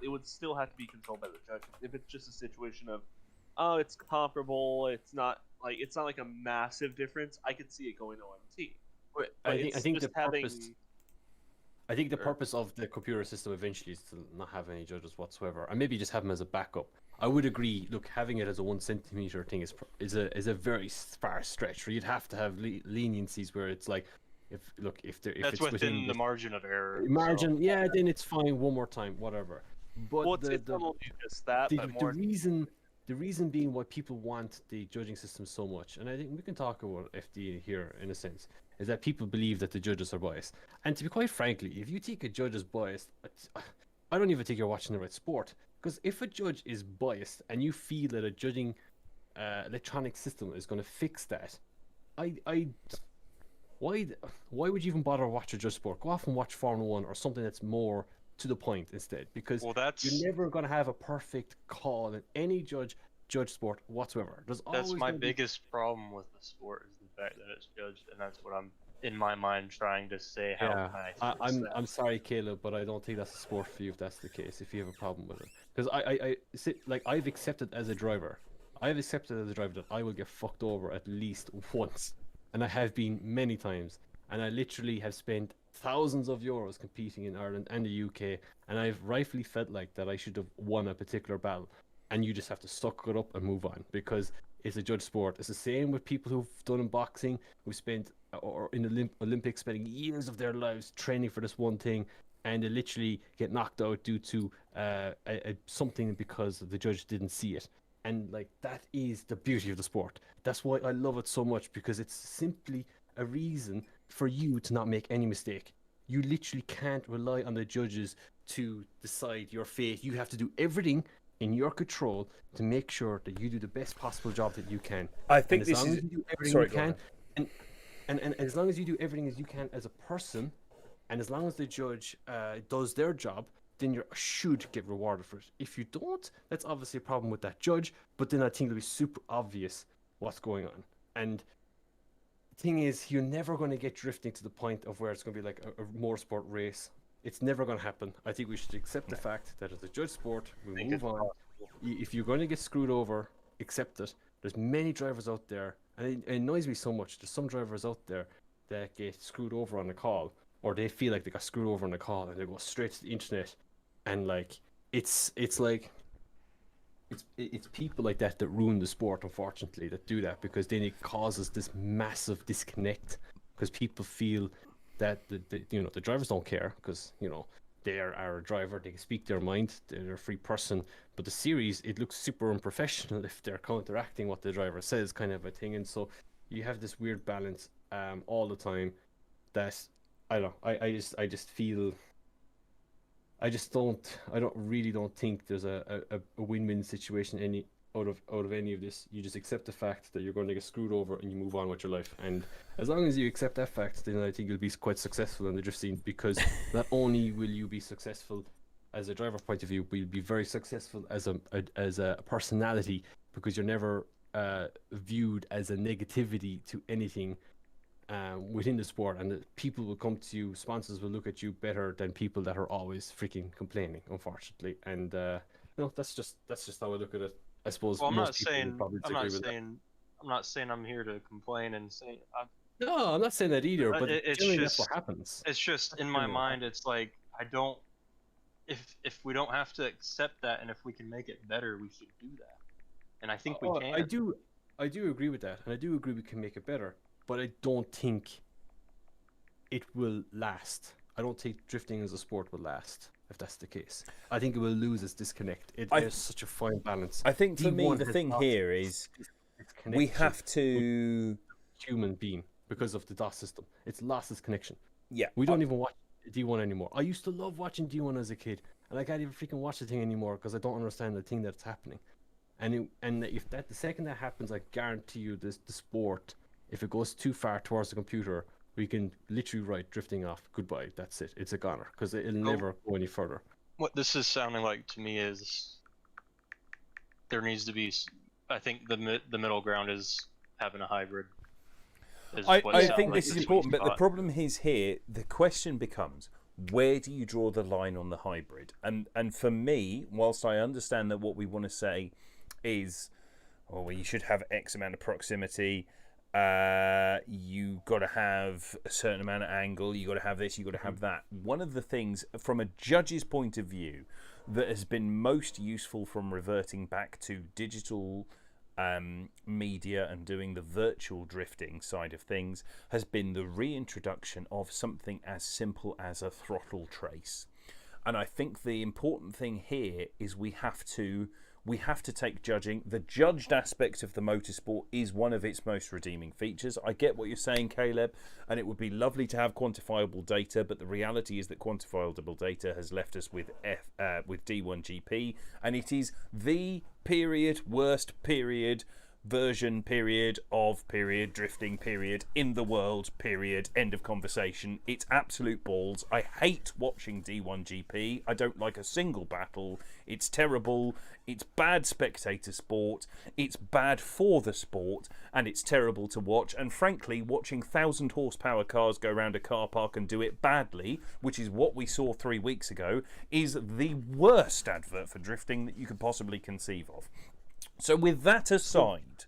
would still have to be controlled by the judge. If it's just a situation of oh, it's comparable. It's not like a massive difference. I could see it going to OMT. But I think the having... purpose. I think the purpose of the computer system eventually is to not have any judges whatsoever, and maybe just have them as a backup. I would agree. Look, having it as a 1 centimeter thing is a very far stretch. Where you'd have to have leniencies where it's like, if that's it's within the margin of error. Margin, yeah, then it's fine. One more time, whatever. But well, it's not only just that, but more... the reason being why people want the judging system so much, and I think we can talk about FD here in a sense, is that people believe that the judges are biased. And to be quite frankly, if you think a judge is biased, I don't even think you're watching the right sport. Because if a judge is biased and you feel that a judging electronic system is going to fix that, why would you even bother watch a judge sport? Go off and watch Formula 1 or something that's more to the point instead. Because you're never going to have a perfect call in any judge sport whatsoever. That's my biggest problem with the sport, is the fact that it's judged, and that's what I'm in my mind trying to say. I'm sorry, Caleb, but I don't think that's a sport for you if that's the case. If you have a problem with it, because I've accepted as a driver, that I will get fucked over at least once, and I have been many times, and I literally have spent thousands of euros competing in Ireland and the UK, and I've rightfully felt like that I should have won a particular battle. And you just have to suck it up and move on, because it's a judge sport. It's the same with people who've done in boxing, who spent, or in the Olympics, spending years of their lives training for this one thing, and they literally get knocked out due to something because the judge didn't see it. And like, that is the beauty of the sport. That's why I love it so much, because it's simply a reason for you to not make any mistake. You literally can't rely on the judges to decide your fate. You have to do everything in your control to make sure that you do the best possible job that you can. I think as long as you do everything you can, and as long as you do everything as you can as a person, and as long as the judge does their job, then you should get rewarded for it. If you don't, that's obviously a problem with that judge, but then I think it'll be super obvious what's going on. And the thing is, you're never going to get drifting to the point of where it's going to be like a motorsport race. It's never going to happen. I think we should accept the fact that it's a judge sport. We move on. If you're going to get screwed over, accept it. There's many drivers out there, and it annoys me so much. There's some drivers out there that get screwed over on a call, or they feel like they got screwed over on a call, and they go straight to the internet, and like it's people like that ruin the sport, unfortunately, that do that, because then it causes this massive disconnect, because people feel that the drivers don't care, because they are a driver, they can speak their mind, they're a free person. But the series, it looks super unprofessional if they're counteracting what the driver says, kind of a thing. And so you have this weird balance all the time that I don't know. I just feel, I don't think there's a win-win situation out of any of this. You just accept the fact that you're going to get screwed over and you move on with your life. And as long as you accept that fact, then I think you'll be quite successful in the drift scene, because not only will you be successful as a driver point of view, but you'll be very successful as a personality, because you're never viewed as a negativity to anything within the sport, and that people will come to you, sponsors will look at you better than people that are always freaking complaining, unfortunately. And that's just how I look at it. I suppose. Well, I'm not saying I'm here to complain and say. No, I'm not saying that either. But it's generally just, that's what happens. It's just in my mind. It's like, I don't. If we don't have to accept that, and if we can make it better, we should do that. And I think we can. I do agree with that, and I do agree we can make it better. But I don't think it will last. I don't think drifting as a sport will last, if that's the case. I think it will lose its disconnect. There's such a fine balance. I think for me, the thing here is we have to human being, because of the DOS system. It's lost its connection. Yeah. We don't even watch D1 anymore. I used to love watching D1 as a kid, and I can't even freaking watch the thing anymore because I don't understand the thing that's happening. And if the second that happens, I guarantee you the sport, if it goes too far towards the computer, we can literally write drifting off. Goodbye. That's it. It's a goner, because it'll never go any further. What this is sounding like to me is there needs to be. I think the middle ground is having a hybrid. I think this is important, but the problem is here. The question becomes, where do you draw the line on the hybrid? And for me, whilst I understand that what we want to say is or you should have X amount of proximity. You got to have a certain amount of angle. You got to have this. You got to have that. One of the things, from a judge's point of view, that has been most useful from reverting back to digital media and doing the virtual drifting side of things has been the reintroduction of something as simple as a throttle trace. And I think the important thing here is we have to take judging. The judged aspect of the motorsport is one of its most redeeming features. I get what you're saying, Caleb, and it would be lovely to have quantifiable data, but the reality is that quantifiable data has left us with D1GP, and it is the worst version of drifting in the world, end of conversation. It's absolute balls. I hate watching D1GP. I don't like a single battle. It's terrible. It's bad spectator sport. It's bad for the sport, and it's terrible to watch. And frankly, watching 1,000 horsepower cars go around a car park and do it badly, which is what we saw 3 weeks ago, is the worst advert for drifting that you could possibly conceive of. So with that aside,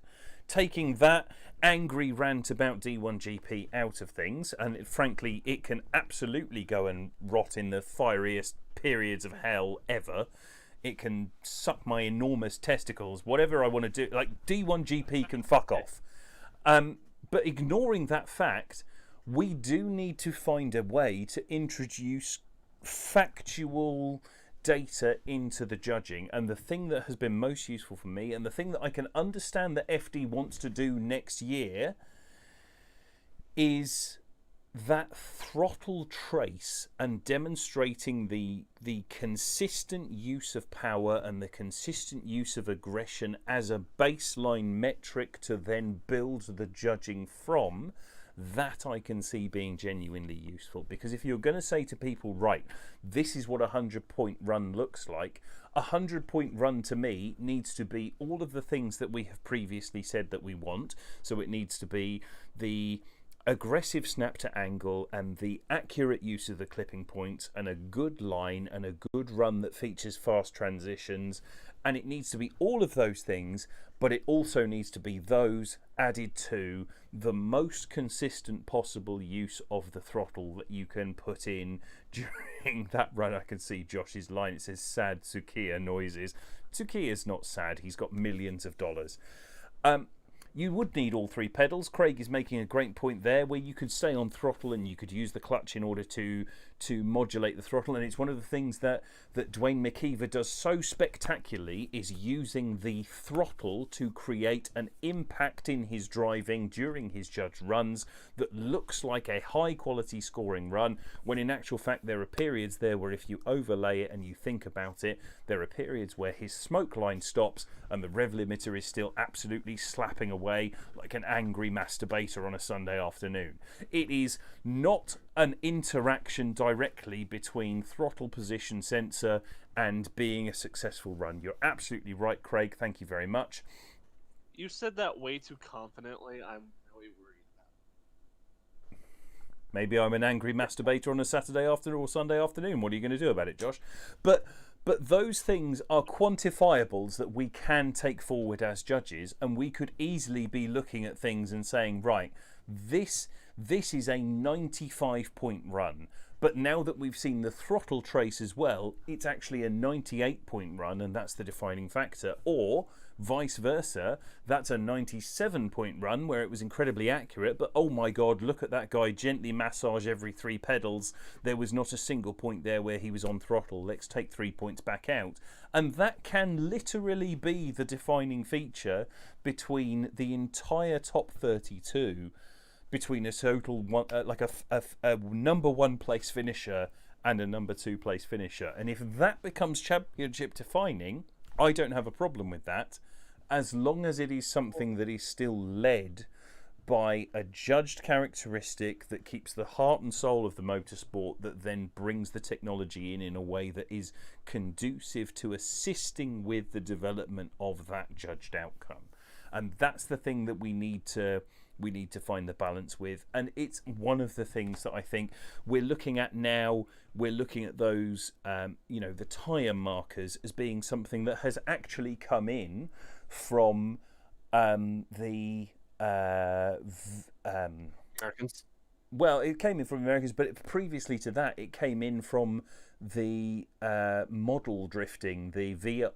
taking that angry rant about D1GP out of things, and frankly it can absolutely go and rot in the fieriest periods of hell ever. It can suck my enormous testicles, whatever I want to do. Like, D1GP can fuck off. But ignoring that fact, we do need to find a way to introduce factual data into the judging, and the thing that has been most useful for me, and the thing that I can understand that FD wants to do next year, is that throttle trace and demonstrating the consistent use of power and the consistent use of aggression as a baseline metric to then build the judging from. That I can see being genuinely useful, because if you're going to say to people, right, this is what a 100-point run looks like, a 100-point run to me needs to be all of the things that we have previously said that we want. So it needs to be the aggressive snap to angle and the accurate use of the clipping points and a good line and a good run that features fast transitions, and it needs to be all of those things, but it also needs to be those added to the most consistent possible use of the throttle that you can put in during that run. I can see Josh's line. It says sad Tsukiya noises. Tsukiya's not sad. He's got millions of dollars. You would need all three pedals. Craig is making a great point there, where you could stay on throttle and you could use the clutch in order to modulate the throttle. And it's one of the things that Dwayne McKeever does so spectacularly, is using the throttle to create an impact in his driving during his judged runs that looks like a high quality scoring run, when in actual fact there are periods there where if you overlay it and you think about it, there are periods where his smoke line stops and the rev limiter is still absolutely slapping away like an angry masturbator on a Sunday afternoon. It is not an interaction directly between throttle position sensor and being a successful run. You're absolutely right, Craig. Thank you very much. You said that way too confidently. I'm really worried now. Maybe I'm an angry masturbator on a Saturday afternoon or Sunday afternoon. What are you going to do about it, Josh? But those things are quantifiables that we can take forward as judges, and we could easily be looking at things and saying, right, this is a 95-point run. But now that we've seen the throttle trace as well, it's actually a 98-point run, and that's the defining factor. Or vice versa, that's a 97-point run where it was incredibly accurate, but oh my god, look at that guy gently massage every 3 pedals. There was not a single point there where he was on throttle. Let's take 3 points back out. And that can literally be the defining feature between the entire top 32, between a total one, like a number 1 place finisher and a number 2 place finisher. And if that becomes championship defining, I don't have a problem with that, as long as it is something that is still led by a judged characteristic that keeps the heart and soul of the motorsport, that then brings the technology in a way that is conducive to assisting with the development of that judged outcome. And that's the thing that we need to find the balance with. And it's one of the things that I think we're looking at now. We're looking at those, the tyre markers as being something that has actually come in from the Americans. Well, it came in from Americans, but previously to that, it came in from the model drifting, the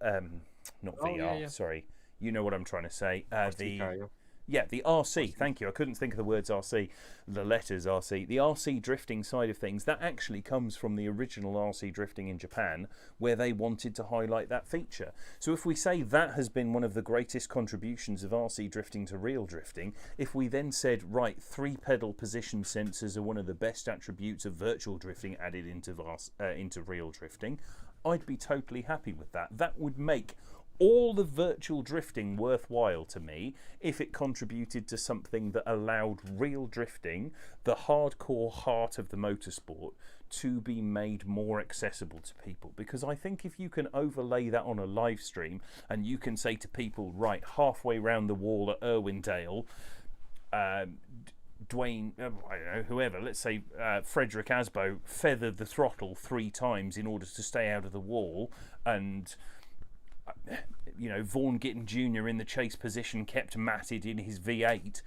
not VR. Sorry, you know what I'm trying to say. The RC. Thank you. I couldn't think of the words RC, the letters RC. The RC drifting side of things, that actually comes from the original RC drifting in Japan, where they wanted to highlight that feature. So if we say that has been one of the greatest contributions of RC drifting to real drifting, if we then said, right, 3-pedal position sensors are one of the best attributes of virtual drifting added into real drifting, I'd be totally happy with that. That would make all the virtual drifting worthwhile to me if it contributed to something that allowed real drifting, the hardcore heart of the motorsport, to be made more accessible to people. Because I think if you can overlay that on a live stream and you can say to people, right, halfway round the wall at Irwindale, Dwayne, I don't know, whoever, let's say Frederick Asbo feathered the throttle 3 times in order to stay out of the wall, and Vaughan Gittin Jr. in the chase position kept matted in his V8.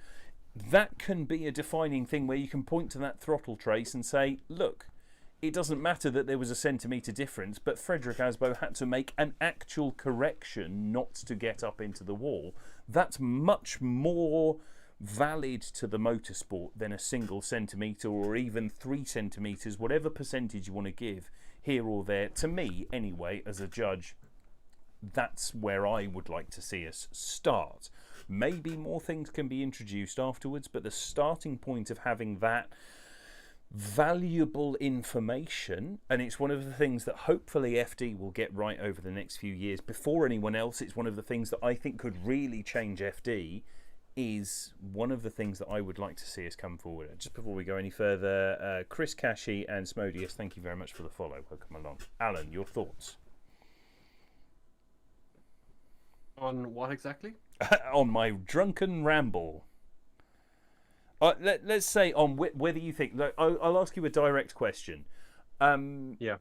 That can be a defining thing where you can point to that throttle trace and say, look, it doesn't matter that there was a centimetre difference, but Frederick Asbo had to make an actual correction not to get up into the wall. That's much more valid to the motorsport than a single centimetre or even 3 centimetres, whatever percentage you want to give here or there. To me, anyway, as a judge, that's where I would like to see us start. Maybe more things can be introduced afterwards, but the starting point of having that valuable information, and it's one of the things that hopefully FD will get right over the next few years before anyone else. It's one of the things that I think could really change FD, is one of the things that I would like to see us come forward. Just before we go any further, Chris Cashy and Smodius, thank you very much for the follow. Welcome along. Alan, your thoughts? On what exactly? On my drunken ramble. Let's say on whether you think... I'll ask you a direct question. Yeah.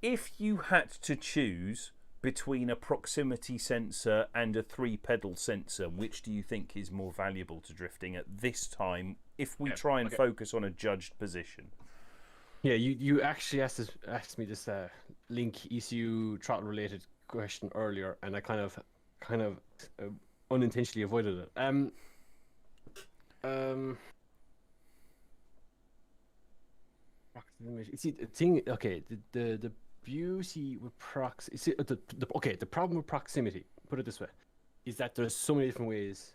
If you had to choose between a proximity sensor and a 3-pedal sensor, which do you think is more valuable to drifting at this time, if we try and focus on a judged position? Yeah, you actually asked me this link ECU throttle related question earlier, and I kind of unintentionally avoided it. See, the thing, okay, the beauty with the problem with proximity, put it this way, is that there's so many different ways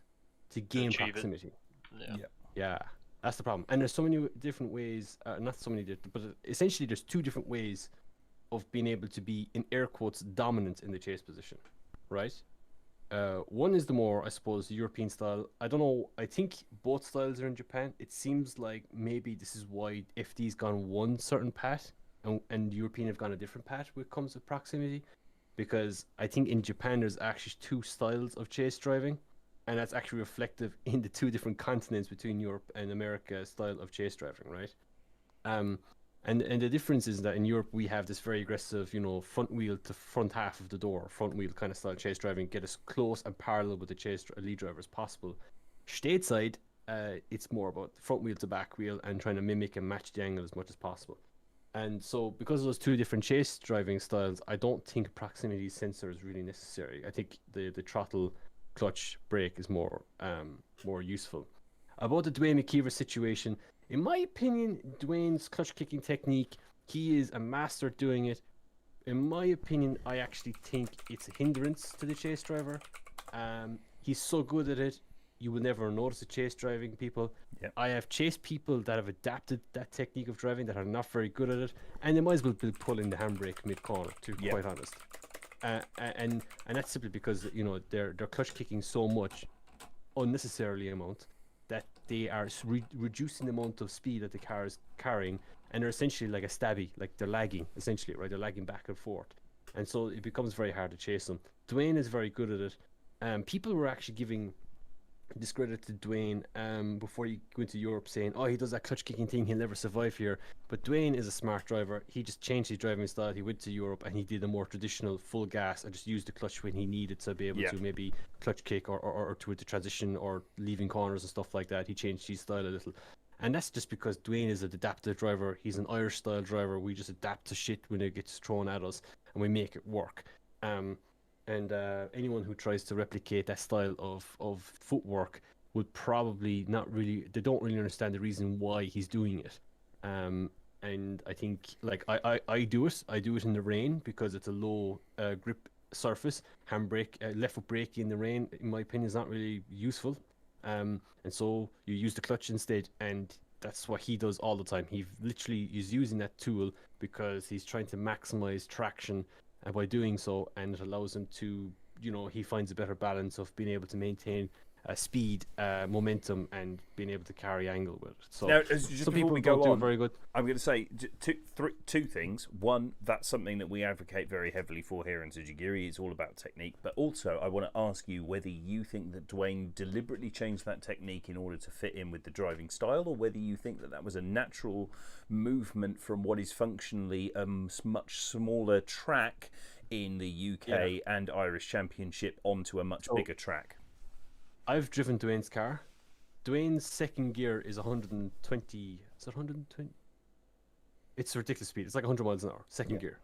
to gain proximity. Yeah, that's the problem. And there's so many different ways, not so many different, but essentially there's 2 different ways of being able to be, in air quotes, dominant in the chase position, right? One is the more, I suppose, European style. I don't know, I think both styles are in Japan. It seems like maybe this is why FD's gone one certain path and European have gone a different path when it comes to proximity, because I think in Japan there's actually 2 styles of chase driving, and that's actually reflective in the 2 different continents between Europe and America style of chase driving, right? And the difference is that in Europe we have this very aggressive, front wheel to front half of the door, front wheel kind of style chase driving, get as close and parallel with the lead driver as possible. Stateside, it's more about front wheel to back wheel and trying to mimic and match the angle as much as possible. And so because of those 2 different chase driving styles, I don't think proximity sensor is really necessary. I think the throttle, clutch, brake is more useful. About the Dwayne McKeever situation, in my opinion, Dwayne's clutch kicking technique, he is a master at doing it. In my opinion, I actually think it's a hindrance to the chase driver. He's so good at it, you will never notice the chase driving people. Yep. I have chased people that have adapted that technique of driving that are not very good at it, and they might as well be pulling the handbrake mid-corner, to be quite honest. And that's simply because they're clutch kicking so much, unnecessarily amount, that they are reducing the amount of speed that the car is carrying, and they're essentially like a stabby, like they're lagging, essentially, right? They're lagging back and forth, and so it becomes very hard to chase them. Dwayne is very good at it. People were actually giving discredit to Dwayne before he went to Europe, saying, oh, he does that clutch kicking thing, he'll never survive here. But Dwayne is a smart driver. He just changed his driving style. He went to Europe and he did a more traditional full gas and just used the clutch when he needed to be able to maybe clutch kick or to transition or leaving corners and stuff like that. He changed his style a little. And that's just because Dwayne is an adaptive driver. He's an Irish style driver. We just adapt to shit when it gets thrown at us and we make it work. And anyone who tries to replicate that style of footwork would probably they don't really understand the reason why he's doing it. And I think like I do it in the rain because it's a low grip surface. Handbrake, left foot brake in the rain, in my opinion, is not really useful. And so you use the clutch instead, and that's what he does all the time. He literally is using that tool because he's trying to maximize traction, and by doing so, and it allows him to, he finds a better balance of being able to maintain speed, momentum, and being able to carry angle with it. So now, just some before people we go don't do on, it very good. I'm going to say two things. One, that's something that we advocate very heavily for here in Tsujigiri. It's all about technique. But also, I want to ask you whether you think that Dwayne deliberately changed that technique in order to fit in with the driving style, or whether you think that that was a natural movement from what is functionally a much smaller track in the UK and Irish Championship onto a much bigger track. I've driven Dwayne's car. Dwayne's second gear is 120. Is it 120? It's a ridiculous speed. It's like 100 miles an hour. Second gear.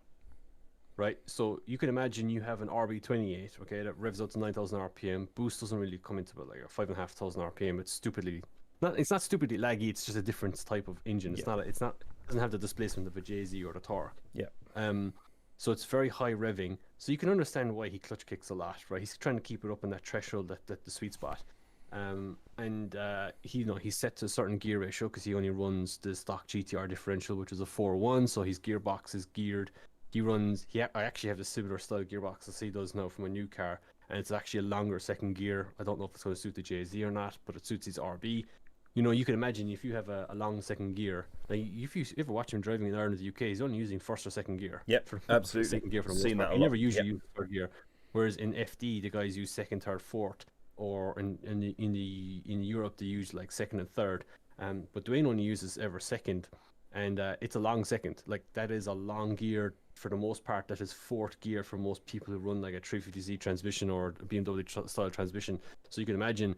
Right? So you can imagine you have an RB28, okay, that revs out to 9,000 RPM. Boost doesn't really come into about like 5,500 RPM. It's not stupidly laggy. It's just a different type of engine. It doesn't have the displacement of a JZ or the torque. So it's very high revving. So you can understand why he clutch kicks a lot, right? He's trying to keep it up in that threshold, that the sweet spot. He's set to a certain gear ratio because he only runs the stock GTR differential, which is a 4-1. So his gearbox is geared. I actually have the similar style gearbox as he does now from a new car, and it's actually a longer second gear. I don't know if it's going to suit the JZ or not, but it suits his RB. You can imagine if you have a long second gear, like if you ever watch him driving in Ireland or the UK, he's only using first or second gear. Yep, absolutely. Second gear for the most part. He never usually uses third gear. Whereas in FD, the guys use second, third, fourth, or in Europe they use like second and third. But Dwayne only uses ever second, and it's a long second. Like that is a long gear for the most part. That is fourth gear for most people who run like a 350Z transmission or a BMW style transmission. So you can imagine,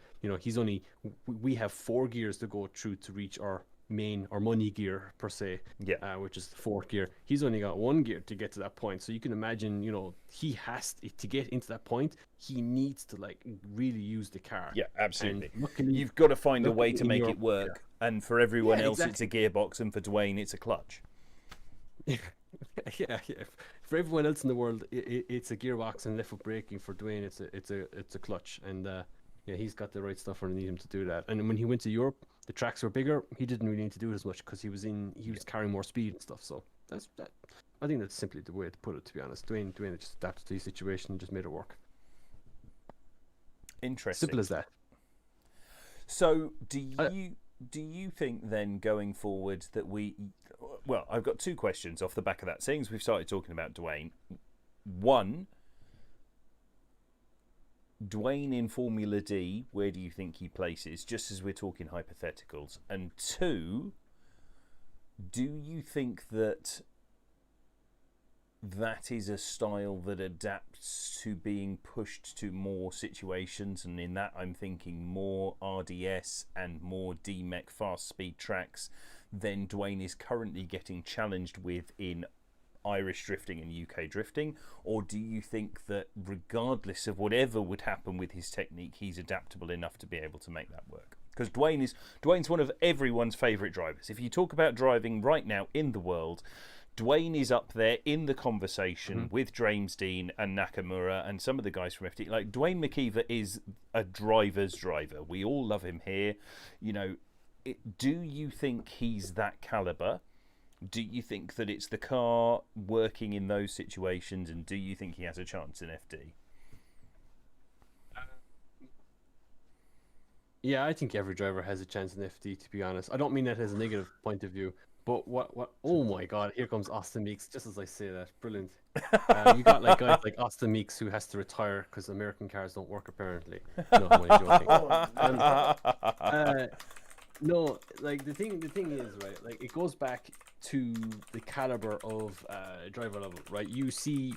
we have 4 gears to go through to reach our main or money gear per se, which is the fourth gear. He's only got 1 gear to get to that point. So you can imagine, he has to get into that point. He needs to like really use the car. Yeah, absolutely. You've got to find a way to make it work. Yeah. And for everyone else, it's a gearbox, and for Dwayne, it's a clutch. Yeah. For everyone else in the world, it's a gearbox, and left foot braking. For Dwayne, it's a clutch, and he's got the right stuff underneath him to do that. And when he went to Europe, the tracks were bigger. He didn't really need to do it as much because he was carrying more speed and stuff. So that's that. I think that's simply the way to put it. To be honest, Dwayne just adapted to the situation and just made it work. Interesting. Simple as that. So do you think then going forward that I've got 2 questions off the back of that. Seeing as we've started talking about Dwayne, 1, Dwayne in Formula D, where do you think he places, just as we're talking hypotheticals? And 2, do you think that is a style that adapts to being pushed to more situations? And in that I'm thinking more RDS and more DMEC fast speed tracks than Dwayne is currently getting challenged with in Irish drifting and UK drifting? Or do you think that regardless of whatever would happen with his technique, he's adaptable enough to be able to make that work? Because Dwayne's one of everyone's favourite drivers. If you talk about driving right now in the world, Dwayne is up there in the conversation with James Dean and Nakamura and some of the guys from FD. Like, Dwayne McKeever is a driver's driver. We all love him here. Do you think he's that caliber? Do you think that it's the car working in those situations, and do you think he has a chance in FD? Yeah, I think every driver has a chance in FD, to be honest. I don't mean that as a negative point of view, but what? Oh my God, here comes Austin Meeks, just as I say that. Brilliant. You got like guys like Austin Meeks who has to retire because American cars don't work, apparently. No, I'm only joking. No, like the thing is, right, like it goes back to the caliber of driver level, right? You see,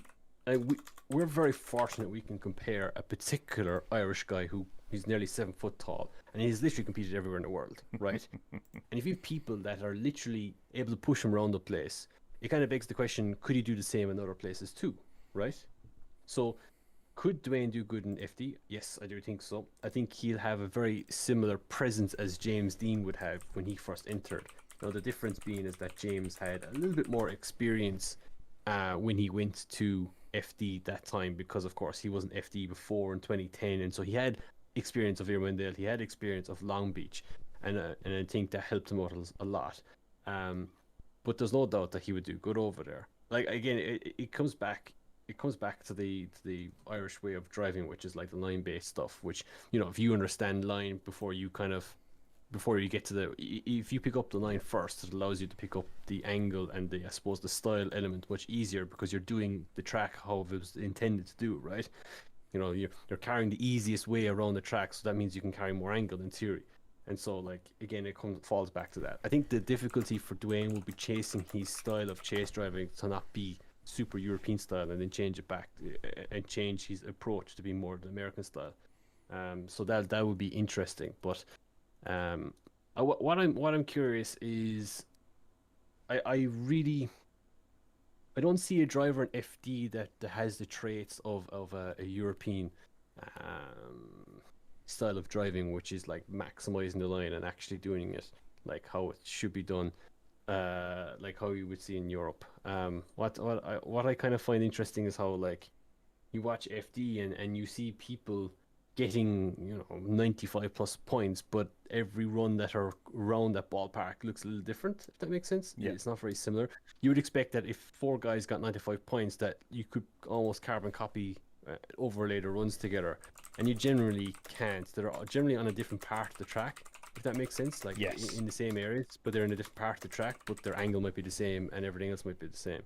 we're very fortunate we can compare a particular Irish guy who he's nearly 7 foot tall, and he's literally competed everywhere in the world, right? And if you have people that are literally able to push him around the place, it kind of begs the question: could he do the same in other places too, right? So, could Dwayne do good in FD? Yes, I do think so. I think he'll have a very similar presence as James Dean would have when he first entered. Now, the difference being is that James had a little bit more experience when he went to FD that time, because of course he wasn't FD before in 2010, and so he had experience of Irwindale, he had experience of Long Beach, and I think that helped him out a lot. But there's no doubt that he would do good over there. Like, again, it comes back to the Irish way of driving, which is like the line based stuff, which, you know, if you understand line before you get to if you pick up the line first, it allows you to pick up the angle and I suppose the style element much easier, because you're doing the track how it was intended to do, right? You know, you're carrying the easiest way around the track, so that means you can carry more angle in theory. And so, like, again, falls back to that. I think the difficulty for Dwayne will be chasing his style of chase driving to not be super European style, and then change it back and change his approach to be more the American style. So that would be interesting. But what I'm curious is, I don't see a driver in FD that has the traits of a European style of driving, which is like maximizing the line and actually doing it like how it should be done, like how you would see in Europe. What I kind of find interesting is how, like, you watch FD and you see people getting, you know, 95 plus points, but every run that are around that ballpark looks a little different, if that makes sense. Yeah. It's not very similar. You would expect that if 4 guys got 95 points, that you could almost carbon copy overlay the runs together, and you generally can't. They're generally on a different part of the track, if that makes sense. Like, yes, in the same areas, but they're in a different part of the track, but their angle might be the same and everything else might be the same.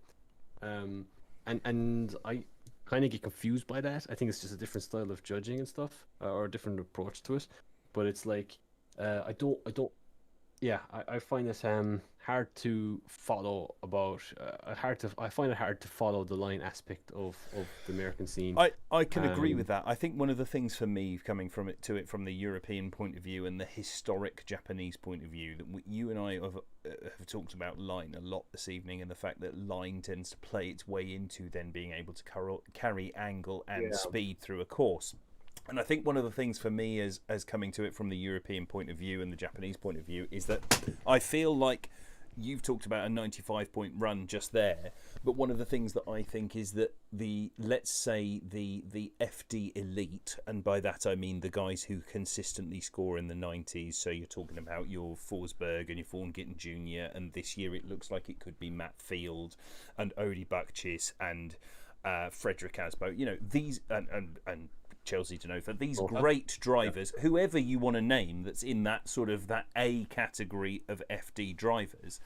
And I kind of get confused by that. I think it's just a different style of judging and stuff, or a different approach to it. But it's like, I find it hard to follow I find it hard to follow the line aspect of the American scene. I can agree with that. I think one of the things for me, coming from it from the European point of view and the historic Japanese point of view, that you and I have talked about line a lot this evening, and the fact that line tends to play its way into then being able to carry angle and speed through a course. And I think one of the things for me as coming to it from the European point of view and the Japanese point of view is that I feel like you've talked about a 95-point run just there, but one of the things that I think is that let's say the FD elite, and by that I mean the guys who consistently score in the 90s, so you're talking about your Forsberg and your Vaughan Gittin Jr., and this year it looks like it could be Matt Field and Odi Bakchis and Frederick Asbo, you know, these and Chelsea Denofa, these great drivers, whoever you want to name that's in that sort of that A category of FD drivers,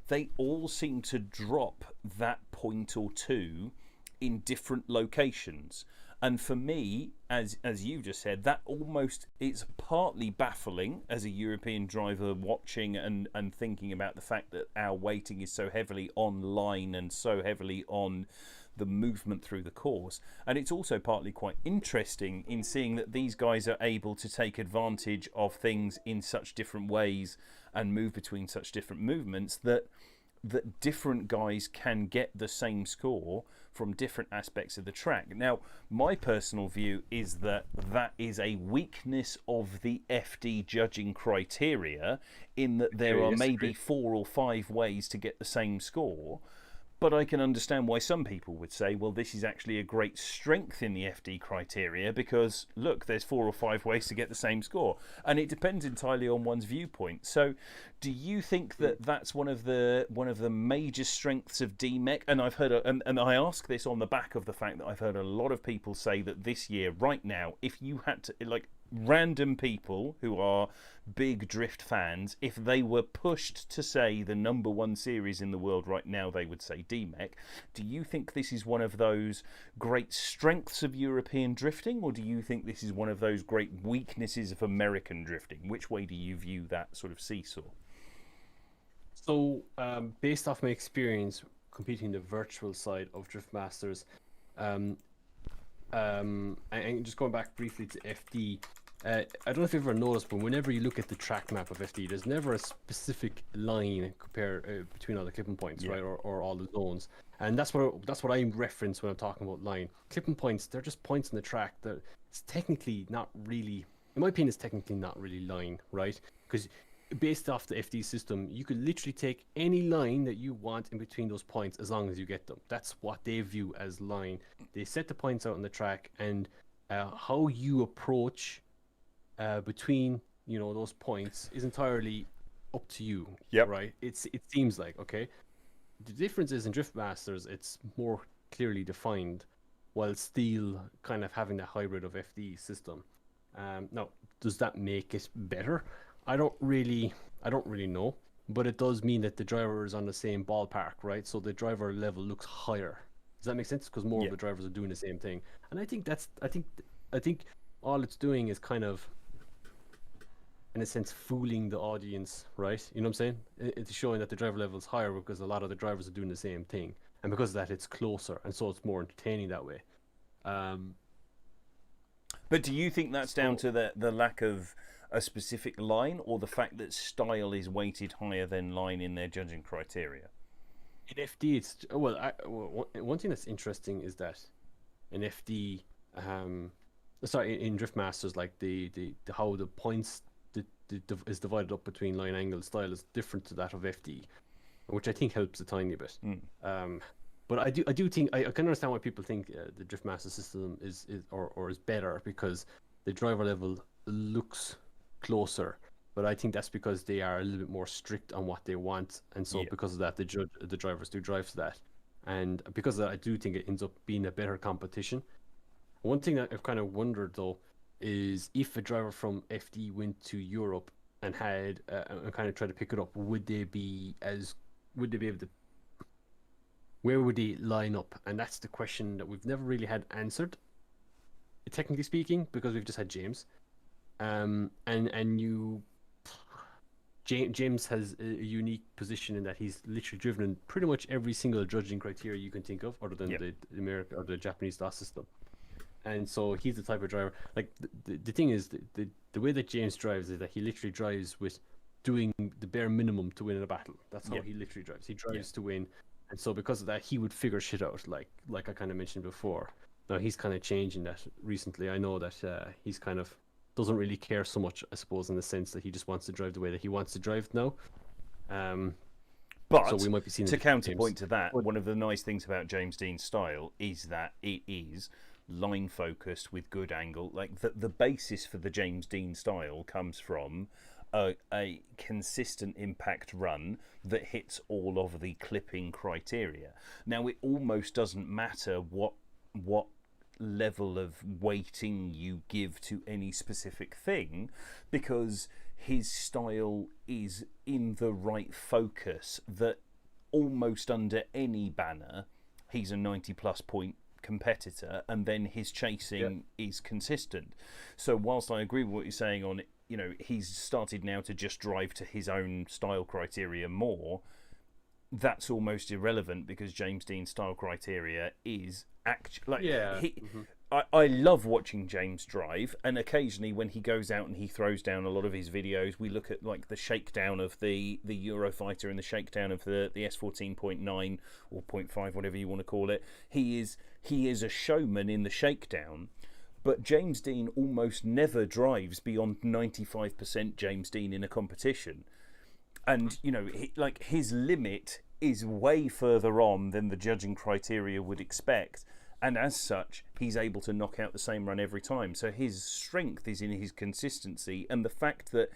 they all seem to drop that point or two in different locations. And for me, as you just said, that almost, it's partly baffling as a European driver watching and thinking about the fact that our weighting is so heavily on line and so heavily on the movement through the course. And it's also partly quite interesting in seeing that these guys are able to take advantage of things in such different ways and move between such different movements that different guys can get the same score from different aspects of the track. Now, my personal view is that is a weakness of the FD judging criteria, in that there are maybe 4 or 5 ways to get the same score. But I can understand why some people would say, well, this is actually a great strength in the FD criteria, because look, there's 4 or 5 ways to get the same score, and it depends entirely on one's viewpoint. So, do you think that that's one of the major strengths of DMEC? And I've heard, and I ask this on the back of the fact that I've heard a lot of people say that this year, right now, if you had to, like, random people who are big drift fans, if they were pushed to say the #1 series in the world right now, they would say DMEC. Do you think this is one of those great strengths of European drifting, or do you think this is one of those great weaknesses of American drifting? Which way do you view that sort of seesaw? So, based off my experience competing the virtual side of Drift Masters, and just going back briefly to FD, I don't know if you've ever noticed, but whenever you look at the track map of FD, there's never a specific line between all the clipping points, right, or all the zones. And that's what I reference when I'm talking about line. Clipping points, they're just points in the track that it's technically not really, in my opinion, it's technically not really line, right? Because based off the FD system, you could literally take any line that you want in between those points as long as you get them. That's what they view as line. They set the points out on the track, and how you approach between those points is entirely up to you. Yep. Right? It seems like, okay. The difference is in Drift Masters, it's more clearly defined, while still kind of having that hybrid of FD system. Now, does that make it better? I don't really know, but it does mean that the driver is on the same ballpark, right? So the driver level looks higher. Does that make sense? Because more of the drivers are doing the same thing, and I think all it's doing is kind of, in a sense, fooling the audience, right? You know what I'm saying? It's showing that the driver level is higher because a lot of the drivers are doing the same thing, and because of that, it's closer, and so it's more entertaining that way. But do you think that's down to the lack of a specific line, or the fact that style is weighted higher than line in their judging criteria? In FD, it's one thing that's interesting is that in FD, in Drift Masters, like the how the points is divided up between line, angle, style is different to that of FD, which I think helps a tiny bit. But I do think I can understand why people think the Drift Master system is better, because the driver level looks closer, but I think that's because they are a little bit more strict on what they want, and so because of that, the drivers do drive to that, and because of that, I do think it ends up being a better competition. One thing that I've kind of wondered though is if a driver from FD went to Europe and had and kind of tried to pick it up, would they be able to? Where would they line up? And that's the question that we've never really had answered, technically speaking, because we've just had James. James has a unique position in that he's literally driven in pretty much every single judging criteria you can think of, other than the American or the Japanese DOS system. And so he's the type of driver. Like the thing is, the way that James drives is that he literally drives with doing the bare minimum to win in a battle. That's how he literally drives. He drives to win, and so because of that, he would figure shit out. Like I kind of mentioned before. Now he's kind of changing that recently. I know that he's kind of doesn't really care so much, I suppose, in the sense that he just wants to drive the way that he wants to drive now. But so we might be seeing to counterpoint to that, one of the nice things about James Dean's style is that it is line focused with good angle. Like the basis for the James Dean style comes from a consistent impact run that hits all of the clipping criteria. Now it almost doesn't matter what level of weighting you give to any specific thing, because his style is in the right focus that almost under any banner he's a 90+ point competitor, and then his chasing is consistent. So whilst I agree with what you're saying on, he's started now to just drive to his own style criteria more, that's almost irrelevant, because James Dean's style criteria is actually I love watching James drive, and occasionally when he goes out and he throws down a lot of his videos, we look at like the shakedown of the Eurofighter and the shakedown of the S14.9 or 0.5, whatever you want to call it. He is a showman in the shakedown, but James Dean almost never drives beyond 95% James Dean in a competition. And, his limit is way further on than the judging criteria would expect. And as such, he's able to knock out the same run every time. So his strength is in his consistency, and the fact that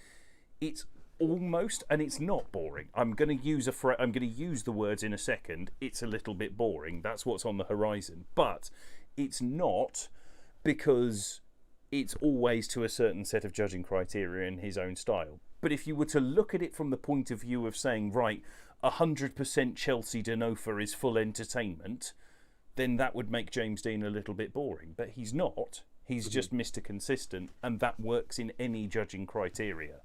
it's almost, and it's not boring. I'm going to use the words in a second. It's a little bit boring. That's what's on the horizon. But it's not, because it's always to a certain set of judging criteria in his own style. But if you were to look at it from the point of view of saying, right, 100% Chelsea Denofa is full entertainment, then that would make James Dean a little bit boring. But he's not. He's just Mr. Consistent, and that works in any judging criteria.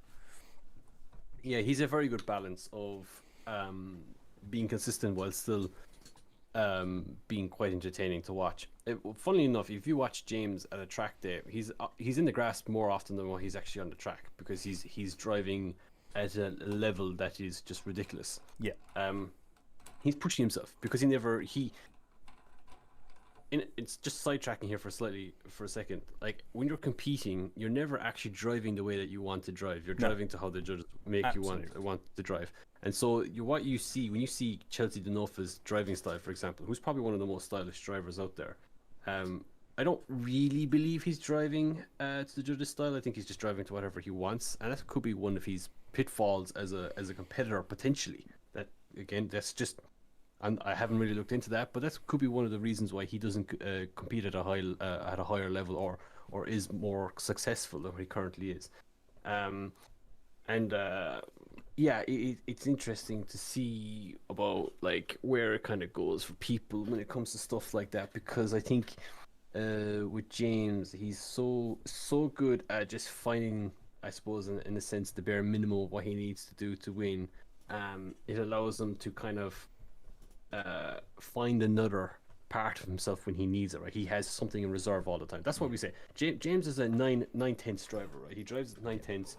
Yeah, he's a very good balance of being consistent while still being quite entertaining to watch. Funnily enough, if you watch James at a track day, he's in the grass more often than what he's actually on the track, because he's driving at a level that is just ridiculous. Yeah. He's pushing himself because it's just sidetracking here for a second. Like, when you're competing, you're never actually driving the way that you want to drive. You're driving to how the judges make Absolutely. you want to drive. And so what you see when you see Chelsea Denofa's driving style, for example, who's probably one of the most stylish drivers out there, I don't really believe he's driving to the judges' style. I think he's just driving to whatever he wants, and that could be one of his pitfalls as a competitor potentially. That, again, that's just. And I haven't really looked into that, but that could be one of the reasons why he doesn't compete at a higher level or is more successful than he currently is. It's interesting to see about like where it kind of goes for people when it comes to stuff like that, because I think with James, he's so good at just finding, I suppose, in a sense, the bare minimum of what he needs to do to win. It allows him to kind of find another part of himself when he needs it, right? He has something in reserve all the time. That's what we say. James is a 9/10 driver, right? He drives at 9/10,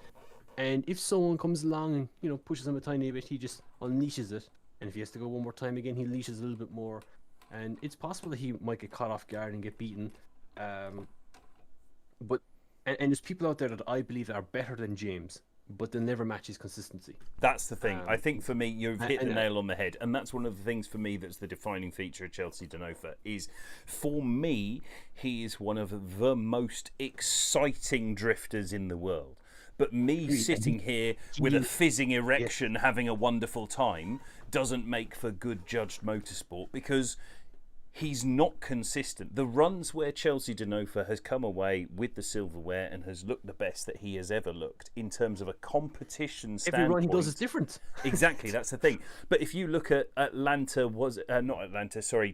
and if someone comes along and pushes him a tiny bit, he just unleashes it. And if he has to go one more time again, he leashes a little bit more. And it's possible that he might get caught off guard and get beaten. But there's people out there that I believe are better than James, but they'll never match his consistency. That's the thing. I think for me, you've hit the nail on the head, and that's one of the things for me that's the defining feature of Chelsea Denofa. Is, for me, he is one of the most exciting drifters in the world. But me sitting here with a fizzing erection, having a wonderful time, doesn't make for good judged motorsport, because he's not consistent. The runs where Chelsea Denofa has come away with the silverware and has looked the best that he has ever looked in terms of a competition standpoint. Every run he does is different. Exactly, that's the thing. But if you look at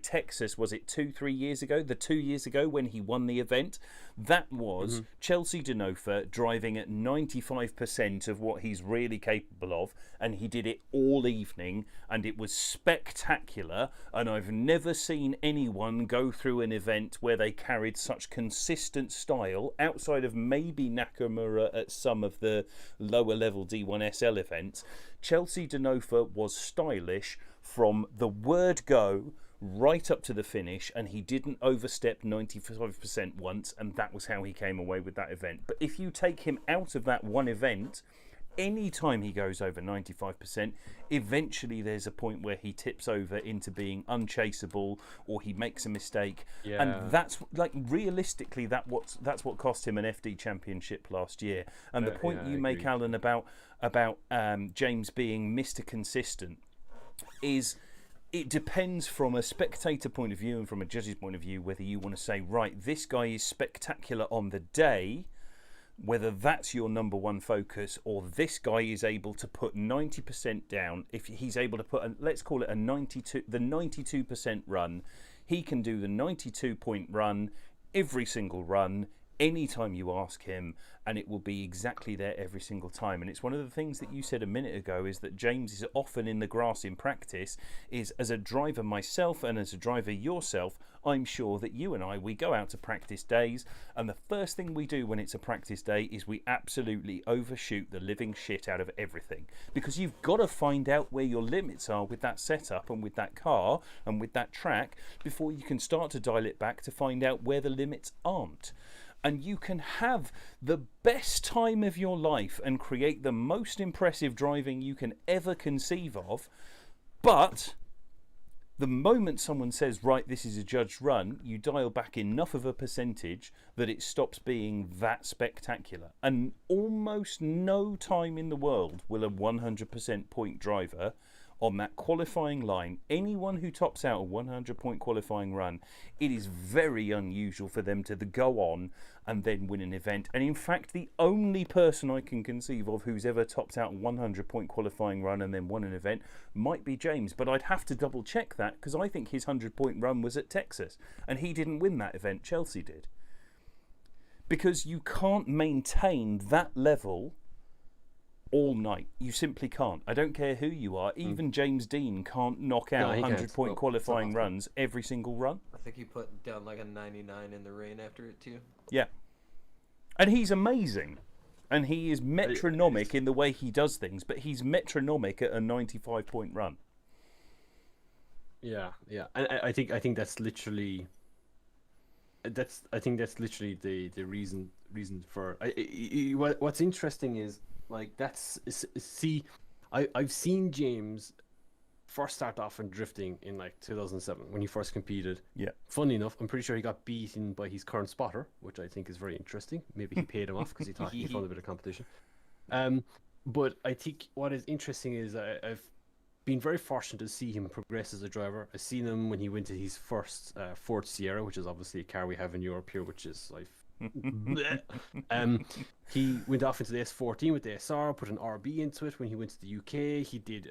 Texas, was it 2-3 years ago? The 2 years ago when he won the event, that was Chelsea Denofa driving at 95% of what he's really capable of, and he did it all evening, and it was spectacular. And I've never seen anyone go through an event where they carried such consistent style, outside of maybe Nakamura at some of the lower level D1SL events. Chelsea Denofa was stylish from the word go right up to the finish, and he didn't overstep 95% once, and that was how he came away with that event. But if you take him out of that one event, any time he goes over 95%, eventually there's a point where he tips over into being unchaseable, or he makes a mistake. Yeah. And that's, like, realistically, that's what cost him an FD championship last year. And the point you make, Alan, about James being Mr. Consistent is, it depends from a spectator point of view and from a judge's point of view whether you want to say, right, this guy is spectacular on the day, whether that's your number one focus, or this guy is able to put 90% down. If he's able to put, let's call it the 92% run, he can do the 92-point run every single run, anytime you ask him, and it will be exactly there every single time. And it's one of the things that you said a minute ago, is that James is often in the grass in practice. Is, as a driver myself and as a driver yourself, I'm sure that you and we go out to practice days, and the first thing we do when it's a practice day is we absolutely overshoot the living shit out of everything, because you've got to find out where your limits are with that setup and with that car and with that track before you can start to dial it back to find out where the limits aren't. And you can have the best time of your life and create the most impressive driving you can ever conceive of, but the moment someone says, right, this is a judged run, you dial back enough of a percentage that it stops being that spectacular. And almost no time in the world will a 100% point driver on that qualifying line, anyone who tops out a 100-point qualifying run, it is very unusual for them to go on and then win an event. And in fact, the only person I can conceive of who's ever topped out a 100-point qualifying run and then won an event might be James, but I'd have to double check that, because I think his 100-point run was at Texas and he didn't win that event, Chelsea did. Because you can't maintain that level all night. You simply can't. I don't care who you are. Even James Dean can't knock out 100-point qualifying runs every single run. I think he put down like a 99 in the rain after it too. Yeah. And he's amazing. And he is metronomic in the way he does things, but he's metronomic at a 95-point run. Yeah, yeah. And I think that's literally the reason for what's interesting is like I've seen James first start off in drifting in like 2007 when he first competed. Yeah. Funny enough, I'm pretty sure he got beaten by his current spotter, which I think is very interesting. Maybe he paid him off because he thought he found a bit of competition. But I think what is interesting is I've been very fortunate to see him progress as a driver. I've seen him when he went to his first Ford Sierra, which is obviously a car we have in Europe here, which is like he went off into the S14 with the SR, put an RB into it when he went to the UK. He did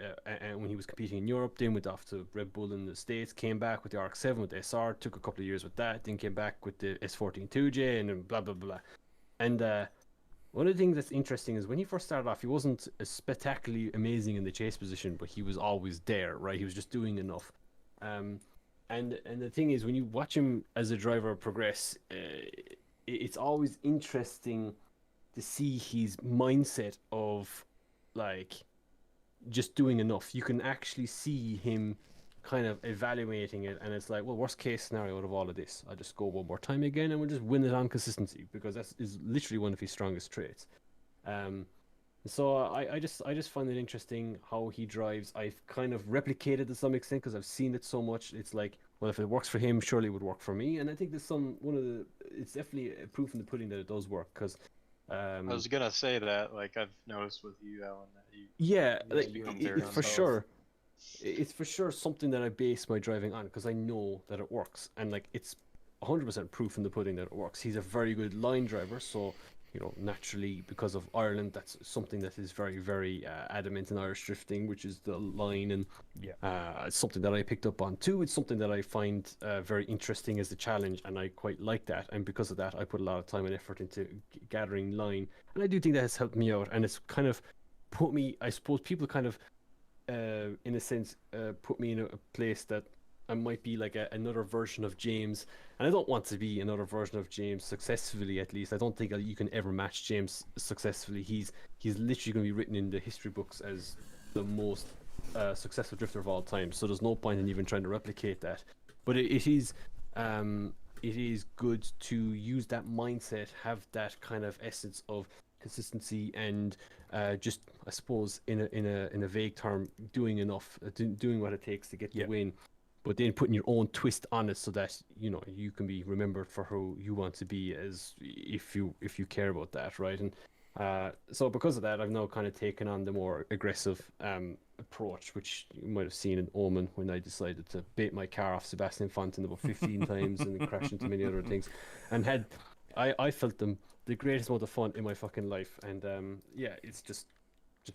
when he was competing in Europe, then went off to Red Bull in the States, came back with the RX-7 with the SR, took a couple of years with that, then came back with the S14 2J, and then blah blah blah. And one of the things that's interesting is when he first started off, he wasn't spectacularly amazing in the chase position, but he was always there, right? He was just doing enough. And the thing is, when you watch him as a driver progress, it's always interesting to see his mindset of like just doing enough. You can actually see him kind of evaluating it, and it's like, well, worst case scenario out of all of this, I'll just go one more time again and we'll just win it on consistency, because that is literally one of his strongest traits. So I just find it interesting how he drives. I've kind of replicated to some extent because I've seen it so much. It's like, well, if it works for him, surely it would work for me. And I think there's it's definitely a proof in the pudding that it does work. Because I was gonna say that, like, I've noticed with you, Alan, that for sure. It's for sure something that I base my driving on because I know that it works, and like it's 100% proof in the pudding that it works. He's a very good line driver, so naturally, because of Ireland, that's something that is very, very adamant in Irish drifting, which is the line, and it's something that I picked up on too. It's something that I find very interesting as a challenge, and I quite like that. And because of that, I put a lot of time and effort into gathering line, and I do think that has helped me out, and it's kind of put me. I suppose people kind of, in a sense, put me in a place that I might be like another version of James, and I don't want to be another version of James successfully. At least I don't think you can ever match James successfully. He's literally going to be written in the history books as the most successful drifter of all time. So there's no point in even trying to replicate that. But it is good to use that mindset, have that kind of essence of consistency, and just, I suppose, in a vague term, doing enough, doing what it takes to get the win. But then putting your own twist on it so that you can be remembered for who you want to be, as if you care about that, right? And so because of that, I've now kind of taken on the more aggressive approach, which you might have seen in Oman when I decided to bait my car off Sebastian Fonten about 15 times and crash into many other things, and I felt the greatest amount of fun in my fucking life. And it's just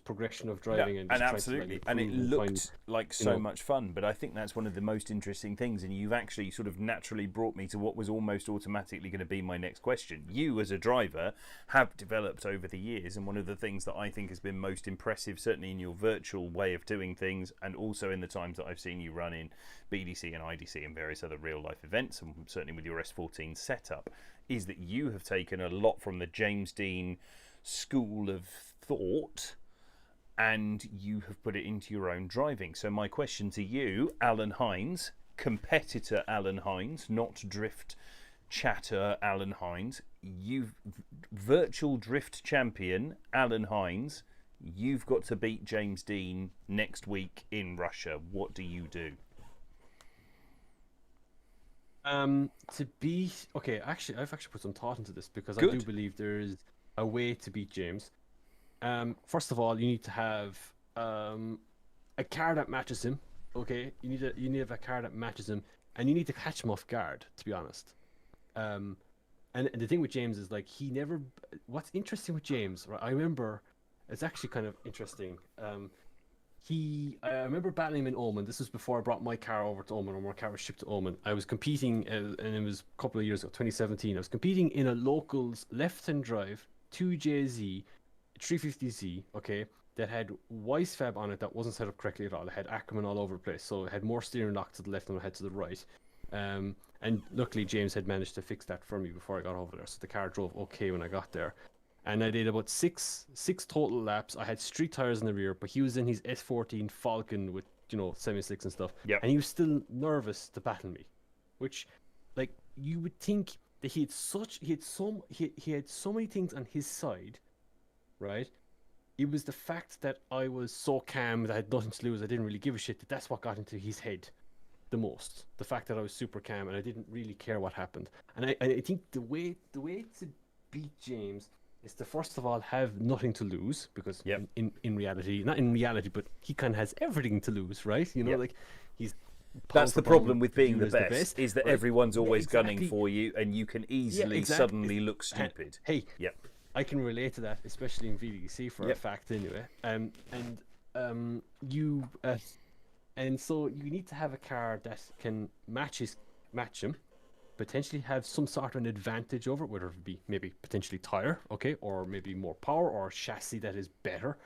progression of driving, and absolutely, and it looked like so much fun. But I think that's one of the most interesting things, and you've actually sort of naturally brought me to what was almost automatically going to be my next question. You as a driver have developed over the years, and one of the things that I think has been most impressive, certainly in your virtual way of doing things, and also in the times that I've seen you run in BDC and IDC and various other real life events, and certainly with your S14 setup, is that you have taken a lot from the James Dean school of thought, and you have put it into your own driving. So my question to you, Alan Hines, competitor Alan Hines, not drift chatter Alan Hines, virtual drift champion Alan Hines, you've got to beat James Dean next week in Russia. What do you do? Actually, I've actually put some thought into this, because I do believe there is a way to beat James. First of all, you need to have a car that matches him. Okay, you need to have a car that matches him, and you need to catch him off guard, to be honest. And the thing with James is, like, what's interesting with James, right? I remember, it's actually kind of interesting. I remember battling him in Oman. This was before I brought my car over to Oman, or my car was shipped to Oman. I was competing, and it was a couple of years ago, 2017. I was competing in a locals left-hand drive 2JZ 350Z, okay, that had Weissfab on it that wasn't set up correctly at all. It had Ackerman all over the place, so it had more steering lock to the left than it had to the right. And luckily James had managed to fix that for me before I got over there, so the car drove okay when I got there. And I did about six total laps. I had street tires in the rear, but he was in his S14 Falcon with, you know, semi-slicks and stuff. Yep. And he was still nervous to battle me, which, like, you would think that he had so many things on his side, right? It was the fact that I was so calm, that I had nothing to lose, I didn't really give a shit, that's what got into his head the most. The fact that I was super calm and I didn't really care what happened. And I think the way to beat James is to first of all have nothing to lose, because in reality, not in reality, but he kind of has everything to lose, right? You know, like he's. That's the problem with being the best, is that right? everyone's always gunning for you, and you can easily suddenly look stupid. Hey, I can relate to that, especially in VDC for a fact, anyway. And so you need to have a car that can match him, potentially have some sort of an advantage over it, whether it be maybe potentially tire, okay, or maybe more power or chassis that is better,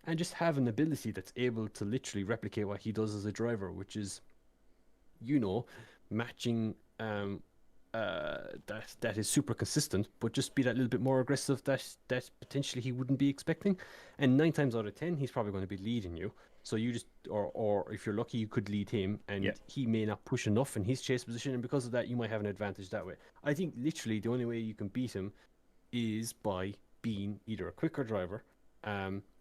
and just have an ability that's able to literally replicate what he does as a driver, which is, you know, matching that is super consistent, but just be that little bit more aggressive that potentially he wouldn't be expecting. And 9 times out of 10, he's probably going to be leading you. So you just, or if you're lucky, you could lead him, and he may not push enough in his chase position, and because of that, you might have an advantage that way. I think literally the only way you can beat him is by being either a quicker driver,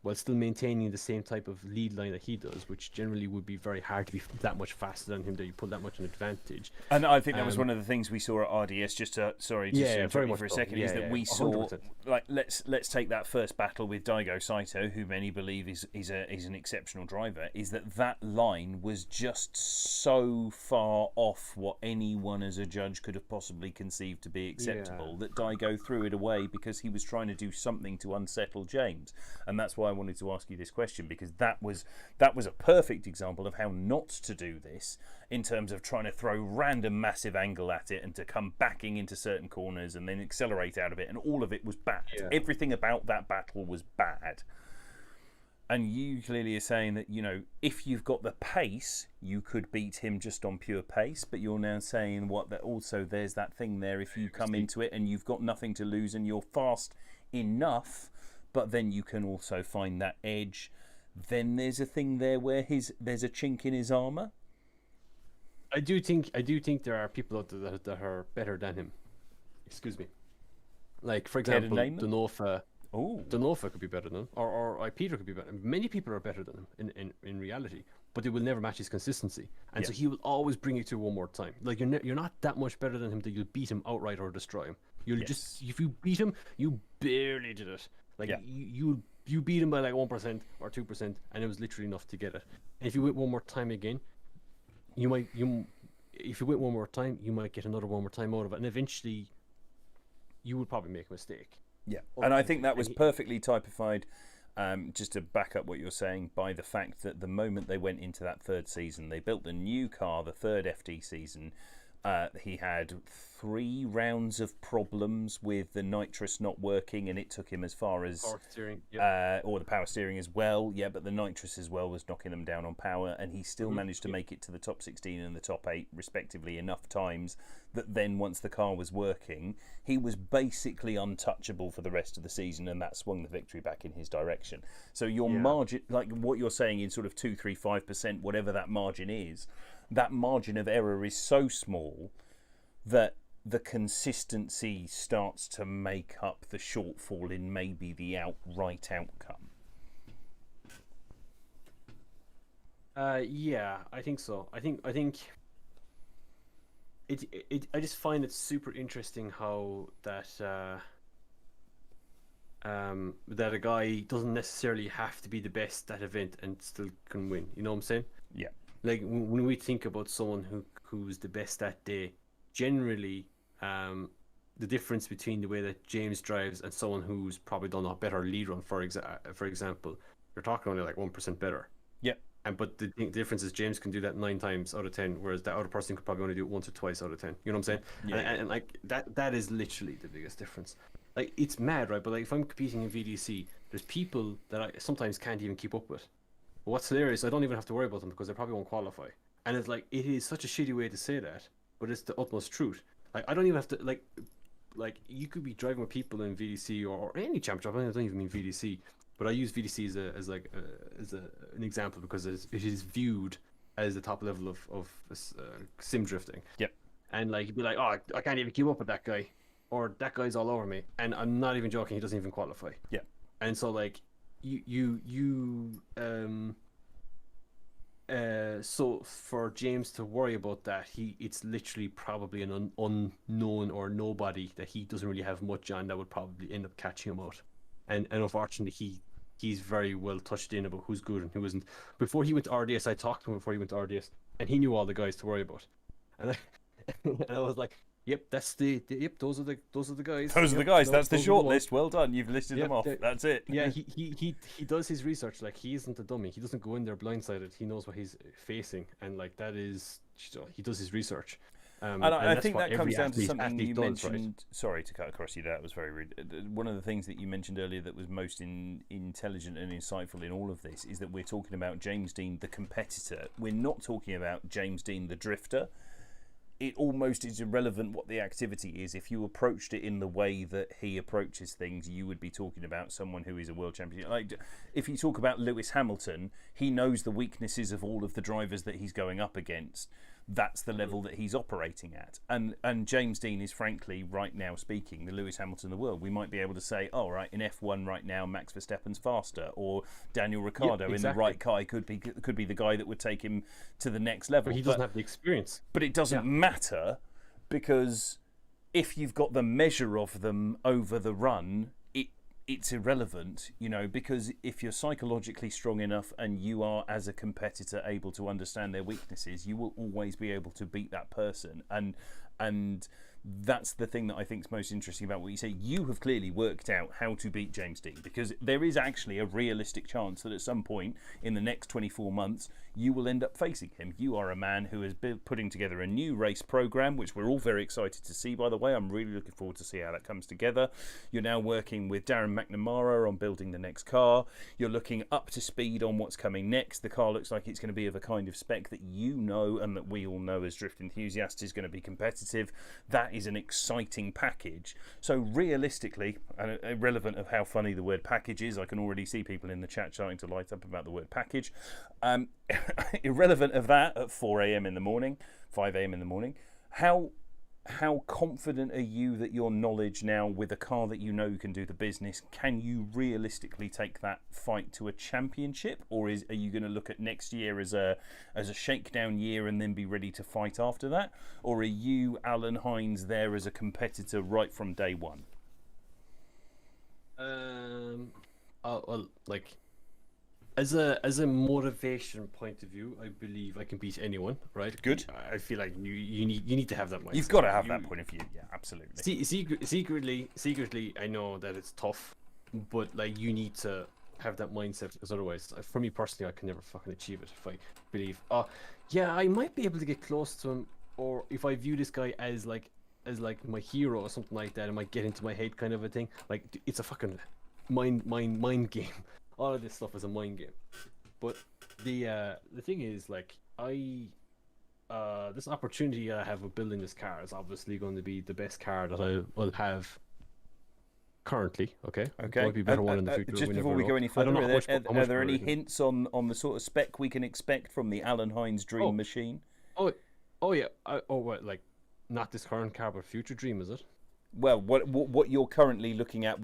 while still maintaining the same type of lead line that he does, which generally would be very hard to be that much faster than him, that you put that much an advantage. And I think that was one of the things we saw at RDS, just to interrupt you for a second, is that we saw, 100%. like, let's take that first battle with Daigo Saito, who many believe is an exceptional driver, is that line was just so far off what anyone as a judge could have possibly conceived to be acceptable, that Daigo threw it away because he was trying to do something to unsettle James. And that's why I wanted to ask you this question, because that was a perfect example of how not to do this, in terms of trying to throw random massive angle at it and to come backing into certain corners and then accelerate out of it, and all of it was bad. Everything about that battle was bad. And you clearly are saying that, you know, if you've got the pace, you could beat him just on pure pace, but you're now saying that also there's that thing there, if you come into it and you've got nothing to lose and you're fast enough, but then you can also find that edge, then there's a thing there where there's a chink in his armour. I do think there are people out there that are better than him. Excuse me. Like, for example, Denofa. Oh, Denofa could be better than him, or Peter could be better. Many people are better than him in reality, but they will never match his consistency, and so he will always bring you to one more time. Like, you're not that much better than him that you'll beat him outright or destroy him. You'll just, if you beat him, you barely did it. Like, you beat him by like 1% or 2%, and it was literally enough to get it. And if you went one more time again, if you went one more time, you might get another one more time out of it, and eventually you would probably make a mistake. Yeah, and I think that was perfectly typified, just to back up what you're saying, by the fact that the moment they went into that third season, they built the new car, the third FD season. He had 3 rounds of problems with the nitrous not working, and it took him as far as power steering, or the power steering as well. Yeah, but the nitrous as well was knocking them down on power, and he still managed to make it to the top 16 and the top 8 respectively enough times that then once the car was working, he was basically untouchable for the rest of the season, and that swung the victory back in his direction. So your margin, like what you're saying, in sort of 2, 3, 5%, whatever that margin is, that margin of error is so small that the consistency starts to make up the shortfall in maybe the outright outcome. Yeah, I think so. I think I just find it super interesting how that that a guy doesn't necessarily have to be the best at event and still can win. You know what I'm saying? Yeah. Like when we think about someone who's the best that day, generally, the difference between the way that James drives and someone who's probably done a better lead run, for example, you're talking only like 1% better. Yeah. But the difference is James can do that 9 times out of 10, whereas that other person could probably only do it once or twice out of 10. You know what I'm saying? Yeah. And like that is literally the biggest difference. like it's mad, right? But like if I'm competing in VDC, there's people that I sometimes can't even keep up with. But what's hilarious, I don't even have to worry about them because they probably won't qualify. And it's like it is such a shitty way to say that, but it's the utmost truth. Like I don't even have to like you could be driving with people in VDC or any championship. I don't even mean VDC, but I use VDC as an example because it is viewed as the top level of sim drifting. Yep. And like you'd be like, oh, I can't even keep up with that guy, or that guy's all over me, and I'm not even joking. He doesn't even qualify. Yeah. And so like so for James to worry about that, it's literally probably an unknown or nobody that he doesn't really have much on that would probably end up catching him out. And unfortunately he's very well touched in about who's good and who isn't. Before he went to RDS, I talked to him before he went to RDS, and he knew all the guys to worry about. And I was like, yep, that's yep, those are the guys. Those are the guys. That's the short list. Well done. You've listed them off. That's it. Yeah, he does his research. Like he isn't a dummy. He doesn't go in there blindsided. He knows what he's facing, and like that is, he does his research. And I think that comes down to something you mentioned. Right? Sorry to cut across you. That was very rude. One of the things that you mentioned earlier that was most intelligent and insightful in all of this is that we're talking about James Dean, the competitor. We're not talking about James Dean, the drifter. It almost is irrelevant what the activity is. If you approached it in the way that he approaches things, you would be talking about someone who is a world champion. Like, if you talk about Lewis Hamilton, he knows the weaknesses of all of the drivers that he's going up against. That's the level that he's operating at. And James Dean is, frankly, right now speaking, the Lewis Hamilton of the world. We might be able to say, oh, right, in F1 right now, Max Verstappen's faster, or Daniel Ricciardo in the right car could be the guy that would take him to the next level. But he doesn't have the experience. But it doesn't matter, because if you've got the measure of them over the run, it's irrelevant, because if you're psychologically strong enough and you are, as a competitor, able to understand their weaknesses, you will always be able to beat that person. And that's the thing that I think is most interesting about what you say. You have clearly worked out how to beat James Dean, because there is actually a realistic chance that at some point in the next 24 months you will end up facing him. You are a man who has been putting together a new race program, which we're all very excited to see, by the way. I'm really looking forward to see how that comes together. You're now working with Darren McNamara on building the next car. You're looking up to speed on what's coming next. The car looks like it's going to be of a kind of spec that you know and that we all know as drift enthusiasts is going to be competitive. That is an exciting package. So realistically, and irrelevant of how funny the word package is, I can already see people in the chat starting to light up about the word package. Irrelevant of that, at 4 a.m. in the morning, 5 a.m. in the morning, how confident are you that your knowledge now, with a car that you know can do the business, can you realistically take that fight to a championship? Or are you going to look at next year as a shakedown year and then be ready to fight after that? Or are you, Alan Hines, there as a competitor right from day one? Well, like, as a motivation point of view, I believe I can beat anyone, right? Good. I feel like you need to have that mindset. You've got to have that point of view. Yeah, absolutely. Secretly, I know that it's tough, but like you need to have that mindset, because otherwise, for me personally, I can never fucking achieve it. If I believe, yeah, I might be able to get close to him, or if I view this guy as like my hero or something like that, it might get into my head, kind of a thing. Like it's a fucking mind game. All of this stuff is a mind game. But the thing is, like, this opportunity I have of building this car is obviously going to be the best car that I will have currently. Okay. Might be a better one in the future. Just before we go any further, are there any hints on the sort of spec we can expect from the Alan Hines dream machine? Oh yeah. What, like, not this current car, but future dream, is it? Well, what you're currently looking at?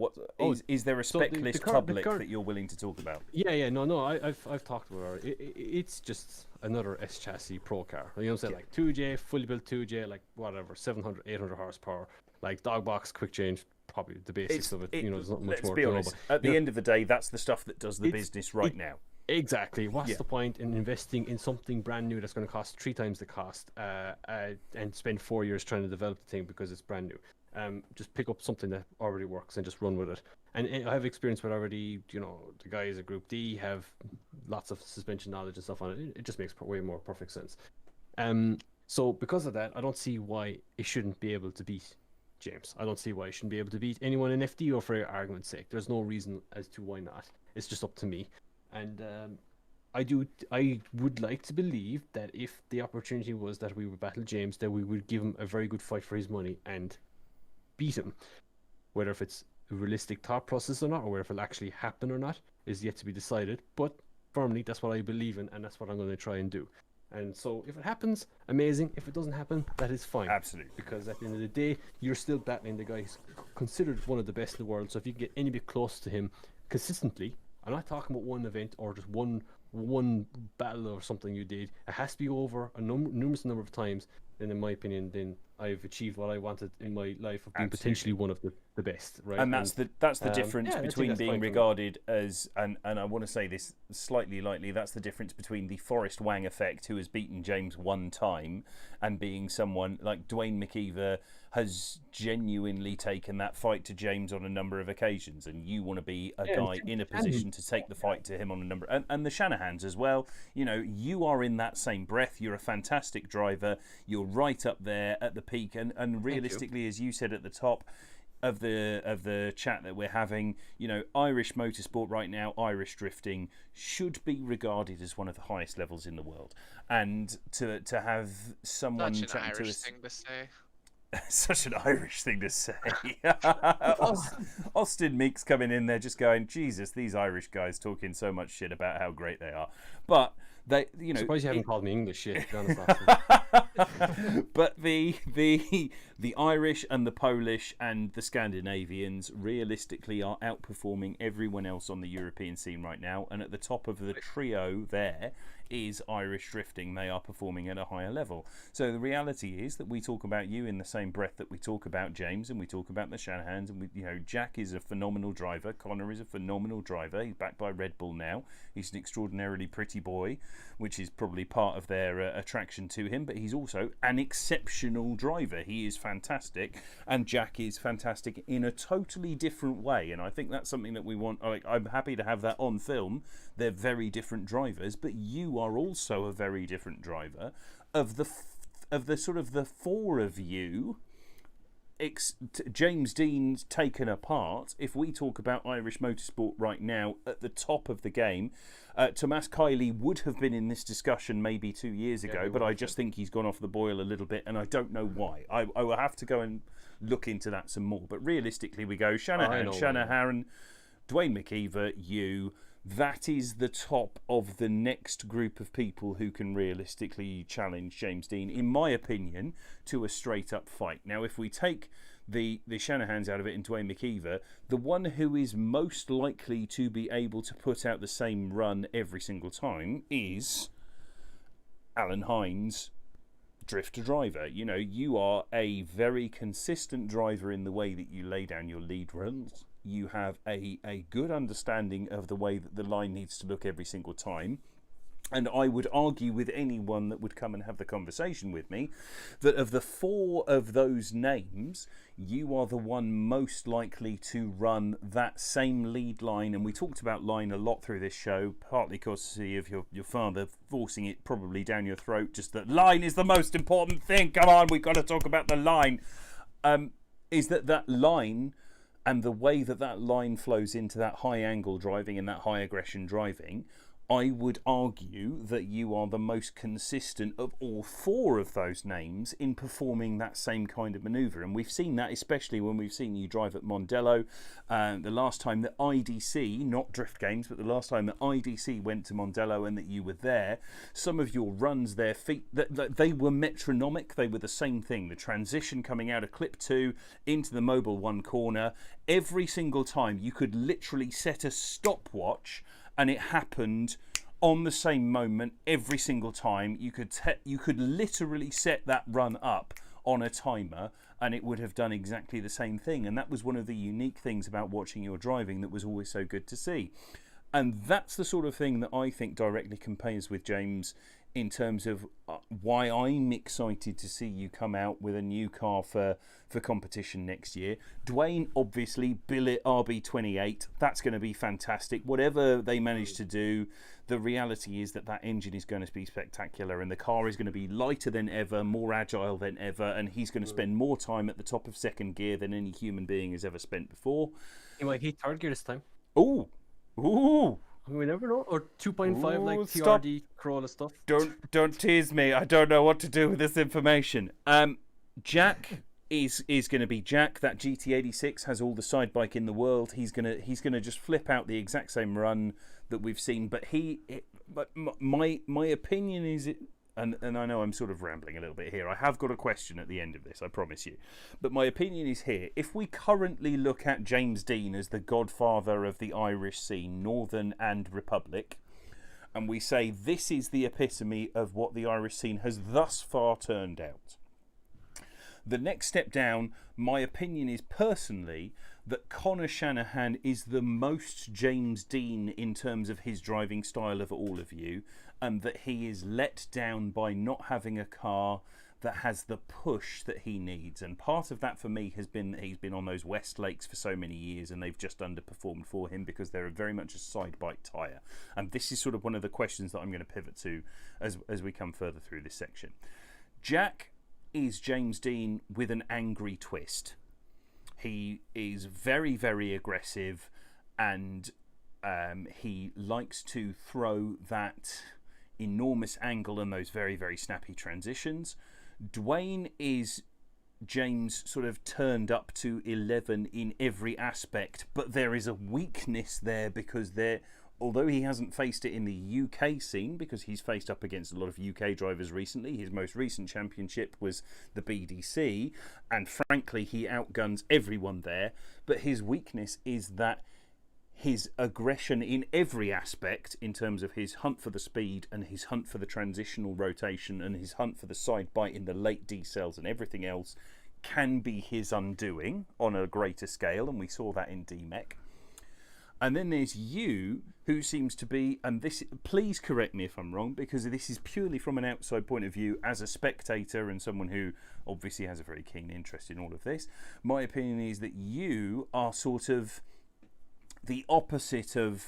Is there a spec list public that you're willing to talk about? Yeah. No. I've talked about it. It's just another S chassis pro car. You know what I'm saying? Like 2J, fully built 2J, like whatever, 700, 800 horsepower, like dog box, quick change, probably the basics of it. There's not much more. Let's be honest. At the end of the day, that's the stuff that does the business right now. Exactly. What's the point in investing in something brand new that's going to cost 3 times the cost, and spend 4 years trying to develop the thing because it's brand new? Just pick up something that already works and just run with it. And I have experience with already, the guys at Group D have lots of suspension knowledge and stuff on it. It just makes way more perfect sense. So because of that, I don't see why it shouldn't be able to beat James. I don't see why he shouldn't be able to beat anyone in FD, or for argument's sake. There's no reason as to why not. It's just up to me. And I would like to believe that if the opportunity was that we would battle James, that we would give him a very good fight for his money and beat him. Whether if it's a realistic thought process or not, or whether it'll actually happen or not, is yet to be decided. But firmly, that's what I believe in, and that's what I'm going to try and do. And so if it happens, amazing. If it doesn't happen, that is fine. Absolutely. Because at the end of the day, you're still battling the guy who's considered one of the best in the world. So if you can get any bit close to him consistently, I'm not talking about one event or just one battle or something you did. It has to be over a numerous number of times. Then, in my opinion, then I've achieved what I wanted in my life of being potentially one of the best, right? And that's the difference between being regarded as, and I want to say this slightly lightly, that's the difference between the Forrest Wang effect, who has beaten James one time, and being someone like Dwayne McKeever has genuinely taken that fight to James on a number of occasions, and you want to be a guy in a position to take the fight to him on a number, and the Shanahans as well. You know, you are in that same breath. You're a fantastic driver. You're right up there at the peak, and realistically, as you said at the top of the chat that we're having, you know, Irish motorsport right now, Irish drifting should be regarded as one of the highest levels in the world, and to have someone such an Irish thing to say. Such an Irish thing to say. Austin Meeks coming in there just going, Jesus, these Irish guys talking so much shit about how great they are. But they, you know, surprised you haven't called me English shit. But the Irish and the Polish and the Scandinavians realistically are outperforming everyone else on the European scene right now. And at the top of the trio there is Irish drifting. They are performing at a higher level. So the reality is that we talk about you in the same breath that we talk about James and we talk about the Shanahans, and you know, Jack is a phenomenal driver. Connor is a phenomenal driver. He's backed by Red Bull now. He's an extraordinarily pretty boy, which is probably part of their attraction to him. But he's also an exceptional driver. He is fantastic, and Jack is fantastic in a totally different way. And I think that's something that we want. Like, I'm happy to have that on film. They're very different drivers, but you are also a very different driver. Of the sort of the four of you, James Dean's taken apart. If we talk about Irish motorsport right now at the top of the game, Tomas Kiley would have been in this discussion maybe 2 years ago, but I just think he's gone off the boil a little bit, and I don't know why. I will have to go and look into that some more. But realistically, we go Shanahan, Dwayne McKeever, you. That is the top of the next group of people who can realistically challenge James Dean, in my opinion, to a straight-up fight. Now, if we take the Shanahans out of it and Dwayne McKeever, the one who is most likely to be able to put out the same run every single time is Alan Hines, drifter driver. You know, you are a very consistent driver in the way that you lay down your lead runs. You have a good understanding of the way that the line needs to look every single time. And I would argue with anyone that would come and have the conversation with me that of the four of those names, you are the one most likely to run that same lead line. And we talked about line a lot through this show, partly because of your father forcing it probably down your throat, just that line is the most important thing. Come on, we've got to talk about the line. Is that line and the way that line flows into that high angle driving and that high aggression driving, I would argue that you are the most consistent of all four of those names in performing that same kind of manoeuvre. And we've seen that, especially when we've seen you drive at Mondello. The last time that IDC, not Drift Games, but the last time that IDC went to Mondello and that you were there, some of your runs there, they were metronomic. They were the same thing. The transition coming out of Clip 2 into the Mobile 1 corner, every single time you could literally set a stopwatch and it happened on the same moment every single time. You could literally set that run up on a timer and it would have done exactly the same thing. And that was one of the unique things about watching your driving that was always so good to see. And that's the sort of thing that I think directly compares with James in terms of why I'm excited to see you come out with a new car for competition next year. Dwayne, obviously, billet RB28. That's going to be fantastic. Whatever they manage to do, the reality is that engine is going to be spectacular, and the car is going to be lighter than ever, more agile than ever, and he's going to spend more time at the top of second gear than any human being has ever spent before. He might hit third gear this time. Ooh. We never know. Or 2.5 like stop. TRD Corolla stuff. Don't tease me. I don't know what to do with this information. Jack is going to be Jack. That GT86 has all the side bike in the world. He's gonna just flip out the exact same run that we've seen. But my opinion is it. And I know I'm sort of rambling a little bit here. I have got a question at the end of this, I promise you. But my opinion is here. If we currently look at James Dean as the godfather of the Irish scene, Northern and Republic, and we say this is the epitome of what the Irish scene has thus far turned out, the next step down, my opinion is personally that Conor Shanahan is the most James Dean in terms of his driving style of all of you, and that he is let down by not having a car that has the push that he needs. And part of that for me has been that he's been on those West Lakes for so many years and they've just underperformed for him because they're very much a side bite tyre. And this is sort of one of the questions that I'm going to pivot to as we come further through this section. Jack is James Dean with an angry twist. He is very, very aggressive, and he likes to throw that enormous angle and those very, very snappy transitions. Dwayne is James sort of turned up to 11 in every aspect, but there is a weakness there because although he hasn't faced it in the UK scene, because he's faced up against a lot of UK drivers recently, his most recent championship was the BDC, and frankly he outguns everyone there, but his weakness is that his aggression in every aspect, in terms of his hunt for the speed and his hunt for the transitional rotation and his hunt for the side bite in the late decels and everything else, can be his undoing on a greater scale, and we saw that in DMEC. And then there's you, who seems to be, and this, please correct me if I'm wrong, because this is purely from an outside point of view as a spectator and someone who obviously has a very keen interest in all of this. My opinion is that you are sort of the opposite of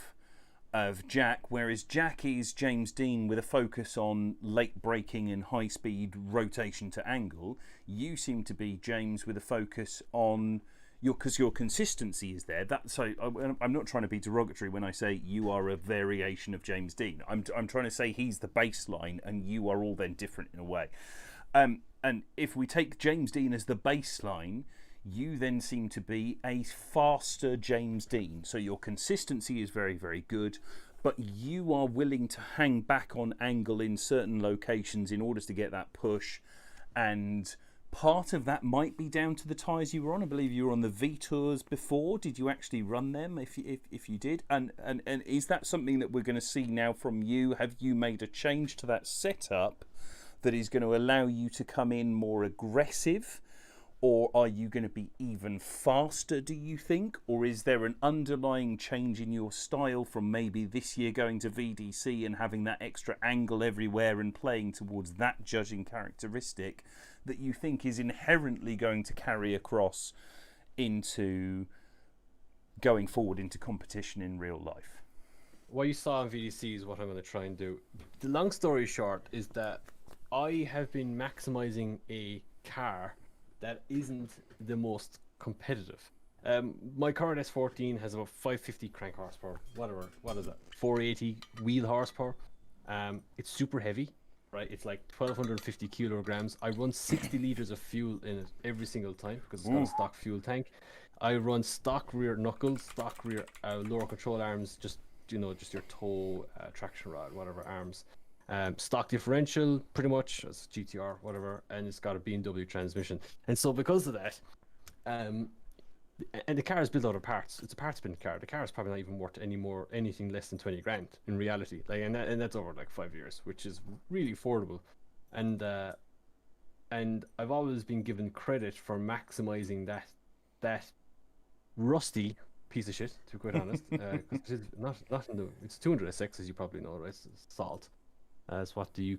Jack, whereas Jack is James Dean with a focus on late braking and high speed rotation to angle. You seem to be James with a focus on because your consistency is there. So I'm not trying to be derogatory when I say you are a variation of James Dean. I'm trying to say he's the baseline and you are all then different in a way. And if we take James Dean as the baseline, you then seem to be a faster James Dean. So your consistency is very, very good, but you are willing to hang back on angle in certain locations in order to get that push. And part of that might be down to the tyres you were on. I believe you were on the V-Tours before. Did you actually run them if you did? And is that something that we're going to see now from you? Have you made a change to that setup that is going to allow you to come in more aggressive? Or are you going to be even faster, do you think? Or is there an underlying change in your style from maybe this year going to VDC and having that extra angle everywhere and playing towards that judging characteristic that you think is inherently going to carry across into going forward into competition in real life? What you saw on VDC is what I'm going to try and do. The long story short is that I have been maximizing a car that isn't the most competitive. My current S14 has about 550 crank horsepower, whatever, what is that, 480 wheel horsepower. It's super heavy, right? It's like 1250 kilograms. I run 60 liters of fuel in it every single time because it's got a stock fuel tank. I run stock rear knuckles, stock rear lower control arms, just your toe, traction rod, whatever arms. Stock differential, pretty much, as GTR, whatever, and it's got a BMW transmission. And so because of that, and the car is built out of parts. It's a parts bin car. The car is probably not even worth anything less than 20 grand in reality. Like, and that's over like 5 years, which is really affordable. And I've always been given credit for maximizing that rusty piece of shit, to be quite honest. Because it's not in the, it's 200 SX, as you probably know, right? It's salt. That's what you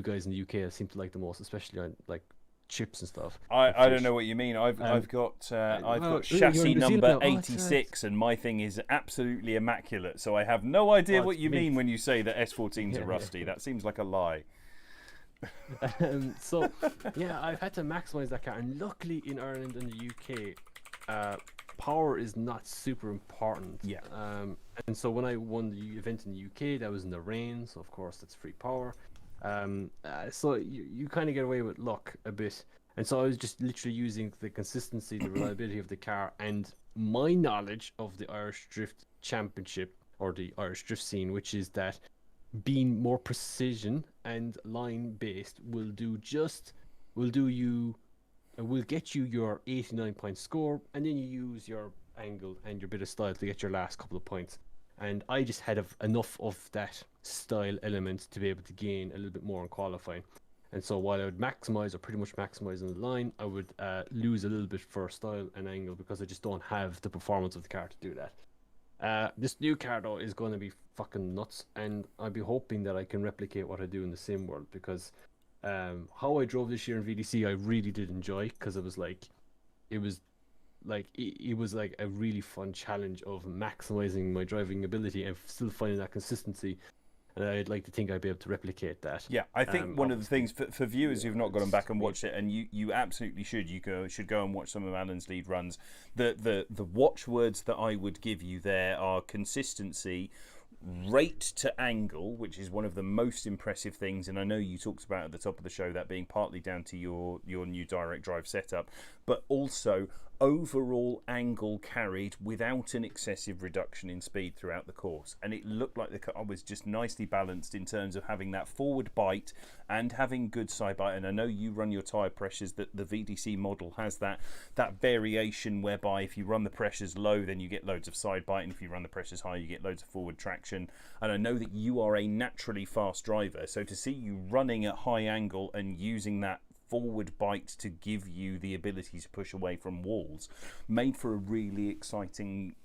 guys in the UK seem to like the most, especially on like chips and stuff. I don't know what you mean. I've got chassis number 86, and my thing is absolutely immaculate. So I have no idea what you mean when you say that S14s are rusty. That seems like a lie. So yeah, I've had to maximize that car, and luckily in Ireland and the UK, power is not super important. Yeah. And so when I won the event in the UK, that was in the rain, so of course that's free power. So you kind of get away with luck a bit, and so I was just literally using the consistency, the reliability of the car, and my knowledge of the Irish Drift Championship or the Irish Drift scene, which is that being more precision and line based will get you your 89-point score, and then you use your angle and your bit of style to get your last couple of points. And I just had enough of that style element to be able to gain a little bit more in qualifying. And so while I would maximize, or pretty much maximize on the line, I would lose a little bit for style and angle because I just don't have the performance of the car to do that. This new car though is going to be fucking nuts, and I'd be hoping that I can replicate what I do in the sim world, because how I drove this year in VDC I really did enjoy, because it was like a really fun challenge of maximizing my driving ability and still finding that consistency. And I'd like to think I'd be able to replicate that. Yeah, I think one of the things for viewers who've not gone back and watched it, and you absolutely should, should go and watch some of Alan's lead runs. The watchwords that I would give you there are consistency, rate to angle, which is one of the most impressive things, and I know you talked about at the top of the show that being partly down to your new direct drive setup, but also overall angle carried without an excessive reduction in speed throughout the course. And it looked like the car was just nicely balanced in terms of having that forward bite and having good side bite. And I know you run your tyre pressures, that the VDC model has that variation whereby if you run the pressures low, then you get loads of side bite, and if you run the pressures high, you get loads of forward traction. And I know that you are a naturally fast driver, so to see you running at high angle and using that forward bite to give you the ability to push away from walls made for a really exciting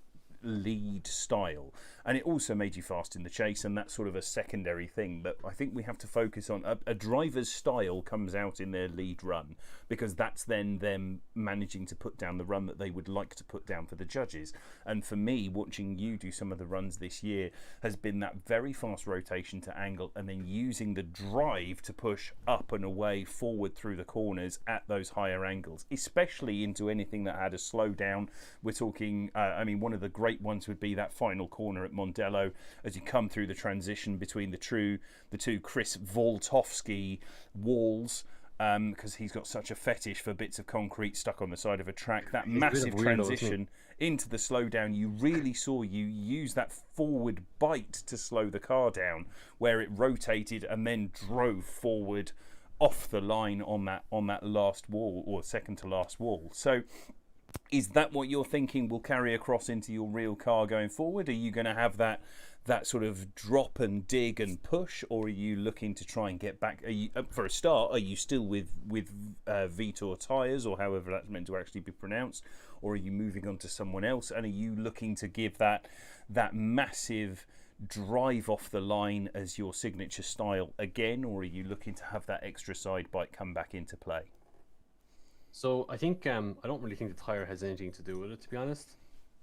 lead style, and it also made you fast in the chase, and that's sort of a secondary thing. But I think we have to focus on a driver's style comes out in their lead run, because that's then them managing to put down the run that they would like to put down for the judges. And for me, watching you do some of the runs this year has been that very fast rotation to angle, and then using the drive to push up and away forward through the corners at those higher angles, especially into anything that had a slowdown. We're talking one of the great ones would be that final corner at Mondello as you come through the transition between the two Chris Voltovsky walls, because he's got such a fetish for bits of concrete stuck on the side of a track. That massive transition into the slowdown, you really saw you use that forward bite to slow the car down, where it rotated and then drove forward off the line on that last wall, or second to last wall. So is that what you're thinking will carry across into your real car going forward? Are you going to have that sort of drop and dig and push, or are you looking to try and get back? Are you, for a start, are you still with Vitor tyres, or however that's meant to actually be pronounced, or are you moving on to someone else? And are you looking to give that massive drive off the line as your signature style again, or are you looking to have that extra side bite come back into play? So I think I don't really think the tire has anything to do with it, to be honest.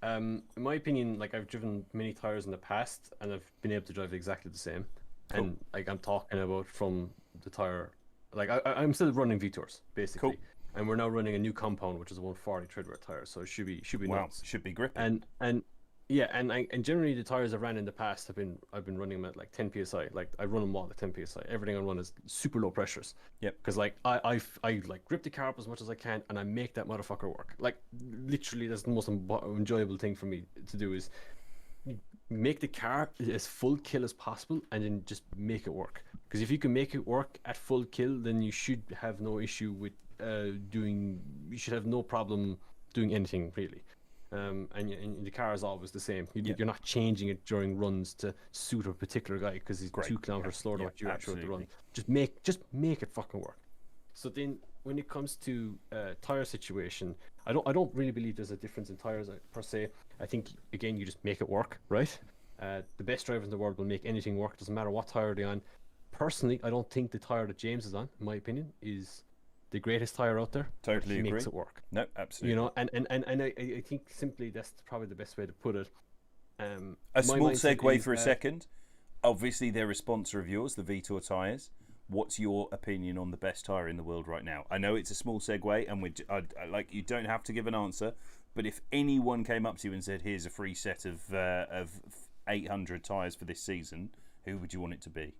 In my opinion, like, I've driven many tires in the past and I've been able to drive exactly the same. Cool. And like, I'm talking about from the tire, like I'm still running Vitors basically. Cool. And we're now running a new compound, which is a 140 treadwear tire, so it should be nuts. Should be grippy. And generally the tires I ran in the past I've been running them at like 10 psi. Like, I run them all at 10 psi. Everything I run is super low pressures. Yep. Because like I like grip the car up as much as I can, and I make that motherfucker work. Like, literally, that's the most enjoyable thing for me to do, is make the car as full kill as possible, and then just make it work. Because if you can make it work at full kill, then you should have no issue with you should have no problem doing anything really. And the car is always the same. You're not changing it during runs to suit a particular guy because he's 2 kilometers slower than what you actually have to run. Just make it fucking work. So then, when it comes to tire situation, I don't really believe there's a difference in tires per se. I think, again, you just make it work, right? The best drivers in the world will make anything work. Doesn't matter what tire they're on. personally, I don't think the tire that James is on, in my opinion, is the greatest tire out there. Totally agree. Makes it work. No, absolutely. You know, and I think simply that's probably the best way to put it. A small segue for a second. Obviously, they're a sponsor of yours, the Vitor tyres. What's your opinion on the best tyre in the world right now? I know it's a small segue, and like you don't have to give an answer. But if anyone came up to you and said, "Here's a free set of 800 tyres for this season," who would you want it to be?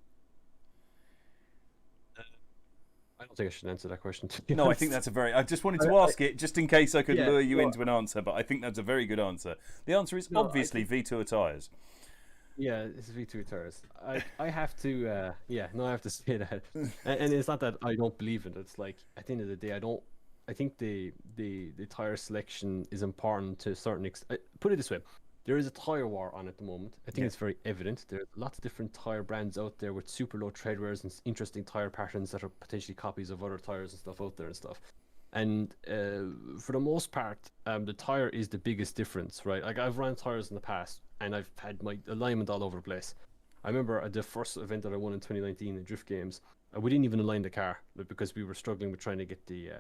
I don't think I should answer that question. No, I think that's a very... I just wanted to ask it, just in case I could lure you into an answer, but I think that's a very good answer. The answer is obviously Vitor tyres. Yeah, it's V2 tyres. I have to, I have to say that. And it's not that I don't believe it. It's like, at the end of the day, I think the tyre selection is important to a certain extent. Put it this way. There is a tyre war on at the moment. I think it's very evident. There are lots of different tyre brands out there with super low tread wears and interesting tyre patterns that are potentially copies of other tyres and stuff out there and stuff. And for the most part, the tyre is the biggest difference, right? Like I've run tyres in the past and I've had my alignment all over the place. I remember at the first event that I won in 2019, the Drift Games, we didn't even align the car because we were struggling with trying to get the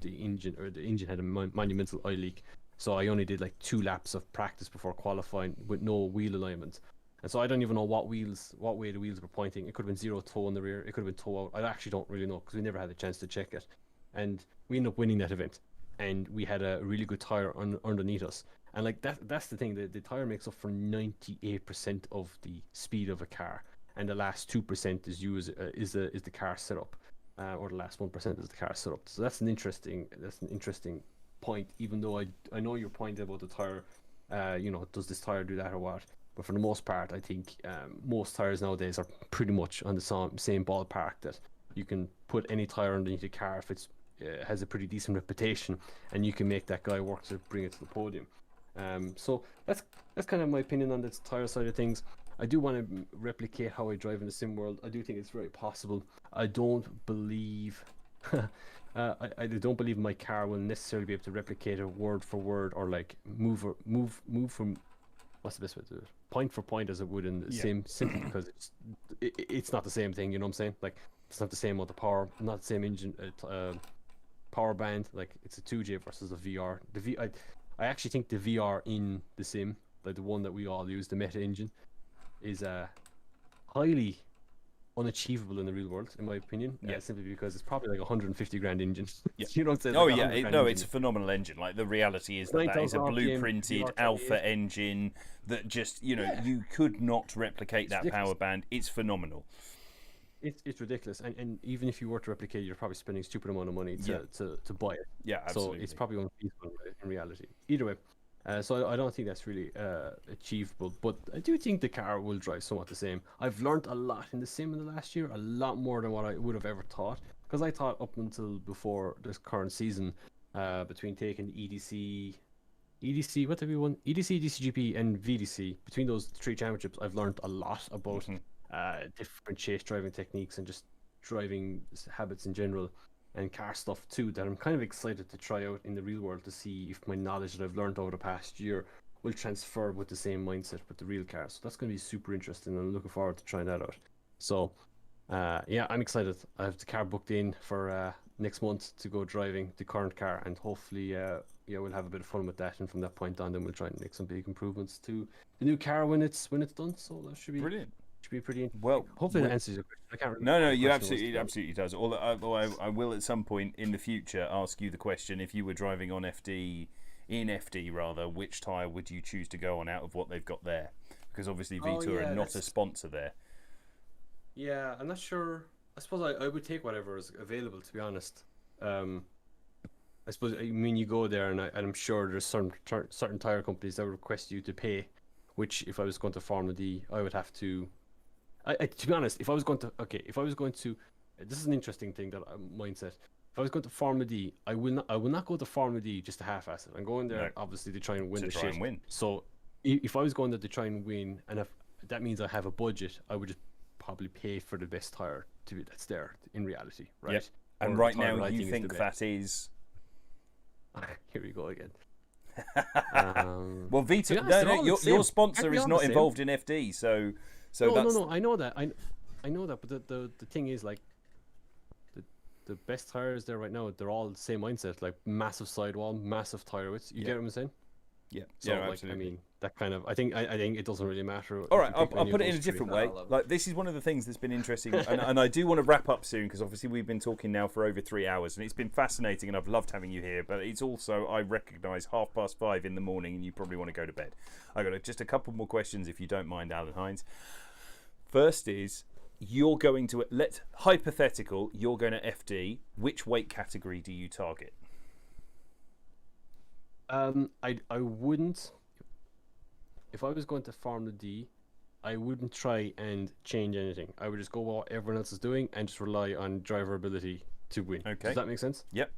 engine, or the engine had a monumental oil leak. So I only did like 2 laps of practice before qualifying with no wheel alignment. And so I don't even know what way the wheels were pointing. It could have been 0 toe in the rear. It could have been toe out. I actually don't really know because we never had a chance to check it. And we ended up winning that event. And we had a really good tyre underneath us. And like that's the thing. The tyre makes up for 98% of the speed of a car. And the last 2% is the car setup. Or the last 1% is the car setup. So that's an interesting point, even though I know your point about the tire, does this tire do that or what? But for the most part, I think most tires nowadays are pretty much on the same ballpark, that you can put any tire underneath a car if it's has a pretty decent reputation, and you can make that guy work to bring it to the podium. So that's kind of my opinion on this tire side of things. I do want to replicate how I drive in the sim world. I do think it's very possible. I don't believe I don't believe my car will necessarily be able to replicate it word for word, or like move from, what's the best way to do it, point for point as it would in the same, simply because it's not the same thing. You know what I'm saying? Like it's not the same amount of power, not the same engine power band. Like it's a 2J versus a VR. I actually think the VR in the sim, like the one that we all use, the Meta engine, is highly unachievable in the real world, in my opinion. Simply because it's probably like 150 grand engine. You know what I'm saying? Oh like yeah, it's a phenomenal engine. Like the reality is that is a blueprinted alpha engine that just you could not replicate that power band. It's phenomenal. It's ridiculous, and even if you were to replicate it, you're probably spending a stupid amount of money to buy it. Yeah, absolutely. So it's probably unfeasible in reality. Either way, so I don't think that's really achievable, but I do think the car will drive somewhat the same. I've learned a lot in the sim in the last year, a lot more than what I would have ever thought, because I thought up until before this current season, between taking EDC, what did we won? EDC, DCGP, and VDC, between those 3 championships, I've learned a lot about different chase driving techniques and just driving habits in general, and car stuff too, that I'm kind of excited to try out in the real world to see if my knowledge that I've learned over the past year will transfer with the same mindset with the real car. So that's going to be super interesting, and I'm looking forward to trying that out. So I'm excited. I have the car booked in for next month to go driving the current car, and hopefully we'll have a bit of fun with that, and from that point on then we'll try and make some big improvements to the new car when it's done. So that should be brilliant. Should be pretty interesting. Well, hopefully that answers your question. I can't remember. No, you absolutely does. Although I will at some point in the future ask you the question: if you were driving on FD, which tyre would you choose to go on out of what they've got there? Because obviously Vitor are not a sponsor there. Yeah, I'm not sure. I suppose I would take whatever is available, to be honest. I suppose you go there, and I'm sure there's certain tyre companies that would request you to pay, which if I was going to Formula D, I would have to. To be honest, if I was going to, this is an interesting thing, that mindset. If I was going to Formula D, I will not go to Formula D just to half-ass it. I'm going there obviously to try and win So if I was going there to try and win, and if that means I have a budget, I would just probably pay for the best tire that's there in reality, right? Yep. And right now you think that is. Here we go again. Well, Vitor, your sponsor is not involved in FD, so no, I know that. I know that, but the thing is, like, the best tires there right now, they're all the same mindset, like massive sidewall, massive tire widths. You get what I'm saying? Yeah. So, yeah, like, absolutely. I mean, that kind of, I think it doesn't really matter. All right, I'll put it in a different way. Like, this is one of the things that's been interesting, and I do want to wrap up soon because obviously we've been talking now for over 3 hours, and it's been fascinating, and I've loved having you here. But it's also, I recognise 5:30 in the morning, and you probably want to go to bed. I got just a couple more questions, if you don't mind, Alan Hines. First is, you're going to hypothetical. You're going to FD. Which weight category do you target? I wouldn't. If I was going to Formula D, I wouldn't try and change anything. I would just go what everyone else is doing and just rely on driver ability to win. Okay. Does that make sense? Yep.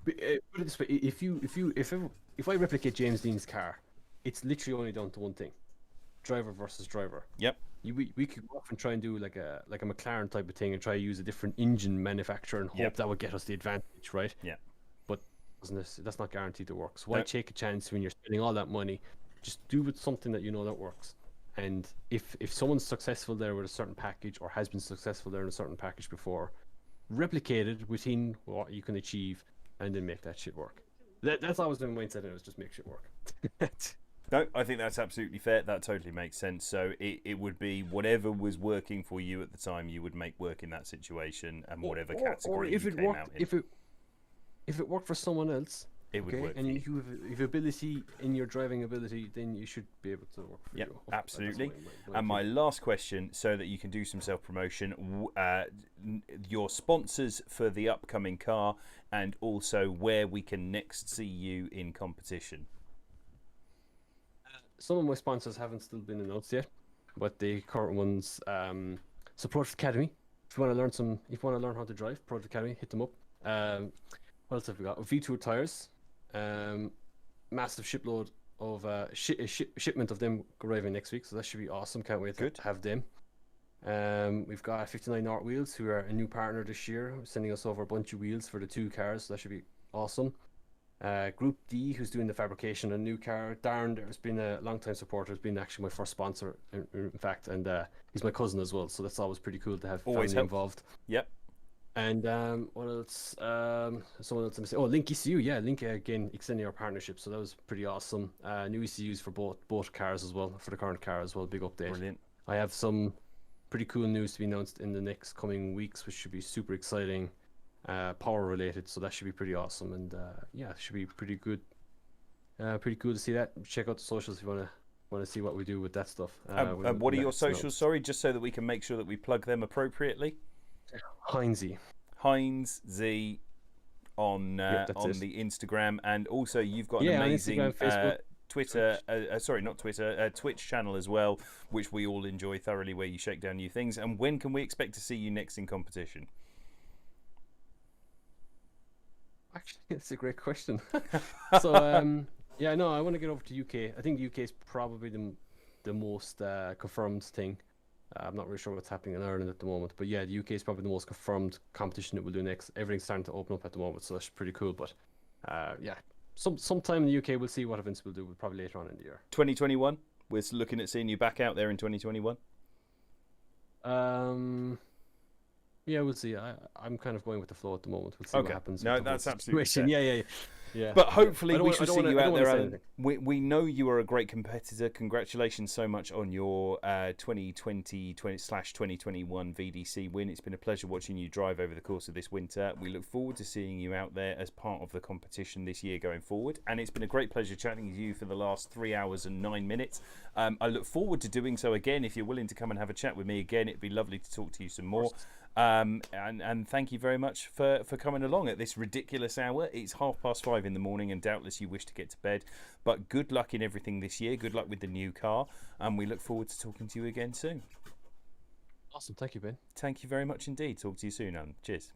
Put it this way: if I replicate James Dean's car, it's literally only down to one thing: driver versus driver. Yep. We could go off and try and do like a McLaren type of thing and try to use a different engine manufacturer and hope that would get us the advantage, right? Yeah. But that's not guaranteed to work. So why take a chance when you're spending all that money? Just do with something that you know that works. And if someone's successful there with a certain package or has been successful there in a certain package before, replicate it within what you can achieve and then make that shit work. That's always been my mindset, and it was just make shit work. No, I think that's absolutely fair. That totally makes sense. So it would be whatever was working for you at the time, you would make work in that situation, and whatever category if you it came worked, out in. If it worked for someone else, it would work. And you have ability in your driving ability, then you should be able to work for you. Absolutely. And my last question, so that you can do some self-promotion, your sponsors for the upcoming car, and also where we can next see you in competition. Some of my sponsors haven't still been announced yet, but the current ones, so Project Academy. If you want to learn how to drive, Project Academy, hit them up. What else have we got? V2 tires, massive shipload of shipment of them arriving next week, so that should be awesome. Can't wait to have them. We've got 59 North Wheels, who are a new partner this year, sending us over a bunch of wheels for the 2 cars, so that should be awesome. Group D, who's doing the fabrication on a new car. Darren, there's been a long time supporter, has been actually my first sponsor, in fact, and he's my cousin as well, so that's always pretty cool to have family involved. Yep. And what else? Someone else. Link ECU, Link again extending our partnership, so that was pretty awesome. New ECUs for both cars as well, for the current car as well. Big update. Brilliant. I have some pretty cool news to be announced in the next coming weeks, which should be super exciting. Power related, so that should be pretty awesome, and it should be pretty good. Pretty cool to see that. Check out the socials if you want to see what we do with that stuff. What are your socials? Sorry, just so that we can make sure that we plug them appropriately. Heinz Z on the Instagram, and also you've got an amazing Twitter, not Twitter, Twitch channel as well, which we all enjoy thoroughly, where you shake down new things. And when can we expect to see you next in competition? Actually, that's a great question. So, I want to get over to UK. I think the UK is probably the most confirmed thing. I'm not really sure what's happening in Ireland at the moment, but yeah, the UK is probably the most confirmed competition that we'll do next. Everything's starting to open up at the moment, so that's pretty cool. But sometime in the UK, we'll see what events we'll do. Probably later on in the year. 2021. We're looking at seeing you back out there in 2021. Yeah, we'll see. I'm kind of going with the flow at the moment. We'll see what happens. No, that's absolutely fair. Yeah. But hopefully we shall see you out there, Alan. We know you are a great competitor. Congratulations so much on your 2020/2021 VDC win. It's been a pleasure watching you drive over the course of this winter. We look forward to seeing you out there as part of the competition this year going forward. And it's been a great pleasure chatting with you for the last 3 hours and 9 minutes. I look forward to doing so again. If you're willing to come and have a chat with me again, it'd be lovely to talk to you some more. And thank you very much for coming along at this ridiculous hour. It's 5:30 in the morning, and doubtless you wish to get to bed. But good luck in everything this year. Good luck with the new car, and we look forward to talking to you again soon. Awesome. Thank you, Ben. Thank you very much indeed. Talk to you soon, Alan. Cheers.